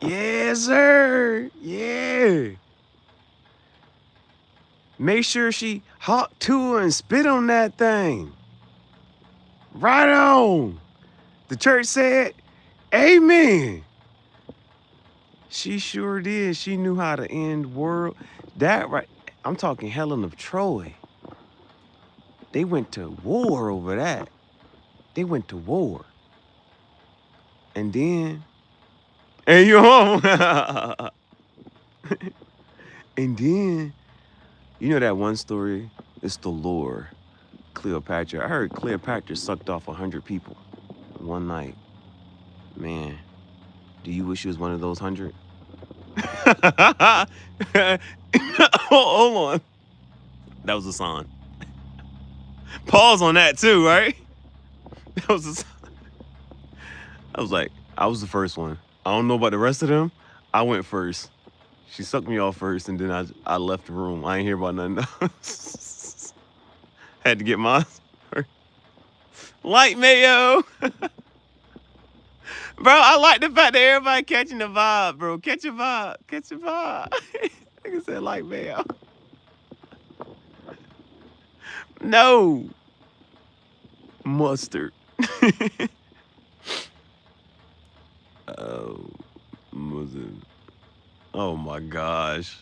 Yes, sir. Yeah. Make sure she hawk to her and spit on that thing. Right on. The church said, amen. She sure did. She knew how to end world. That right. I'm talking Helen of Troy. They went to war over that. They went to war. And then, and you home. And then, you know that one story? It's the lore. Cleopatra. I heard Cleopatra sucked off 100 people one night. Man, do you wish you was one of those 100? Hold on. That was a sign. Pause on that too, right? That was a sign. I was like, I was the first one. I don't know about the rest of them. I went first. She sucked me off first, and then I left the room. I ain't hear about nothing else. Had to get mine. Light mayo. Bro, I like the fact that everybody catching the vibe, bro. Catch a vibe. Catch a vibe. Like I said, light mayo. No. Mustard. Oh, mustard. Oh my gosh.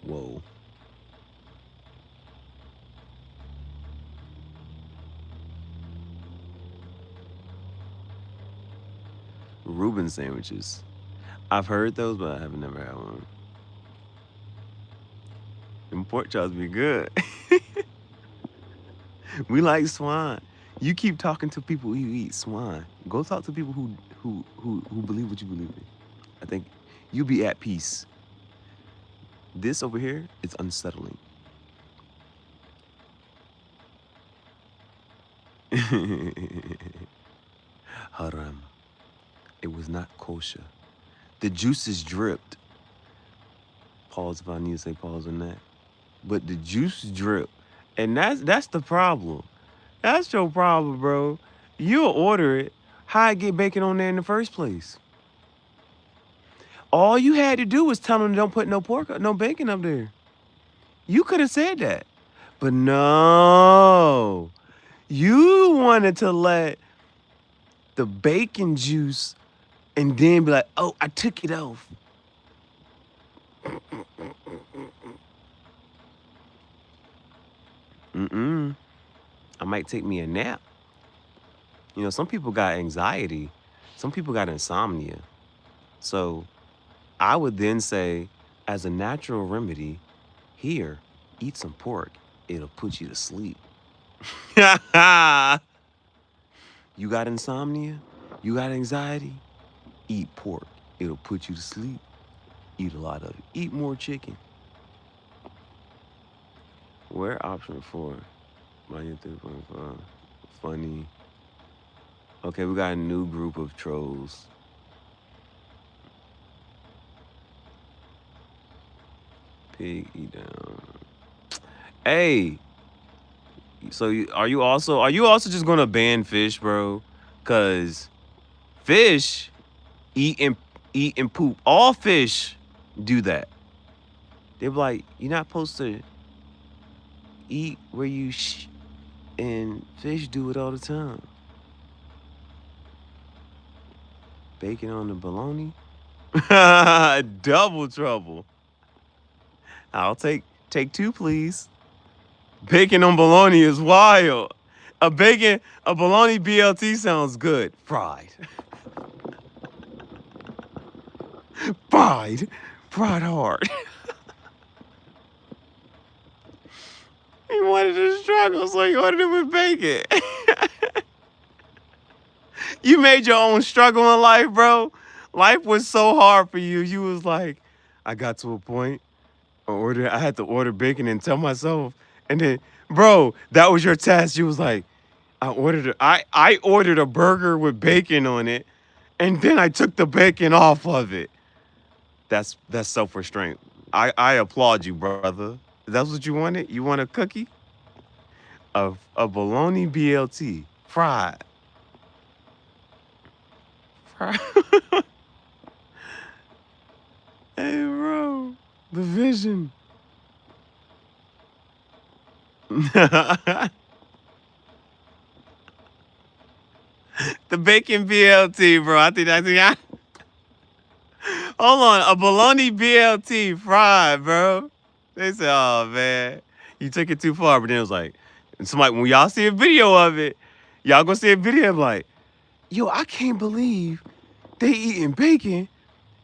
Whoa. Reuben sandwiches. I've heard those, but I have never had one. Them pork chops be good. We like swine. You keep talking to people who eat swine. Go talk to people who believe what you believe in. I think you'll be at peace. This over here is unsettling. Haram. It was not kosher. The juices dripped. Pause if I need to say pause on that. But the juice dripped. And that's the problem. That's your problem, bro. You'll order it. How I get bacon on there in the first place? All you had to do was tell them don't put no bacon up there. You could have said that. But no. You wanted to let the bacon juice and then be like, oh, I took it off. I might take me a nap. You know, some people got anxiety. Some people got insomnia. So I would then say, as a natural remedy, here, eat some pork. It'll put you to sleep. You got insomnia? You got anxiety? Eat pork. It'll put you to sleep. Eat a lot of it. Eat more chicken. Where option 4? Funny. Okay, we got a new group of trolls. Pig eat down. Hey, so are you also just gonna ban fish, bro? Cause fish eat and poop. All fish do that. They're like, you're not supposed to eat where you and fish do it all the time. Bacon on the bologna. Double trouble. I'll take 2, please. Bacon on bologna is wild. A bologna BLT sounds good. Fried. Fried hard. He wanted to struggle, so he ordered it with bacon. You made your own struggle in life, bro. Life was so hard for you. You was like, I got to a point. I had to order bacon and tell myself. And then, bro, that was your test. You was like, I ordered a burger with bacon on it, and then I took the bacon off of it. That's self-restraint. I applaud you, brother. That's what you wanted? You want a cookie? A bologna BLT. Fried. Fried. Hey, bro. The vision. The bacon BLT, bro. I think hold on, a bologna BLT fried, bro. They said, oh man, you took it too far. But then it was like, and somebody, when y'all see a video of it, y'all gonna see a video of like, yo, I can't believe they eating bacon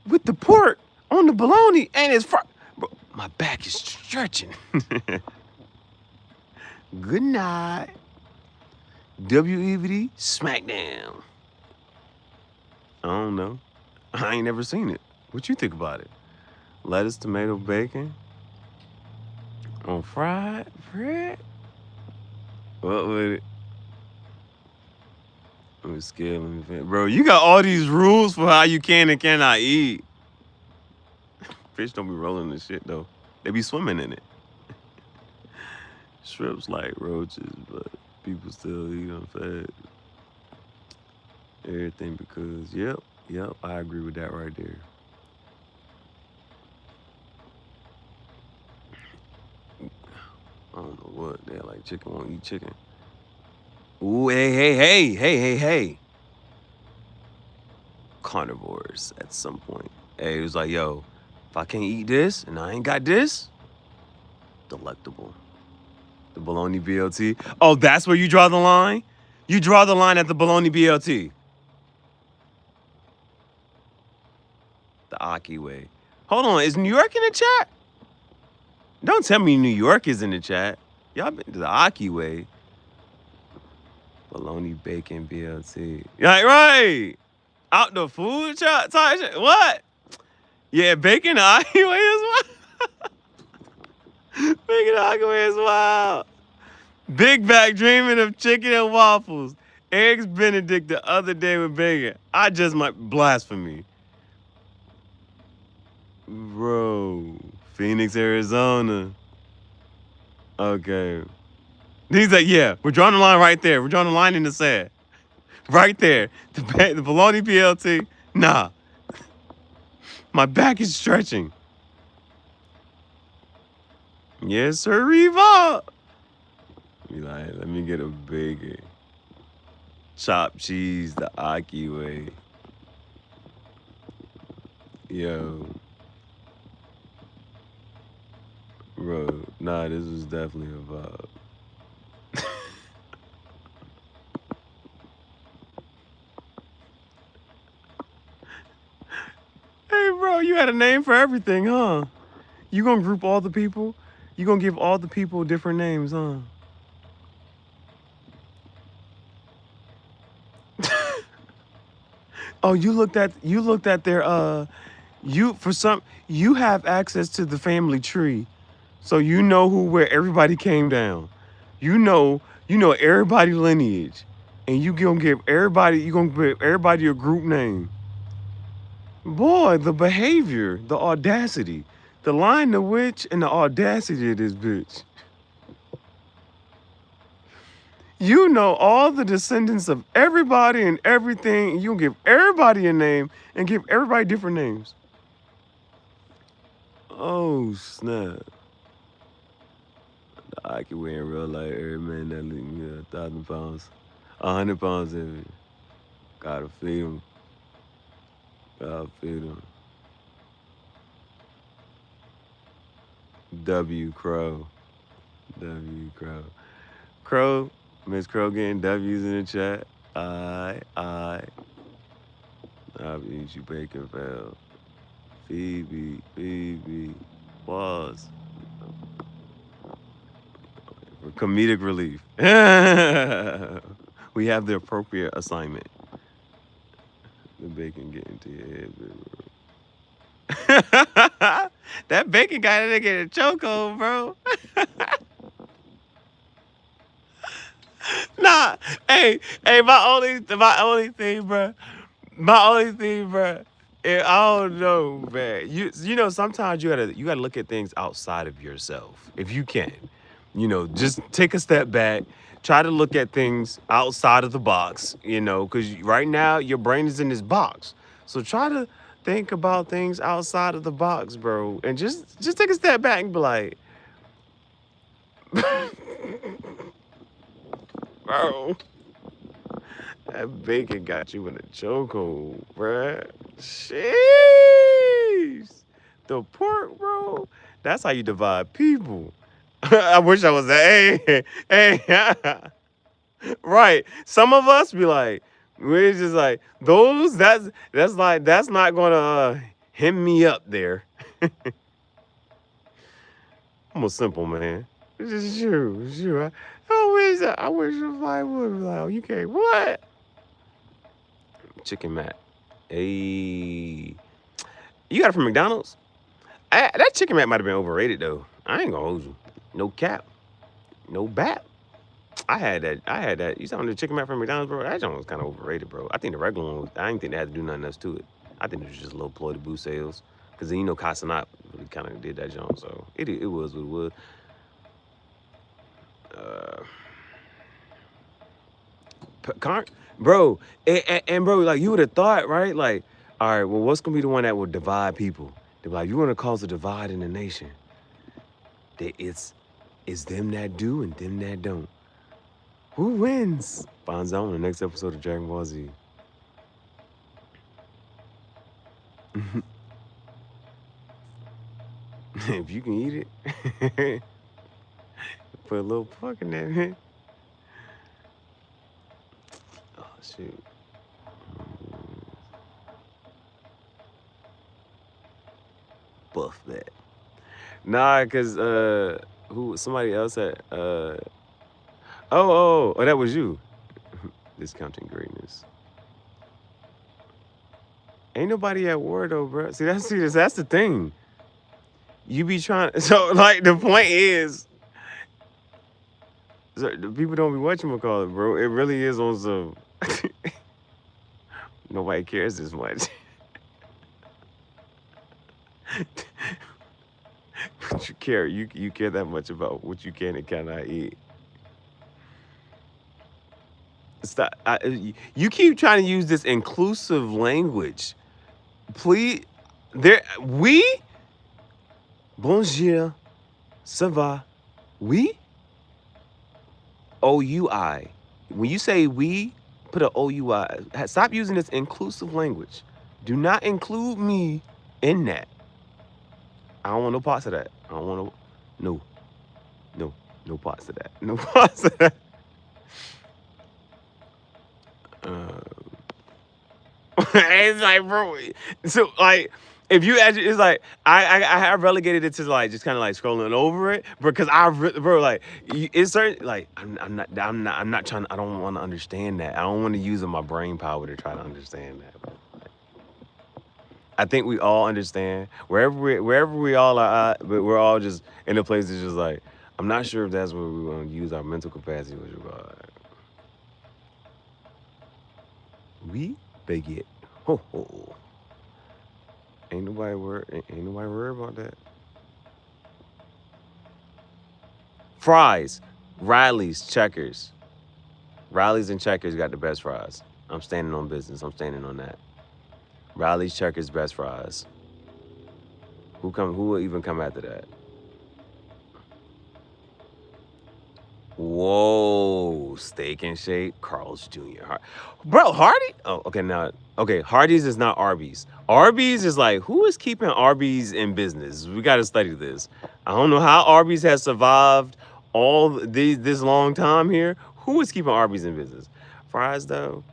with the pork on the bologna and it's fried. Bro, my back is stretching. Good night. WEVD Smackdown. I don't know. I ain't never seen it. What you think about it? Lettuce, tomato, bacon on fried bread? What with it? Let me scale. Let me think. Bro, you got all these rules for how you can and cannot eat. Fish don't be rolling this shit though. They be swimming in it. Shrimps like roaches, but people still eat them fat. Everything because, yep, I agree with that right there. I don't know what. They're like chicken won't eat chicken. Ooh, hey. Carnivores at some point. Hey, it was like, yo, if I can't eat this and I ain't got this, delectable. The bologna BLT. Oh, that's where you draw the line? You draw the line at the bologna BLT. The Aki way. Hold on, is New York in the chat? Don't tell me New York is in the chat. Y'all been to the Aki way. Bologna bacon BLT. Yeah, right. Out the food shop type shit. What? Yeah, bacon the Aki way is wild. Bacon the Aki way is wild. Big Back dreaming of chicken and waffles. Eggs Benedict the other day with bacon. I just might blasphemy. Bro, Phoenix, Arizona. Okay. He's like, yeah, we're drawing the line right there. We're drawing the line in the sand. Right there. The bologna BLT. Nah. My back is stretching. Yes, sir, Reva. Be like, let me get a bacon. Chopped cheese the Aki way. Yo. Bro, nah, this was definitely a vibe. Hey, bro, you had a name for everything, huh? You gonna group all the people? You gonna give all the people different names, huh? Oh, you looked at their you have access to the family tree. So you know where everybody came down. You know everybody lineage. And you gonna give everybody a group name. Boy, the behavior, the audacity, the line to which and the audacity of this bitch. You know all the descendants of everybody and everything, and you give everybody a name and give everybody different names. Oh, snap. I can weigh in real life every man that leave me 1,000 pounds, 100 pounds every. Gotta feed him. Gotta feed him. W Crow. Crow, Miss Crow getting W's in the chat. I'll eat you bacon, fam. Phoebe. Pause. For comedic relief. We have the appropriate assignment. The bacon get into your head, bro. That bacon got a nigga in a chokehold, bro. Nah, hey, my only thing, bro. I don't know, man. You know, sometimes you gotta look at things outside of yourself, if you can. You know, just take a step back, try to look at things outside of the box. You know, because right now your brain is in this box, so try to think about things outside of the box, bro, and just take a step back and be like, bro. That bacon got you in a chokehold, bruh. Jeez. The pork, bro. That's how you divide people. I wish I was that. Hey. Right. Some of us be like, we're just like, that's not gonna hem me up there. I'm a simple man. It's just you. I wish if I would be like, oh, you can't, what? Chicken Mac. Hey. You got it from McDonald's? That Chicken Mac might have been overrated, though. I ain't gonna hold you. No cap. No bat. I had that. You saw the Chicken Mac from McDonald's, bro? That joint was kind of overrated, bro. I think the regular one I didn't think they had to do nothing else to it. I think it was just a little ploy to boost sales. Because then, you know, Casanat really kind of did that joint, so it was what it was. Bro, and bro, like you would have thought, right? Like, all right, well, what's gonna be the one that will divide people? They're like, you want to cause a divide in the nation? It's them that do and them that don't. Who wins? Finds out in the next episode of Dragon Ball Z. If you can eat it, put a little pork in there. Oh shoot. Buff that. Nah, cause somebody else had oh, that was you. Discounting greatness. Ain't nobody at war though, bro. See, that's the thing. You be trying, so like the point is, so the people don't be whatchamacallit, bro. It really is on some nobody cares this much. But you care. You care that much about what you can and cannot eat. Stop. You keep trying to use this inclusive language. Please, bonjour, ça va, oui, O-U-I. When you say we, put an O-U-I. Stop using this inclusive language. Do not include me in that. I don't want no parts of that. I don't want no parts of that. No parts of that. It's like, bro. So like, if you actually, it's like I have relegated it to like just kind of like scrolling over it because bro, like it's certain like I'm not trying. I don't want to understand that. I don't want to use my brain power to try to understand that. Bro. Like, I think we all understand wherever we all are at, but we're all just in a place that's just like I'm not sure if that's where we want to use our mental capacity. We baguette. Ho ho. Ain't nobody worried about that. Fries, Riley's, Checkers. Riley's and Checkers got the best fries. I'm standing on business. I'm standing on that. Riley's, Checkers, best fries. Who will even come after that? Whoa, Steak and Shake, Carl's Jr. Bro, Hardy? Oh, okay, now, okay, Hardee's is not Arby's. Arby's is like, who is keeping Arby's in business? We got to study this. I don't know how Arby's has survived all this long time here. Who is keeping Arby's in business? Fries, though?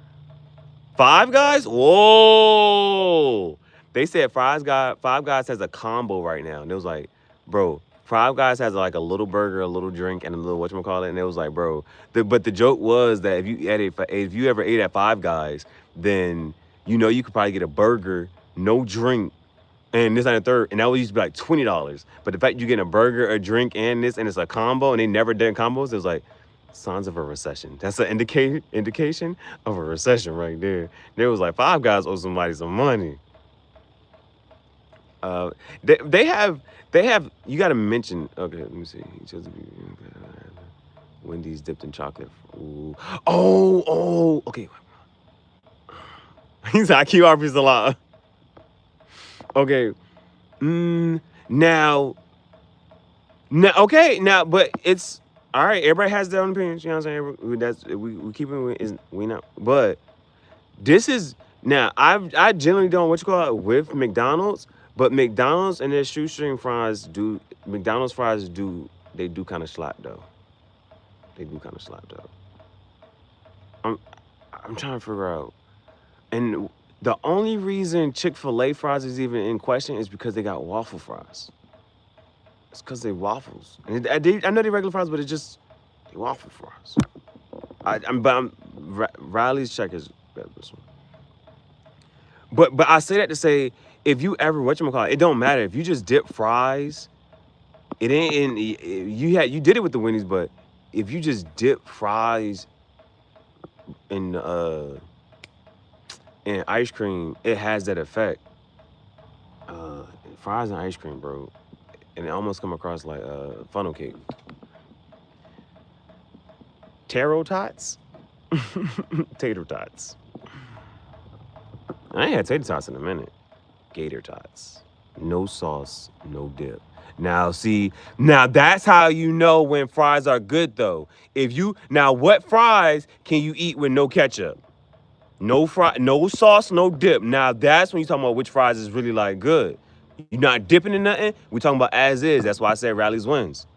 Five Guys? Whoa. They said Five Guys has a combo right now, and it was like, bro, Five Guys has like a little burger, a little drink, and a little whatchamacallit, and it was like, bro. But the joke was that if you ever ate at Five Guys, then you could probably get a burger, no drink, and this and the third, and that would used to be like $20. But the fact you getting a burger, a drink, and this, and it's a combo, and they never did combos, it was like signs of a recession. That's an indication of a recession right there. There was like Five Guys owe somebody some money. They have you got to mention. Okay, let me see. Wendy's dipped in chocolate. Ooh. Oh. Okay. He's like QRP's a lot. Okay. Now. Okay. Now, but it's all right. Everybody has their own opinions. You know what I'm saying? We keep it. We not. But this is now. I generally don't with McDonald's. But McDonald's and their shoestring fries McDonald's fries do kind of slap though. They do kind of slap though. I'm trying to figure out. And the only reason Chick-fil-A fries is even in question is because they got waffle fries. It's because they waffles. And I know they regular fries, but it's just they waffle fries. Riley's check is better than this one. But I say that to say, if you ever it don't matter if you just dip fries. It ain't you did it with the Wendy's, but if you just dip fries in ice cream, it has that effect. Fries and ice cream, bro, and it almost come across like funnel cake. Taro tots, tater tots. I ain't had tater tots in a minute. Gator tots. No sauce, no dip. Now that's how you know when fries are good though. What fries can you eat with no ketchup? No sauce, no dip. Now that's when you're talking about which fries is really like good. You're not dipping in nothing. We're talking about as is. That's why I said Rally's wins.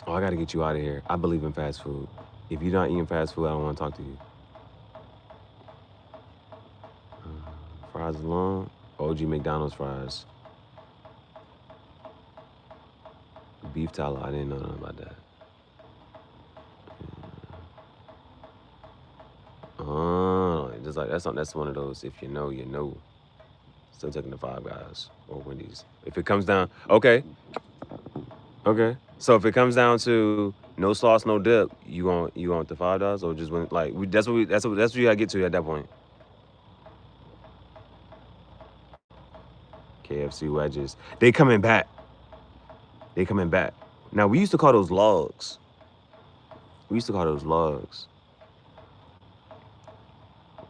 Oh, I gotta get you out of here. I believe in fast food. If you're not eating fast food, I don't want to talk to you. Fries alone, OG McDonald's fries. Beef tallow, I didn't know nothing about that. Just like that's one of those. If you know, you know. Still taking the Five Guys or Wendy's. If it comes down, okay. So if it comes down to no sauce, no dip, you want the $5 or just that's what you gotta get to at that point. KFC wedges. They coming back. Now, we used to call those logs.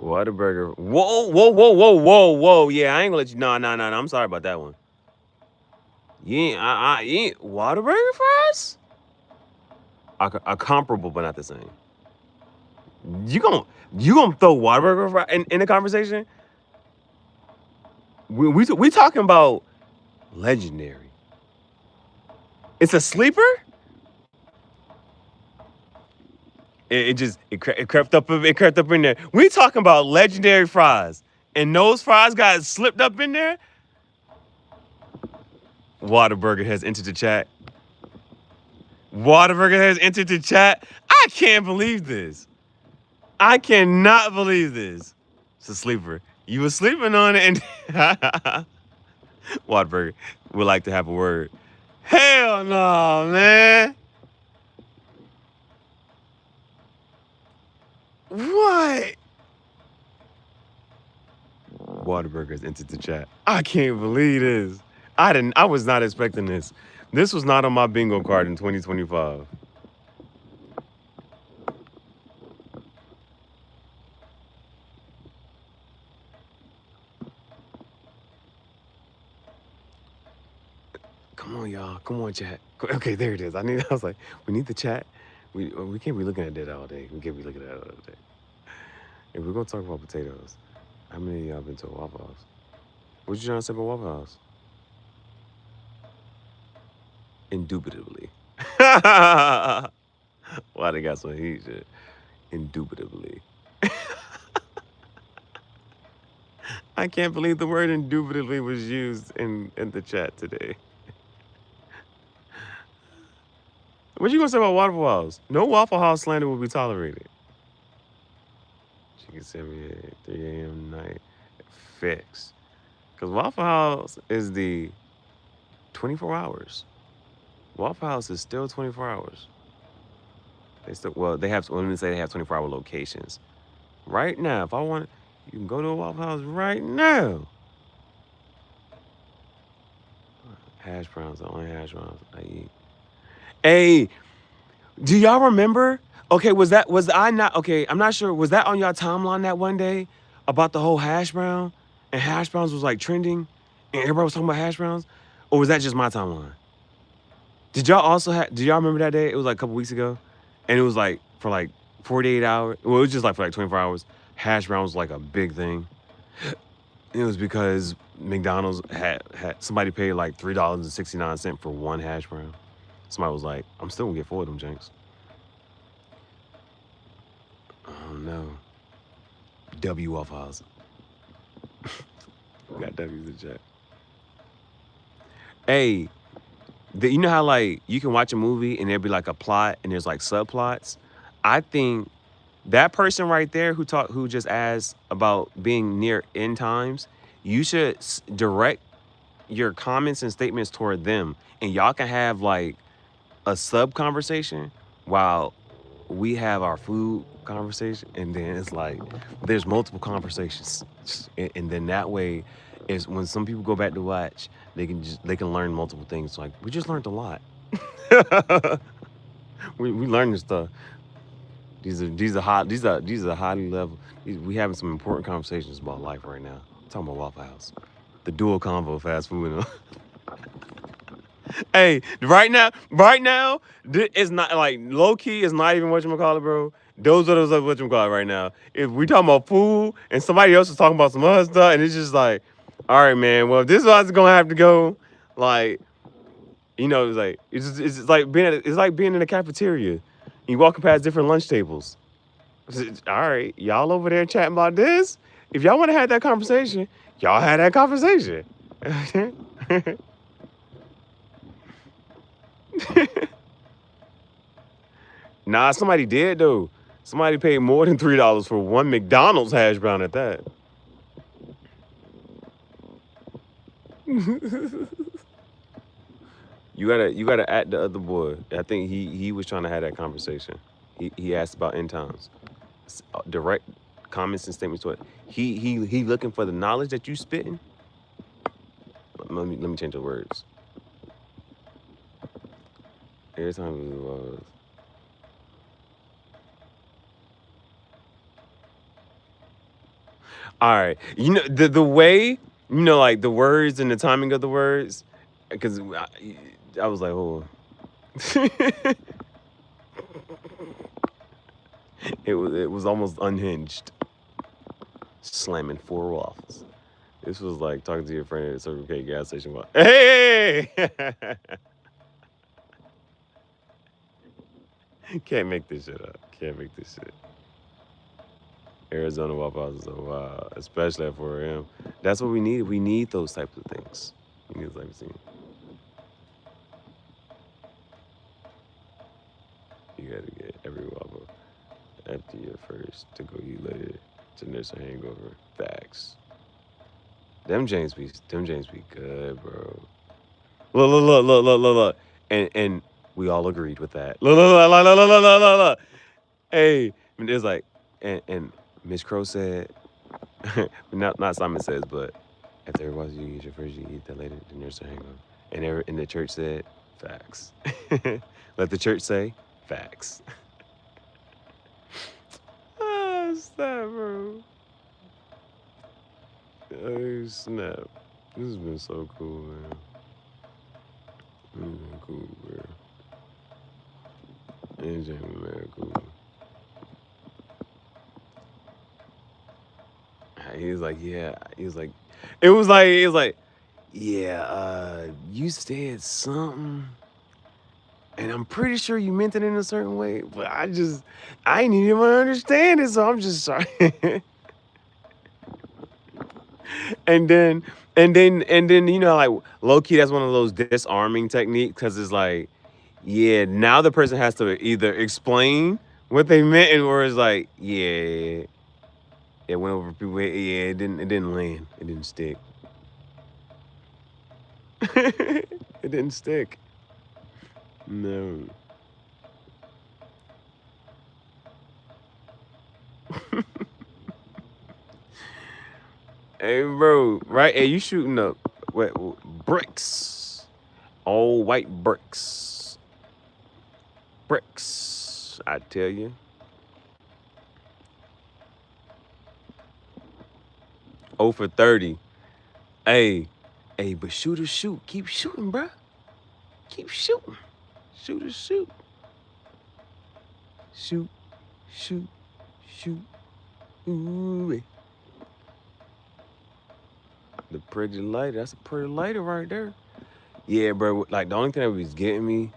Whataburger. Whoa. Yeah, I ain't gonna let you. No. I'm sorry about that one. You ain't Whataburger fries? Are comparable, but not the same. You gonna throw Whataburger fries in the conversation? We talking about legendary. It's a sleeper? It crept up in there. We talking about legendary fries. And those fries got slipped up in there? Whataburger has entered the chat. I can't believe this. I cannot believe this. It's a sleeper. You were sleeping on it and Whataburger would like to have a word. Hell no, man. What? Whataburger's entered the chat. I can't believe this. I was not expecting this. This was not on my bingo card in 2025. Come on, y'all. Come on, chat. Okay, there it is. I was like, we need the chat. We can't be looking at that all day. We can't be looking at that all day. If we're gonna talk about potatoes, how many of y'all been to a Waffle House? What you trying to say about Waffle House? Indubitably. Why they got some heat shit? Indubitably. I can't believe the word indubitably was used in the chat today. What you gonna say about Waffle House? No Waffle House slander will be tolerated. She can send me at 3 a.m. night. Fix. Because Waffle House is the 24 hours. Waffle House is still 24 hours. They still, well, they have, let me say they have 24-hour locations. Right now, if I want, you can go to a Waffle House right now. Hash browns, the only hash browns I eat. Hey, do y'all remember? Okay, was I not, okay, I'm not sure. Was that on y'all timeline that one day about the whole hash brown? And hash browns was like trending and everybody was talking about hash browns? Or was that just my timeline? Did y'all also have, do y'all remember that day? It was like a couple weeks ago. And it was like for like 48 hours. Well, it was just like for like 24 hours. Hash brown was like a big thing. It was because McDonald's had somebody paid like $3.69 for one hash brown. Somebody was like, I'm still gonna get 4 of them, Jenks. Oh no. W Waffle House. Got W's in chat. Hey, you know how like you can watch a movie and there'll be like a plot and there's like subplots? I think that person right there who just asked about being near end times, you should direct your comments and statements toward them, and y'all can have like a sub conversation while we have our food conversation, and then it's like there's multiple conversations, and then that way is when some people go back to watch, they can learn multiple things. Like we just learned a lot. we learned this stuff. These are highly level. We having some important conversations about life right now. I'm talking about Waffle House, the dual combo fast food. Hey, right now, it's not like low key. It's not even whatchamacallit, bro. Those are whatchamacallit right now. If we talking about food and somebody else is talking about some other stuff, and it's just like, all right, man. Well, if this is how it's gonna have to go. Like, you know, it's like being in a cafeteria. You walking past different lunch tables. All right, y'all over there chatting about this. If y'all want to have that conversation, y'all had that conversation. Nah, somebody did though. Somebody paid more than $3 for one McDonald's hash brown at that. You gotta add the other boy. I think he was trying to have that conversation. He asked about end times. Direct comments and statements to it. He looking for the knowledge that you spitting. Let me change the words. Every time it was. All right, you know the way, you know, like the words and the timing of the words, because I was like, oh, it was almost unhinged, slamming 4 waffles. This was like talking to your friend at a Circle K gas station. Hey! Can't make this shit up. Can't make this shit. Arizona Waffle House is so wild, especially at 4 a.m. That's what we need. We need those types of things. We need those types of things. You gotta get every waffle after your first to go eat later to nurse a hangover. Facts. Them James be good, bro. Look. And we all agreed with that. Look. Hey, it's like, and Miss Crow said, not Simon says, but after everybody you eat your first, you eat that later, then there's a hangover. And the church said, facts. Let the church say, facts. Oh, snap, bro. Oh, snap. This has been so cool, man. This has been cool, bro. And Jamie, man, cool. He was like, yeah. He was like, it was like, yeah, you said something, and I'm pretty sure you meant it in a certain way, but I ain't even understand it, so I'm just sorry. And then you know, like low key, that's one of those disarming techniques because it's like, yeah, now the person has to either explain what they meant, or it's like, yeah, it went over people. Yeah, it didn't land. It didn't stick. It didn't stick. No. Hey, bro, right? Hey, you shooting up what bricks? All white bricks. Bricks. I tell you. 0 for 30. Hey, hey, but shooters shoot. Keep shooting, bruh. Keep shooting. Shooters shoot. Shoot, shoot, shoot. Ooh. The pretty lighter. That's a pretty lighter right there. Yeah, bro. Like the only thing that was getting me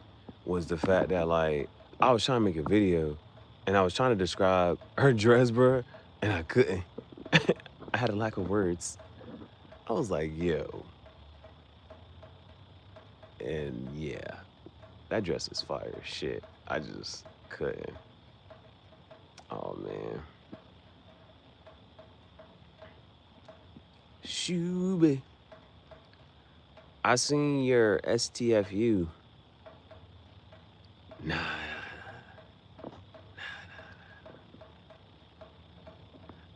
was the fact that like I was trying to make a video and I was trying to describe her dress, bro, and I couldn't. I had a lack of words. I was like, yo. And yeah, that dress is fire as shit. I just couldn't. Oh man. Shooby. I seen your STFU. Nah.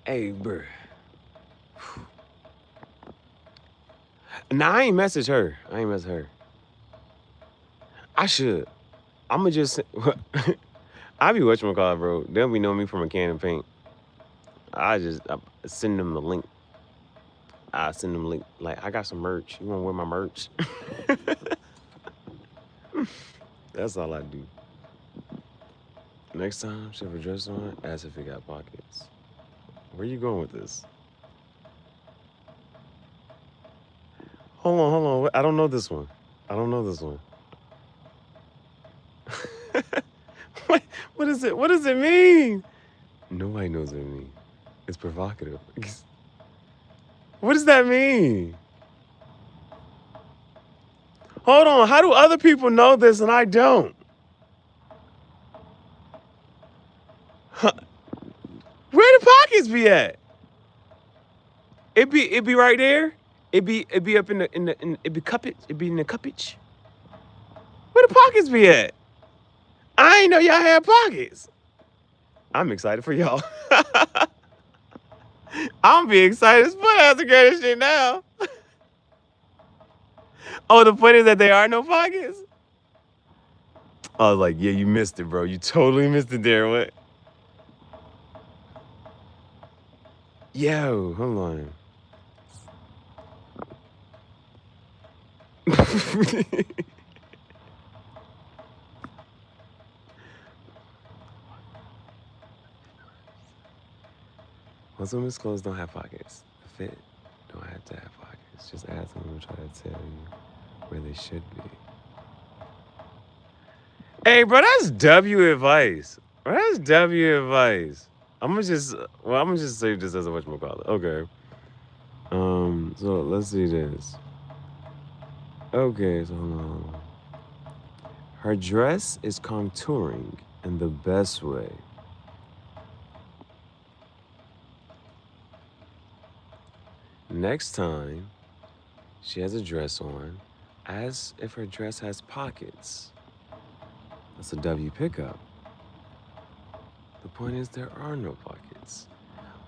Hey, bro. Nah, I ain't message her. I should. I'ma just I be whatchamacallit, bro. They'll be knowing me from a can of paint. I send them the link. I send them a link. Like, I got some merch. You wanna wear my merch? That's all I do. Next time, she have a dress on, ask if it got pockets. Where you going with this? Hold on. I don't know this one. What is it? What does it mean? Nobody knows what it means. It's provocative. What does that mean? Hold on. How do other people know this and I don't? Huh. Where the pockets be at? It be right there. It be up it be cuppage. It be in the cuppage. Where the pockets be at? I ain't know y'all had pockets. I'm excited for y'all. I'm be excited as fuck after this shit now. Oh, the point is that there are no pockets? I was like, yeah, you missed it, bro. You totally missed it there. What? Yo, hold on. Most women's clothes don't have pockets. The fit don't have to have pockets. Just ask them and try to tell you where they should be. Hey, bro, that's W advice. Bro, that's W advice. I'm gonna just say this as a whatchamacallit. Okay. So let's see this. Okay, so hold on. Her dress is contouring in the best way. Next time she has a dress on, ask if her dress has pockets. That's a W pickup. The point is there are no pockets.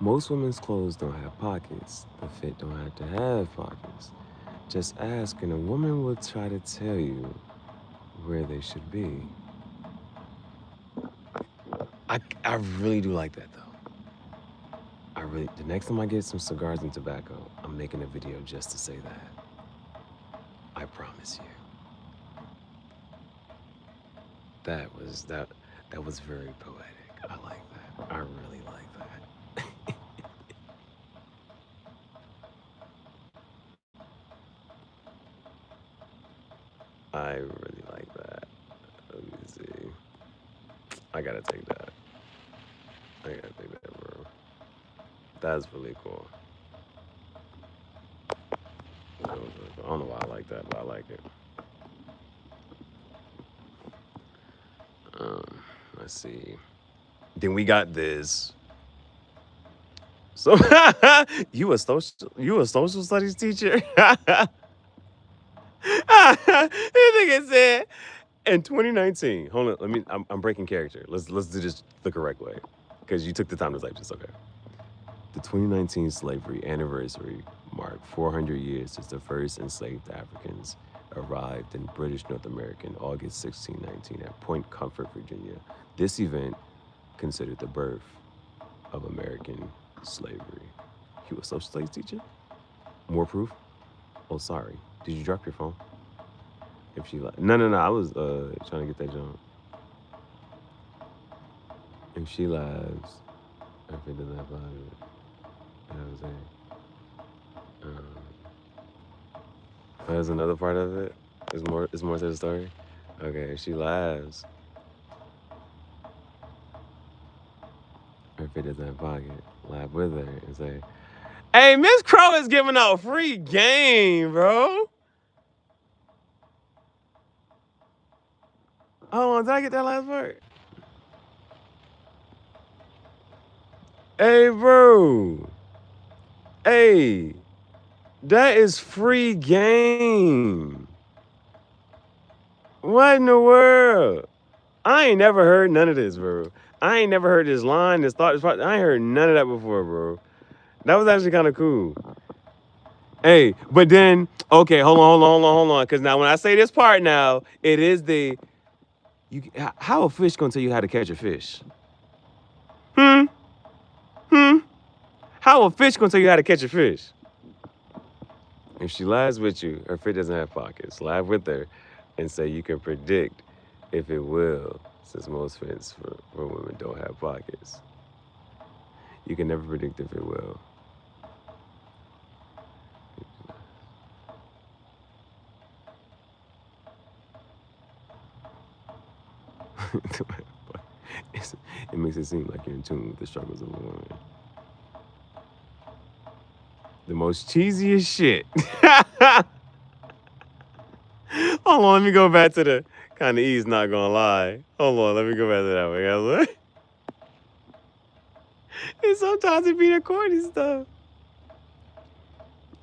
Most women's clothes don't have pockets. The fit don't have to have pockets. Just ask and a woman will try to tell you where they should be. I really do like that though. The next time I get some cigars and tobacco, I'm making a video just to say that. I promise you. That was very poetic. I like that. I really like that. I really like that. Let me see. I gotta take that. Bro. That's really cool. I don't know why I like that, but I like it. Let's see. Then we got this. So you a social studies teacher? This nigga said in 2019. Hold on, I'm breaking character. Let's do this the correct way. Because you took the time to type this, okay. The 2019 slavery anniversary marked 400 years since the first enslaved Africans arrived in British North America in August 1619 at Point Comfort, Virginia. This event considered the birth of American slavery. You a social studies teacher? More proof? Oh, sorry. Did you drop your phone? If she like, no, I was trying to get that jump. If she lies, if it doesn't have value, you know what I'm saying? There's another part of it. It's more to the story. Okay, if she lies, or if it doesn't have pocket, laugh with her and say, "Hey, Miss Crow is giving out free game, bro." Hold on, did I get that last part? Hey, bro. Hey, that is free game. What in the world? I ain't never heard none of this, bro. I ain't never heard this line, this thought, this part. I ain't heard none of that before, bro. That was actually kind of cool. Hey, but then, okay, hold on. Because now when I say this part now, it is how a fish gonna tell you how to catch a fish? Hmm? How a fish gonna tell you how to catch a fish? If she lies with you, her fish doesn't have pockets. Laugh with her and say you can predict if it will, since most fish for women don't have pockets. You can never predict if it will. It makes it seem like you're in tune with the struggles of a woman. The most cheesiest shit. Hold on, let me go back to the kind of ease, not gonna lie. Hold on, let me go back to that one. And sometimes it be the corny stuff.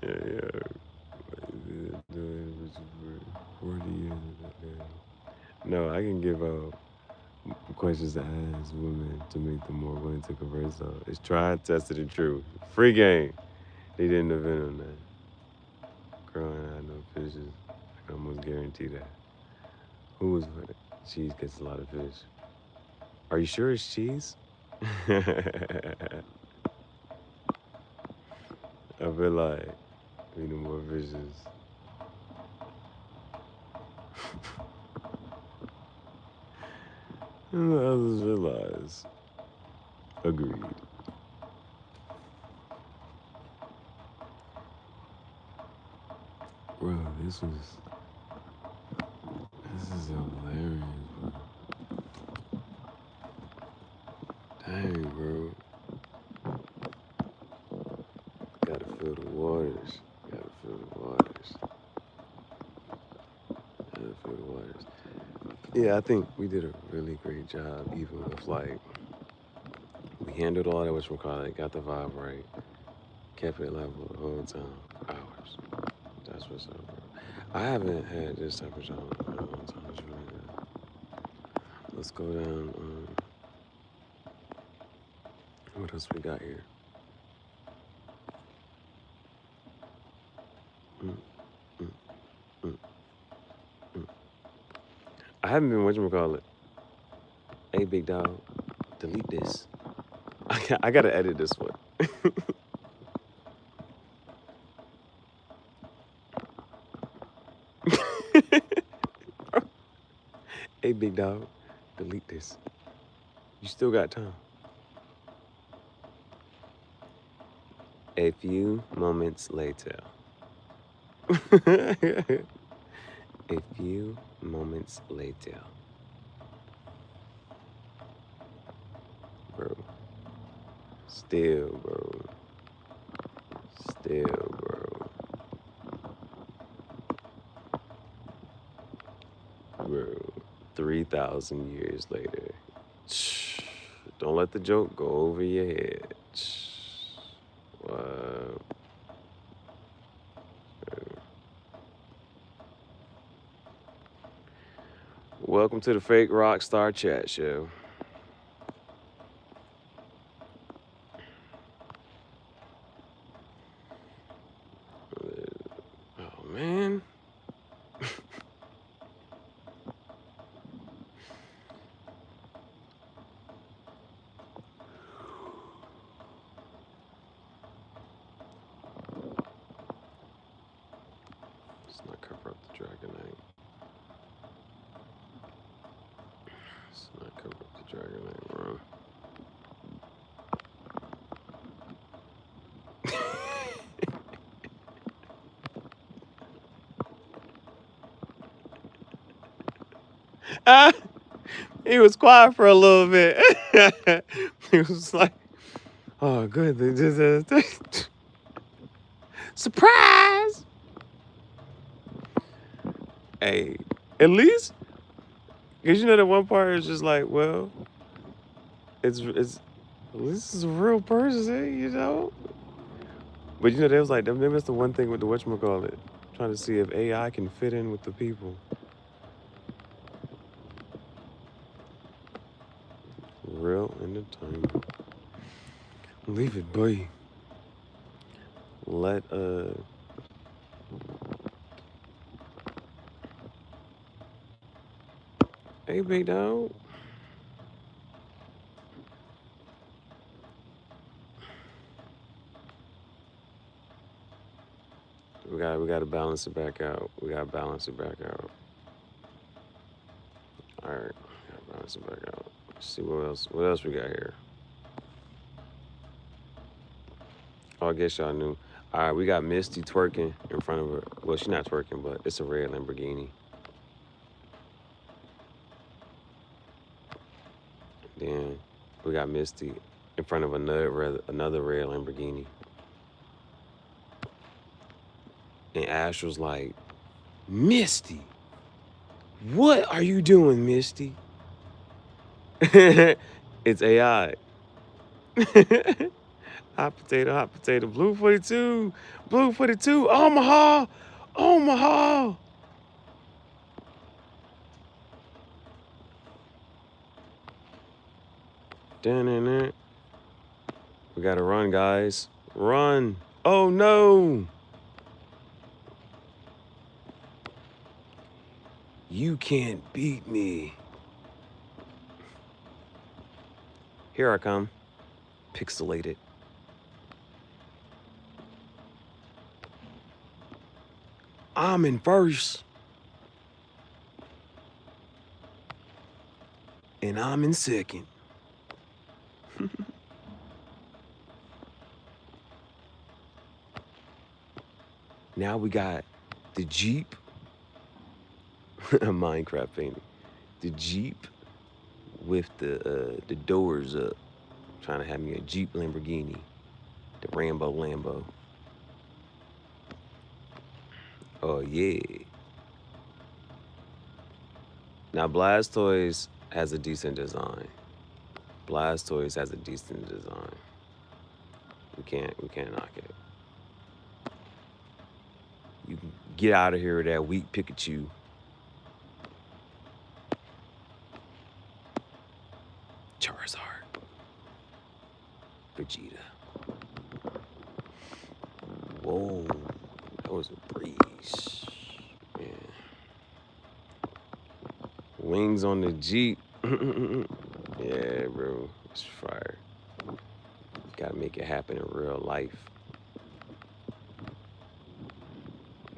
Yeah. No, I can give out questions to ask women to make them more willing to converse on. It's tried, tested, and true. Free game. They didn't invent on that. Growing out no fishes. I can almost guarantee that. Who was with it? Cheese gets a lot of fish. Are you sure it's cheese? I feel like we need more fishes. And the others realize. Agreed. Bro, this is hilarious, bro. Dang, bro. Gotta feel the waters. Yeah, I think we did a really great job, even with like, we handled all that, whatchamacallit, got the vibe right, kept it level the whole time, hours. That's what's up, bro. I haven't had this type of job in a long time. It's really good. Let's go down. What else we got here? I haven't been whatchamacallit. Hey, big dog, delete this. I gotta edit this one. Hey, big dog, delete this. You still got time. A few moments later. A few moments later. Bro. Still, bro. 3,000 years later. Don't let the joke go over your head. What? Welcome to the Fake Rockstar Chat Show. Oh, man. Let's not cover up the Dragonite. Let's not cover up the Dragonite, bro. He was quiet for a little bit. He was like, oh, good. Surprise! Hey, at least, because you know that one part is just like, well, it's this is a real person, you know? But you know, they was like, maybe that's the one thing with the whatchamacallit, trying to see if AI can fit in with the people. Real entertainment. Leave it be. Let hey big dog. We gotta balance it back out. We gotta balance it back out. Alright, gotta balance it back out. Let's see what else we got here. Oh, I guess y'all knew. All right, we got Misty twerking in front of her. Well, she's not twerking, but it's a red Lamborghini. Then we got Misty in front of another red Lamborghini. And Ash was like, Misty, what are you doing, Misty? It's AI. Hot potato, blue 42, Omaha. Dun. We gotta run, guys. Run. Oh no. You can't beat me. Here I come. Pixelated. I'm in first. And I'm in second. Now we got the Jeep. A Minecraft painting. The Jeep with the doors up. Trying to have me a Jeep Lamborghini. The Lambo. Oh yeah. Now Blastoise has a decent design. We can't knock it. You can get out of here with that weak Pikachu. Charizard. Vegeta. Whoa. That was a breeze. Man. Wings on the Jeep. Yeah, bro. It's fire. Gotta make it happen in real life.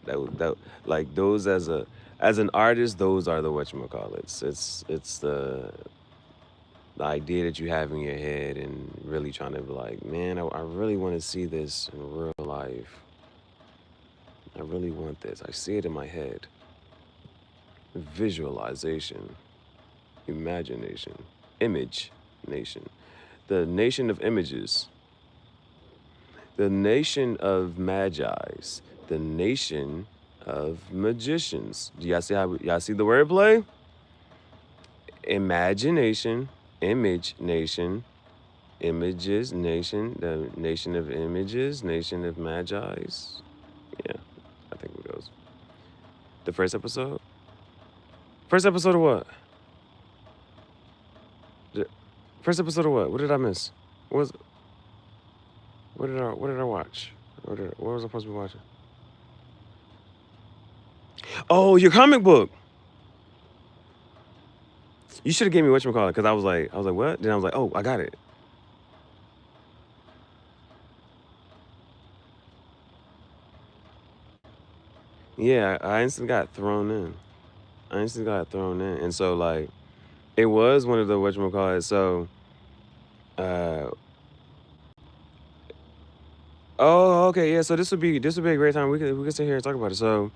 That like those as an artist, those are the whatchamacallits. It's the idea that you have in your head and really trying to be like, man, I really want to see this in real life. I really want this. I see it in my head. Visualization, imagination, image nation, the nation of images, the nation of magi's, the nation of magicians. Do y'all see the wordplay? Imagination, image nation, images nation, the nation of images, nation of magi's. Yeah, I think it goes. The first episode? First episode of what? The first episode of what? What did I miss? What was what did I watch? What was I supposed to be watching? Oh, your comic book. You should have gave me whatchamacallit, because I was like, what? Then I was like, oh, I got it. Yeah, I instantly got thrown in. And so like it was one of the whatchamacallit. So uh oh, okay, yeah, so this would be a great time. We could sit here and talk about it. So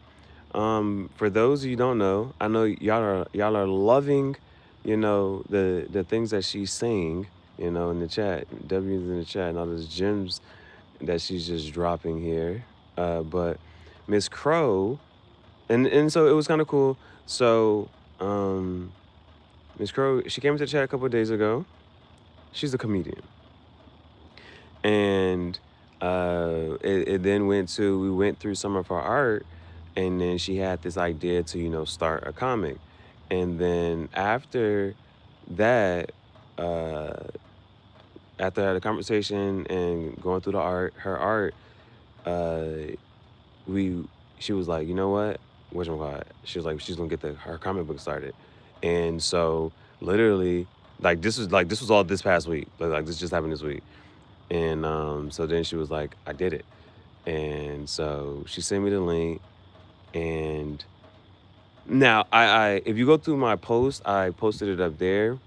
for those of you who don't know, I know y'all are loving, the things that she's saying, in the chat, W's in the chat, and all those gems that she's just dropping here. But Miss Crow, and so it was kind of cool. So Miss Crow, she came into the chat a couple of days ago. She's a comedian, and it then we went through some of her art, and then she had this idea to start a comic, and then that, uh, after the conversation and going through her art, uh, we she was like, you know what? She was like, she's gonna get her comic book started, and so literally, this was all this past week. Like this just happened this week, and so then she was like, I did it, and so she sent me the link, and now I if you go through my post, I posted it up there.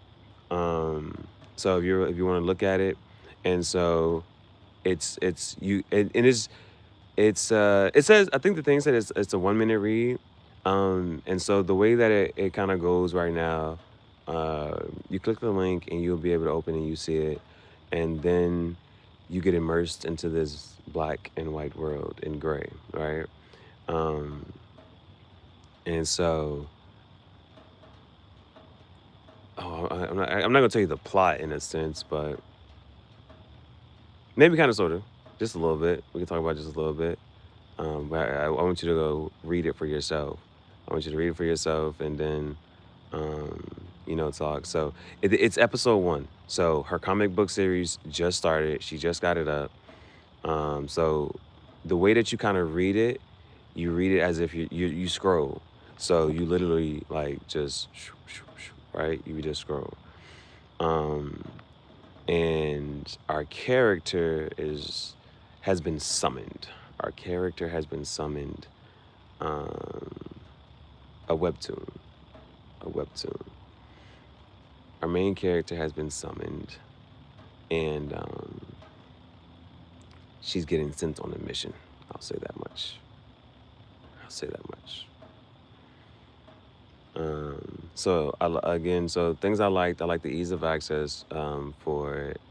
So if you want to look at it, and so it's you and it says, I think the thing said it's a 1 minute read. And so the way that it kind of goes right now, you click the link and you'll be able to open and you see it, and then you get immersed into this black and white world in gray, right? Um, and so, I'm not gonna tell you the plot in a sense, but maybe kind of sort of, just a little bit. We can talk about just a little bit. But I want you to go read it for yourself. I want you to read it for yourself, and then, talk. So it's episode 1. So her comic book series just started. She just got it up. So the way that you kind of read it, you read it as if you scroll. So you literally like just right. You just scroll. And our character has been summoned. Our character has been summoned. A webtoon. A webtoon. Our main character has been summoned, and she's getting sent on a mission. I'll say that much. So things I liked the ease of access for it.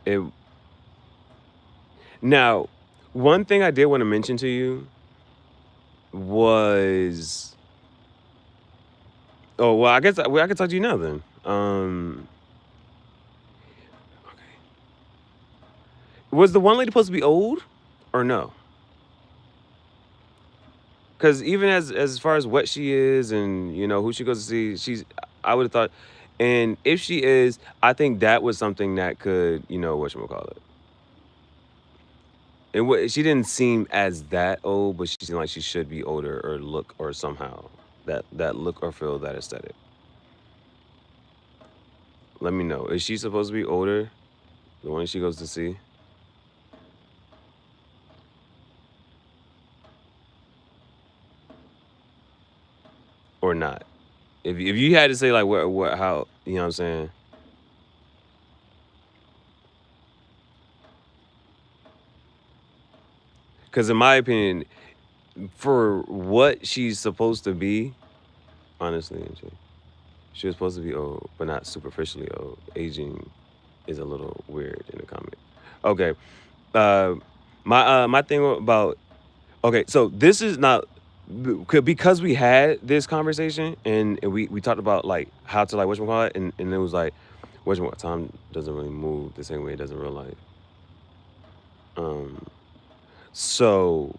It Now, one thing I did want to mention to you was, oh well, I guess I can talk to you now then. Okay. Was the one lady supposed to be old, or no? Because even as far as what she is and who she goes to see, I would have thought, and if she is, I think that was something that could whatchamacallit. She didn't seem as that old, but she seemed like she should be older, or look, or somehow that look or feel, that aesthetic. Let me know. Is she supposed to be older, the one she goes to see? Or not? If you had to say like how, you know what I'm saying? Because in my opinion, for what she's supposed to be, honestly, she was supposed to be old, but not superficially old. Aging is a little weird in the comic. Okay. My thing about, okay, so this is not, because we had this conversation and we talked about like how to like whatchamacallit, and it was like whatchamacallit, time doesn't really move the same way it does in real life. Um, so,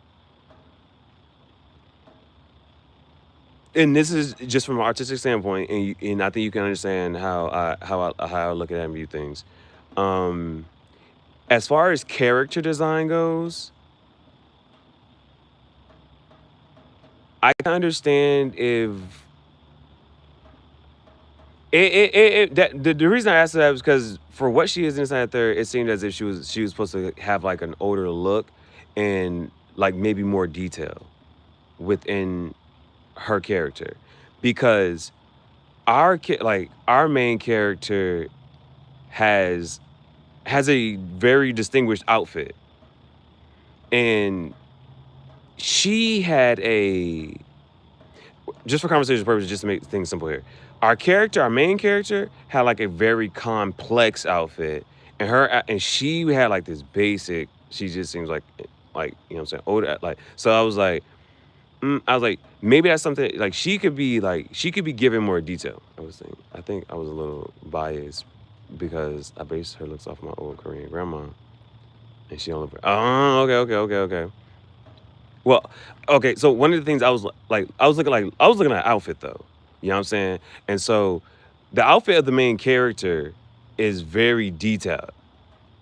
and this is just from an artistic standpoint, and I think you can understand how I look at it and view things. Um, as far as character design goes, I can understand if the reason I asked that was because for what she is inside there, it seemed as if she was supposed to have like an older look and like maybe more detail within her character, because like our main character has a very distinguished outfit, and she had a, just for conversation purposes, just to make things simple here, our main character, had like a very complex outfit, and she had like this basic. She just seems like you know what I'm saying, older. Like, so I was like, maybe that's something like she could be given more detail. I think I was a little biased because I based her looks off my old Korean grandma, and she only. Oh, okay. Well, okay. So one of the things I was looking at outfit though. You know what I'm saying? And so the outfit of the main character is very detailed.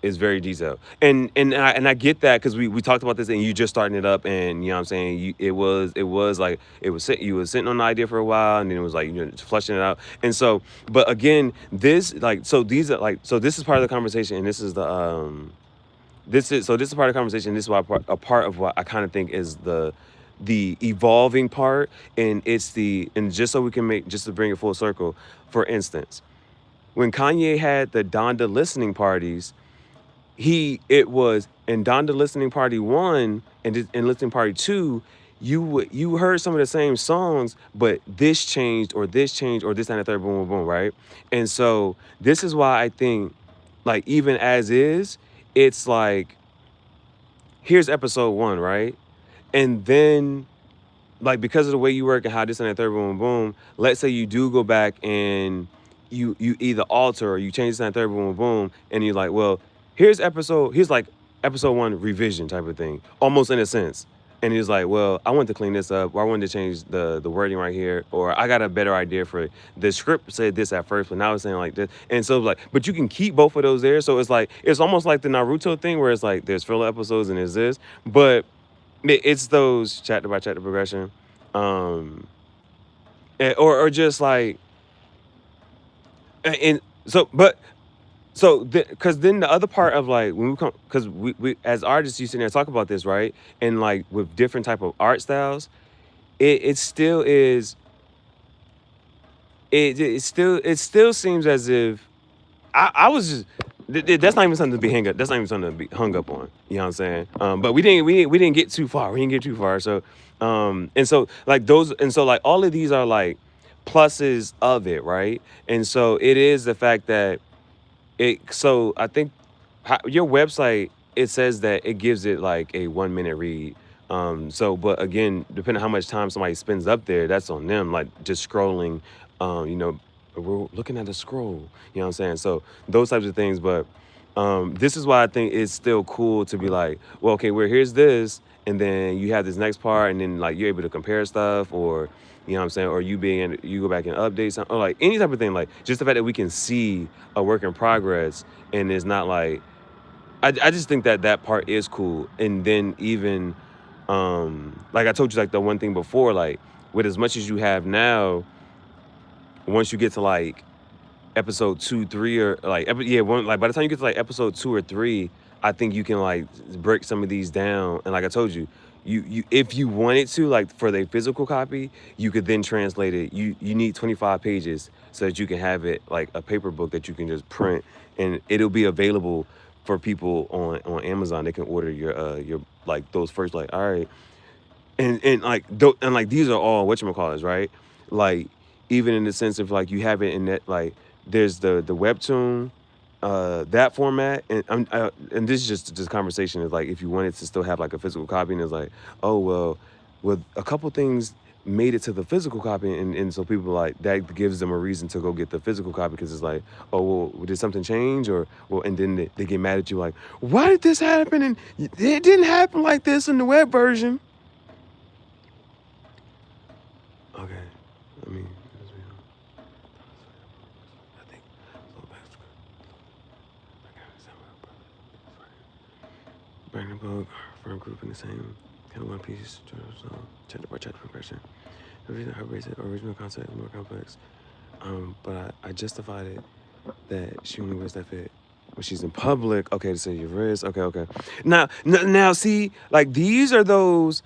Is very detailed. And I get that because we talked about this and you just starting it up, and you know what I'm saying, you was sitting on the idea for a while, and then it was like, just flushing it out. And so, but again, this like so these are like so this is part of the conversation, and this is part of the conversation. This is why a part of what I kind of think is the evolving part, and just so we can just to bring it full circle. For instance, when Kanye had the Donda listening parties, it was in Donda Listening Party 1 and Listening Party 2, you heard some of the same songs, but this changed or this changed or this and the third, boom, boom, boom, right? And so this is why I think, like, even as is, it's like, here's episode 1, right? And then, like, because of the way you work and how this and that third, boom, boom, boom, let's say you do go back and you either alter or you change this and that third, boom, boom, boom, and you're like, well, here's like episode 1 revision type of thing, almost in a sense. And he's like, well, I want to clean this up, or I wanted to change the wording right here, or I got a better idea for it. The script said this at first, but now it's saying like this. And so like, but you can keep both of those there. So it's like, it's almost like the Naruto thing where it's like there's filler episodes and there's this, but it's those chapter by chapter progression. Or just like, and so, but so, because then the other part of like when we come, because we as artists, you sit there and talk about this, right? And like with different type of art styles, it still is. It still seems as if I was just. That's not even something to be hung up. That's not even something to be hung up on. You know what I'm saying? But we didn't get too far. We didn't get too far. So, and so like those, and so like all of these are like pluses of it, right? And so it is the fact that. So I think your website, it says that it gives it like a 1 minute read. So, but again, depending on how much time somebody spends up there, that's on them. Like just scrolling, we're looking at the scroll. You know what I'm saying? So those types of things. But this is why I think it's still cool to be like, well, okay, here's this, and then you have this next part, and then like you're able to compare stuff, or you know what I'm saying, or you go back and update something, or like any type of thing, like just the fact that we can see a work in progress, and it's not like I just think that part is cool. And then even like I told you, like the one thing before, like with as much as you have now, once you get to like episode 2, 3, or like like by the time you get to like episode 2 or 3, I think you can like break some of these down. And like I told you, you if you wanted to, like for the physical copy, you could then translate it. You need 25 pages so that you can have it like a paper book that you can just print, and it'll be available for people on Amazon. They can order your like those first, like, all right. And these are all whatchamacallits, right? Like even in the sense of like you have it in that, like there's the webtoon, that format, and this is just conversation is like if you wanted to still have like a physical copy, and it's like, oh well, Well, a couple things made it to the physical copy, and so people like that gives them a reason to go get the physical copy because it's like, oh, well, did something change or well, and then they get mad at you like, why did this happen? And it didn't happen like this in the web version. Okay, I mean, I think bring the book, firm group in the same kind of one piece, chapter by chapter progression. The reason her original concept is more complex, but I justified it that she only wears that fit when she's in public. Okay, to say your wrist. Okay. Now, see, like these are those.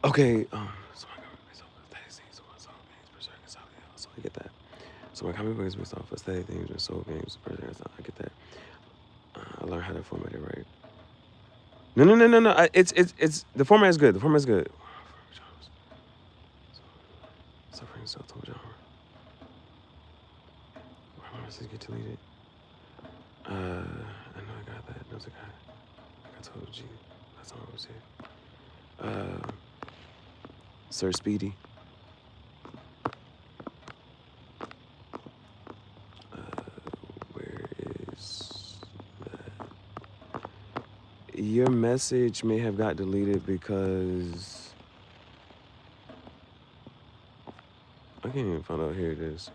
Okay, so I get that. So my comic book is based off of aesthetic themes and soul games. I get that. I learned how to format it right. No. It's the format is good. The format is good. Suffering self-told genre. Why my message get deleted? I know I got that. There's a guy. I told you. That's all I was here. Sir Speedy. Where is that? Your message may have got deleted because I can't even find out. Here it is.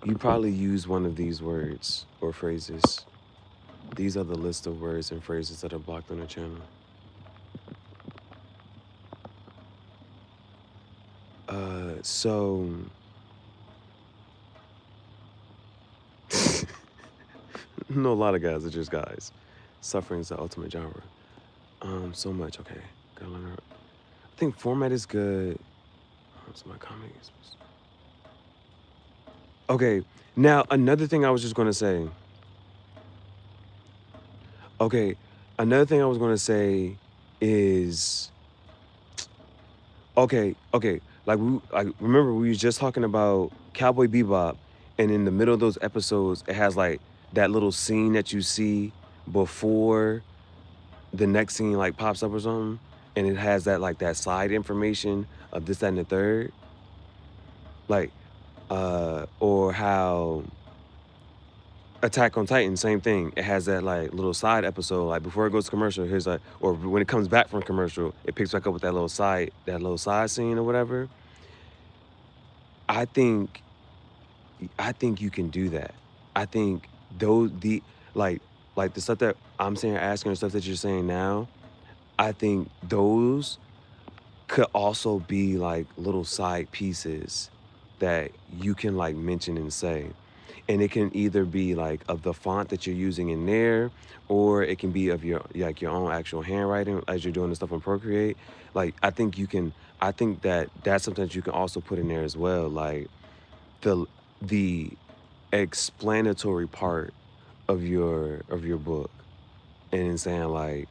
You probably use one of these words or phrases. These are the list of words and phrases that are blocked on the channel. So no, a lot of guys are just guys. Suffering is the ultimate genre. So much. Okay, gotta learn. I think format is good. So my comic is. Okay, now another thing I was just gonna say. Okay, another thing I was gonna say is. Okay. Like remember we was just talking about Cowboy Bebop, and in the middle of those episodes, it has like that little scene that you see before the next scene like pops up or something, and it has that like that side information of this, that, and the third. Like, or how Attack on Titan, same thing. It has that like little side episode, like before it goes to commercial, here's like, or when it comes back from commercial, it picks back up with that little side scene or whatever. I think you can do that. I think like the stuff that I'm saying, asking, the stuff that you're saying now, I think those could also be like little side pieces that you can like mention and say. And it can either be like of the font that you're using in there, or it can be of your own actual handwriting as you're doing the stuff on Procreate. Like I think that's something that you can also put in there as well. Like the explanatory part of your book, and saying like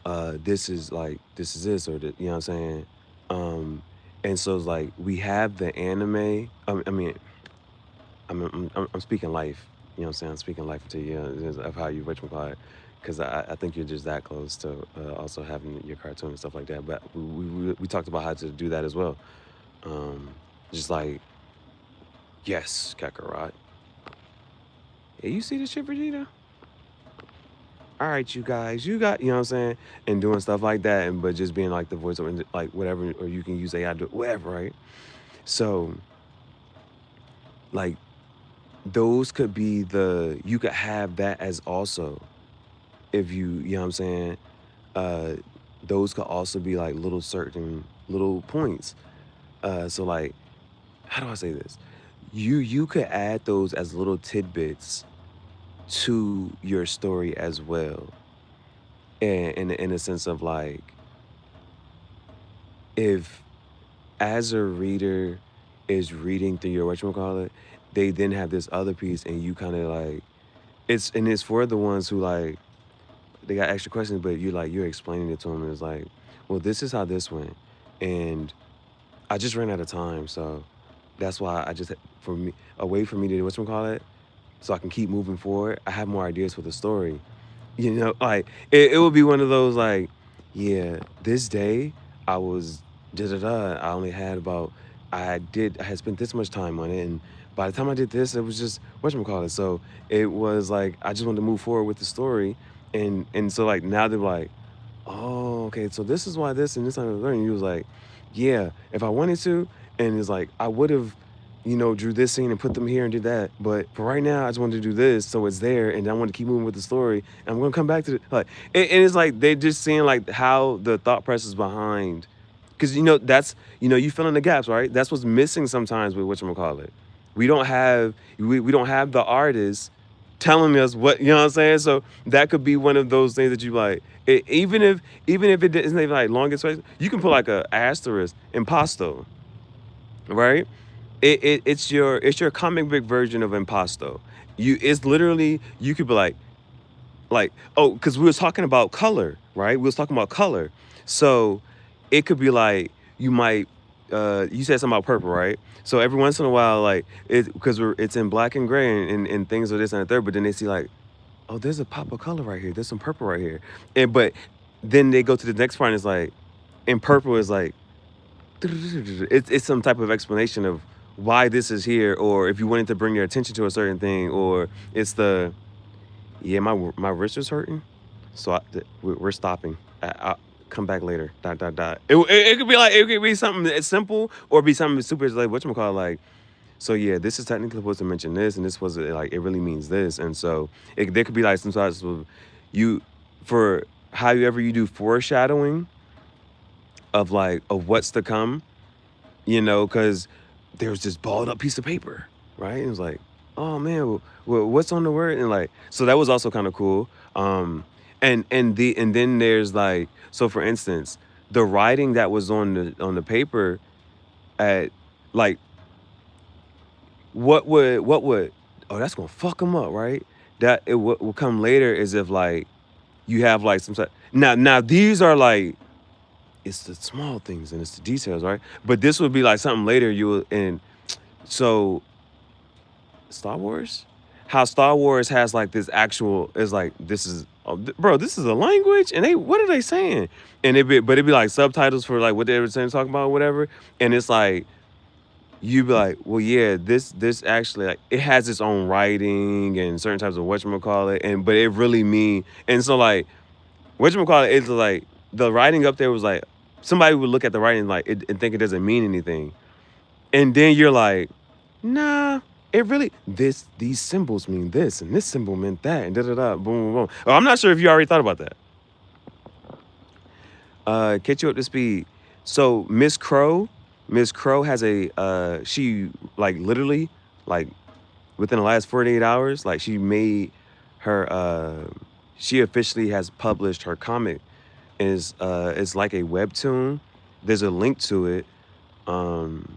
this is this, or you know what I'm saying. And so it's like we have the anime. I'm speaking life, you know what I'm saying? I'm speaking life to you, of how you whatchamacallit, because I think you're just that close to also having your cartoon and stuff like that. But we talked about how to do that as well. Just like, yes, Kakarot. Yeah, you see this shit, Vegeta? All right, you guys, you know what I'm saying? And doing stuff like that, but just being like the voice or like whatever, or you can use AI to whatever, right? So, like, those could be you could have that as also, if you know what I'm saying, those could also be like certain little points. So like, how do I say this? You could add those as little tidbits to your story as well. And in a sense of like, if as a reader is reading through your whatchamacallit, they then have this other piece, and you kind of like, it's for the ones who like, they got extra questions, but you're explaining it to them, and it's like, well, this is how this went, and I just ran out of time, so that's why I just, for me, a way for me to whatchamacallit, so I can keep moving forward. I have more ideas for the story, you know, like it would be one of those like, yeah, this day I was da da da. I only had about I had spent this much time on it, and by the time I did this, it was just whatchamacallit. So it was like I just wanted to move forward with the story, and so like now they're like, oh, okay, so this is why this and this and the other. And he was like, yeah, if I wanted to, and it's like I would have, drew this scene and put them here and did that. But for right now, I just wanted to do this, so it's there, and I want to keep moving with the story. And I'm gonna come back to the like, and it's like they just seeing like how the thought process behind, because that's you fill in the gaps, right? That's what's missing sometimes with whatchamacallit. We don't have the artist telling us what you know what I'm saying. So that could be one of those things that you like. Even if it isn't even like longest way, you can put like a asterisk impasto, right? It's your comic book version of impasto. It's literally you could be like oh, because we was talking about color, right? We was talking about color, so it could be like you might you said something about purple, right? So every once in a while, like it because it's in black and gray and things of this and the third, but then they see like, oh, there's a pop of color right here. There's some purple right here. But then they go to the next part and it's like, in purple is like, it's some type of explanation of why this is here, or if you wanted to bring your attention to a certain thing, or it's yeah, my wrist is hurting, so we're stopping. I'll come back later. Dot dot dot. It could be like it could be something that's simple, or be something super like whatchamacallit, like. So yeah, this is technically supposed to mention this, and this was like it really means this, and so there could be like some sorts of you for however you do foreshadowing of like of what's to come, because there's this balled up piece of paper, right? And it was like, oh man, what's on the word? And like, so that was also kind of cool. And then there's like, so for instance, the writing that was on the paper at like what would oh that's gonna fuck them up, right? That it what will come later is if like you have like some sort now these are like it's the small things and it's the details, right? But this would be like something later you will and so Star Wars, how Star Wars has like this actual is like this is oh, bro, this is a language and they what are they saying? And it'd be like subtitles for like what they were saying talking about whatever, and it's like you be like, well, yeah, this actually like it has its own writing and certain types of whatchamacallit, and but it really mean and so like whatchamacallit is like the writing up there was like somebody would look at the writing like and think it doesn't mean anything, and then you're like, nah, it really these symbols mean this and this symbol meant that and da da da boom boom boom. Oh, I'm not sure if you already thought about that. Catch you up to speed. So Miss Crow has a she like literally like within the last 48 hours, like she made her she officially has published her comic. Is it's like a webtoon. There's a link to it. Um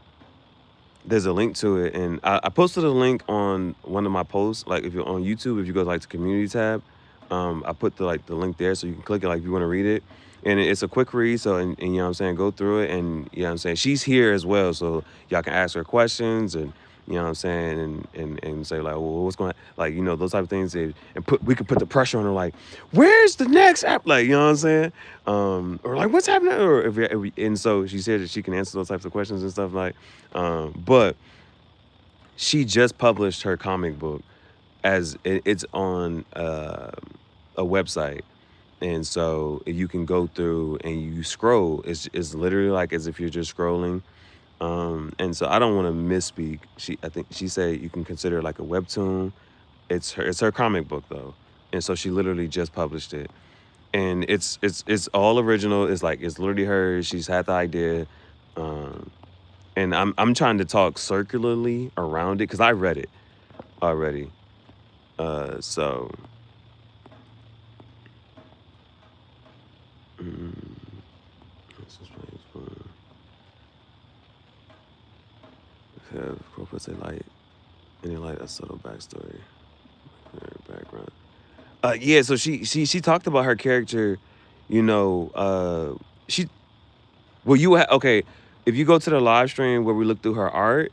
there's a link to it, and I posted a link on one of my posts. Like if you're on YouTube, if you go to like the community tab, I put the link there so you can click it like if you want to read it. And it's a quick read, so and you know what I'm saying, go through it, and you know what I'm saying, she's here as well, so y'all can ask her questions, and you know what I'm saying, and say like, well, what's going on, like those type of things, and we could put the pressure on her, like, where's the next app, like you know what I'm saying, or like what's happening, or and so she said that she can answer those types of questions and stuff like, but she just published her comic book as it's on a website. And so if you can go through and you scroll, it's literally like as if you're just scrolling. And so I don't want to misspeak. I think she said you can consider it like a webtoon. It's her comic book though. And so she literally just published it. And it's all original. It's like it's literally hers. She's had the idea. And I'm trying to talk circularly around it because I read it already. So this is pretty fun. Have puts a light any light a subtle backstory. Background. Yeah, so she talked about her character, she well okay, if you go to the live stream where we look through her art,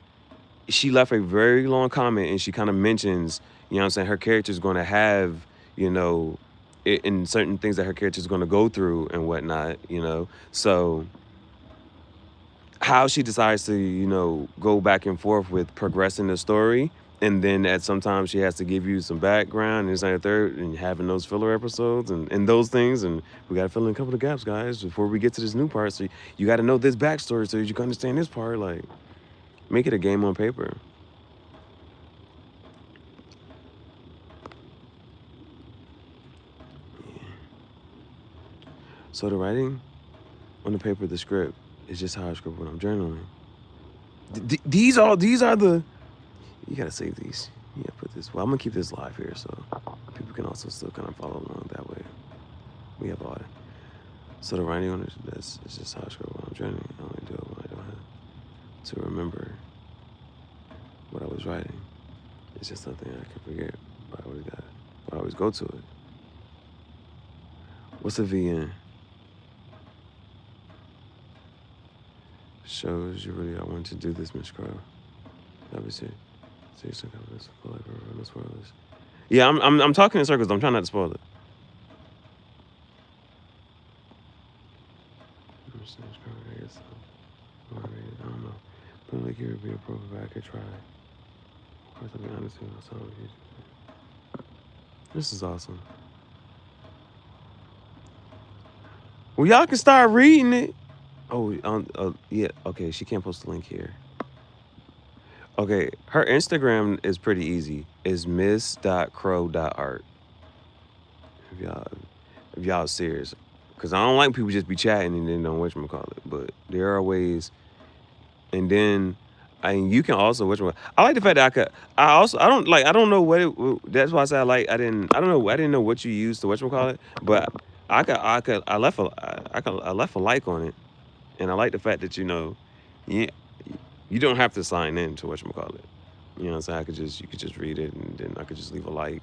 she left a very long comment and she kind of mentions, you know what I'm saying, her character's gonna have, in certain things that her character is going to go through and whatnot, you know. So how she decides to, you know, go back and forth with progressing the story, and then at sometimes she has to give you some background and this and the third, and having those filler episodes and those things, and we got to fill in a couple of gaps, guys, before we get to this new part. So you got to know this backstory so you can understand this part. Like, make it a game on paper. Yeah. So the writing on the paper, the script, is just how I script when I'm journaling. These are the. You gotta save these. Yeah, put this. Well, I'm gonna keep this live here so people can also still kind of follow along that way. We have all that. So the writing on it, it's just how I script when I'm journaling. I only do it when I don't have to remember what I was writing. It's just something I can forget, but I always go to it. What's a VN? Shows you really I want to do this, Miss Crow. Obviously. No spoilers. Yeah, I'm talking in circles. I'm trying not to spoil it. I guess so. I don't know. But like you would be appropriate, I could try. Of course, I'll be honest with myself. This is awesome. Well, y'all can start reading it. Oh, yeah. Okay, she can't post the link here. Okay, her Instagram is pretty easy. It's miss.crow.art. If y'all serious. Because I don't like people just be chatting and then don't whatchamacallit. But there are ways. And then, you can also whatchamacallit. I like the fact that I don't know what it, that's why I said I didn't know what you used to whatchamacallit. But I left a like on it. And I like the fact that, you know, yeah, you don't have to sign in to whatchamacallit. You know what I'm saying? You could just read it, and then I could just leave a like.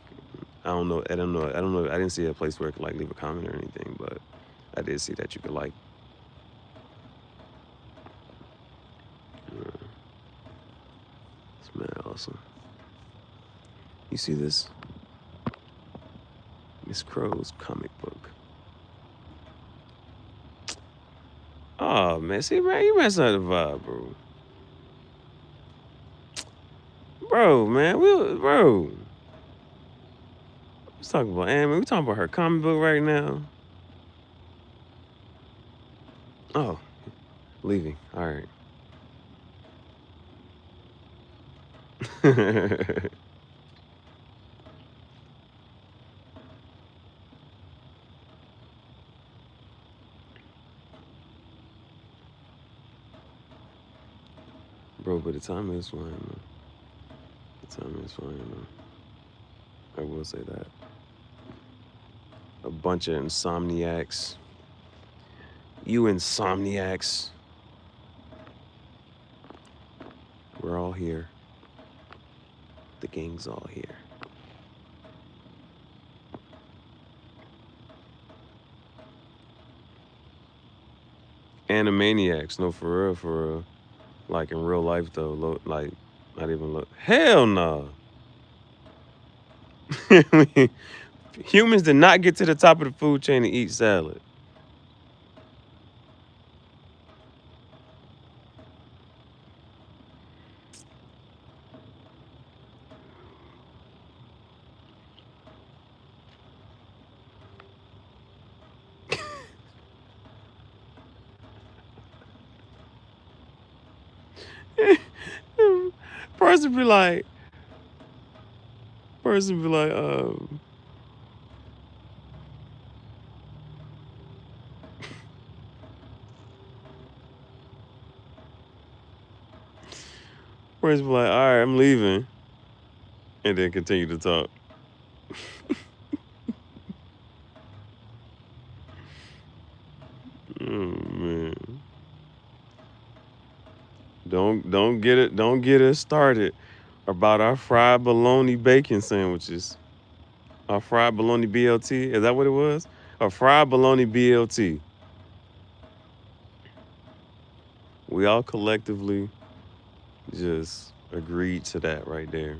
I don't know. I didn't see a place where I could like leave a comment or anything, but I did see that you could like. It's mad awesome. You see this? Miss Crow's comic book. Oh man, see man, you messing up the vibe, bro. Bro, man, bro. Let's talk about anime. We talking about her comic book right now. Oh, leaving. All right. Bro, but the time is flying, man. The time is flying, man. I will say that. A bunch of insomniacs. You insomniacs. We're all here. The gang's all here. Animaniacs, no, for real. Like in real life though, like not even look. Hell no. Humans did not get to the top of the food chain and eat salad. Person be like, person be like, all right, I'm leaving, and then continue to talk. Oh man. Don't get us started about our fried bologna bacon sandwiches. Our fried bologna BLT. Is that what it was? A fried bologna BLT. We all collectively just agreed to that right there.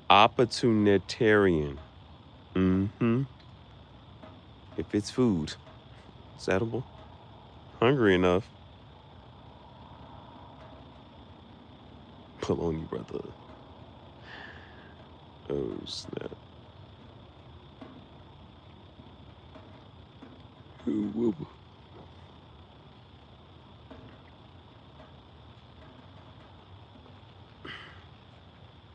Opportunitarian. Mm-hmm. enough. It's food. It's edible. Hungry enough. Polony, brother. Oh, snap. Ooh, woo.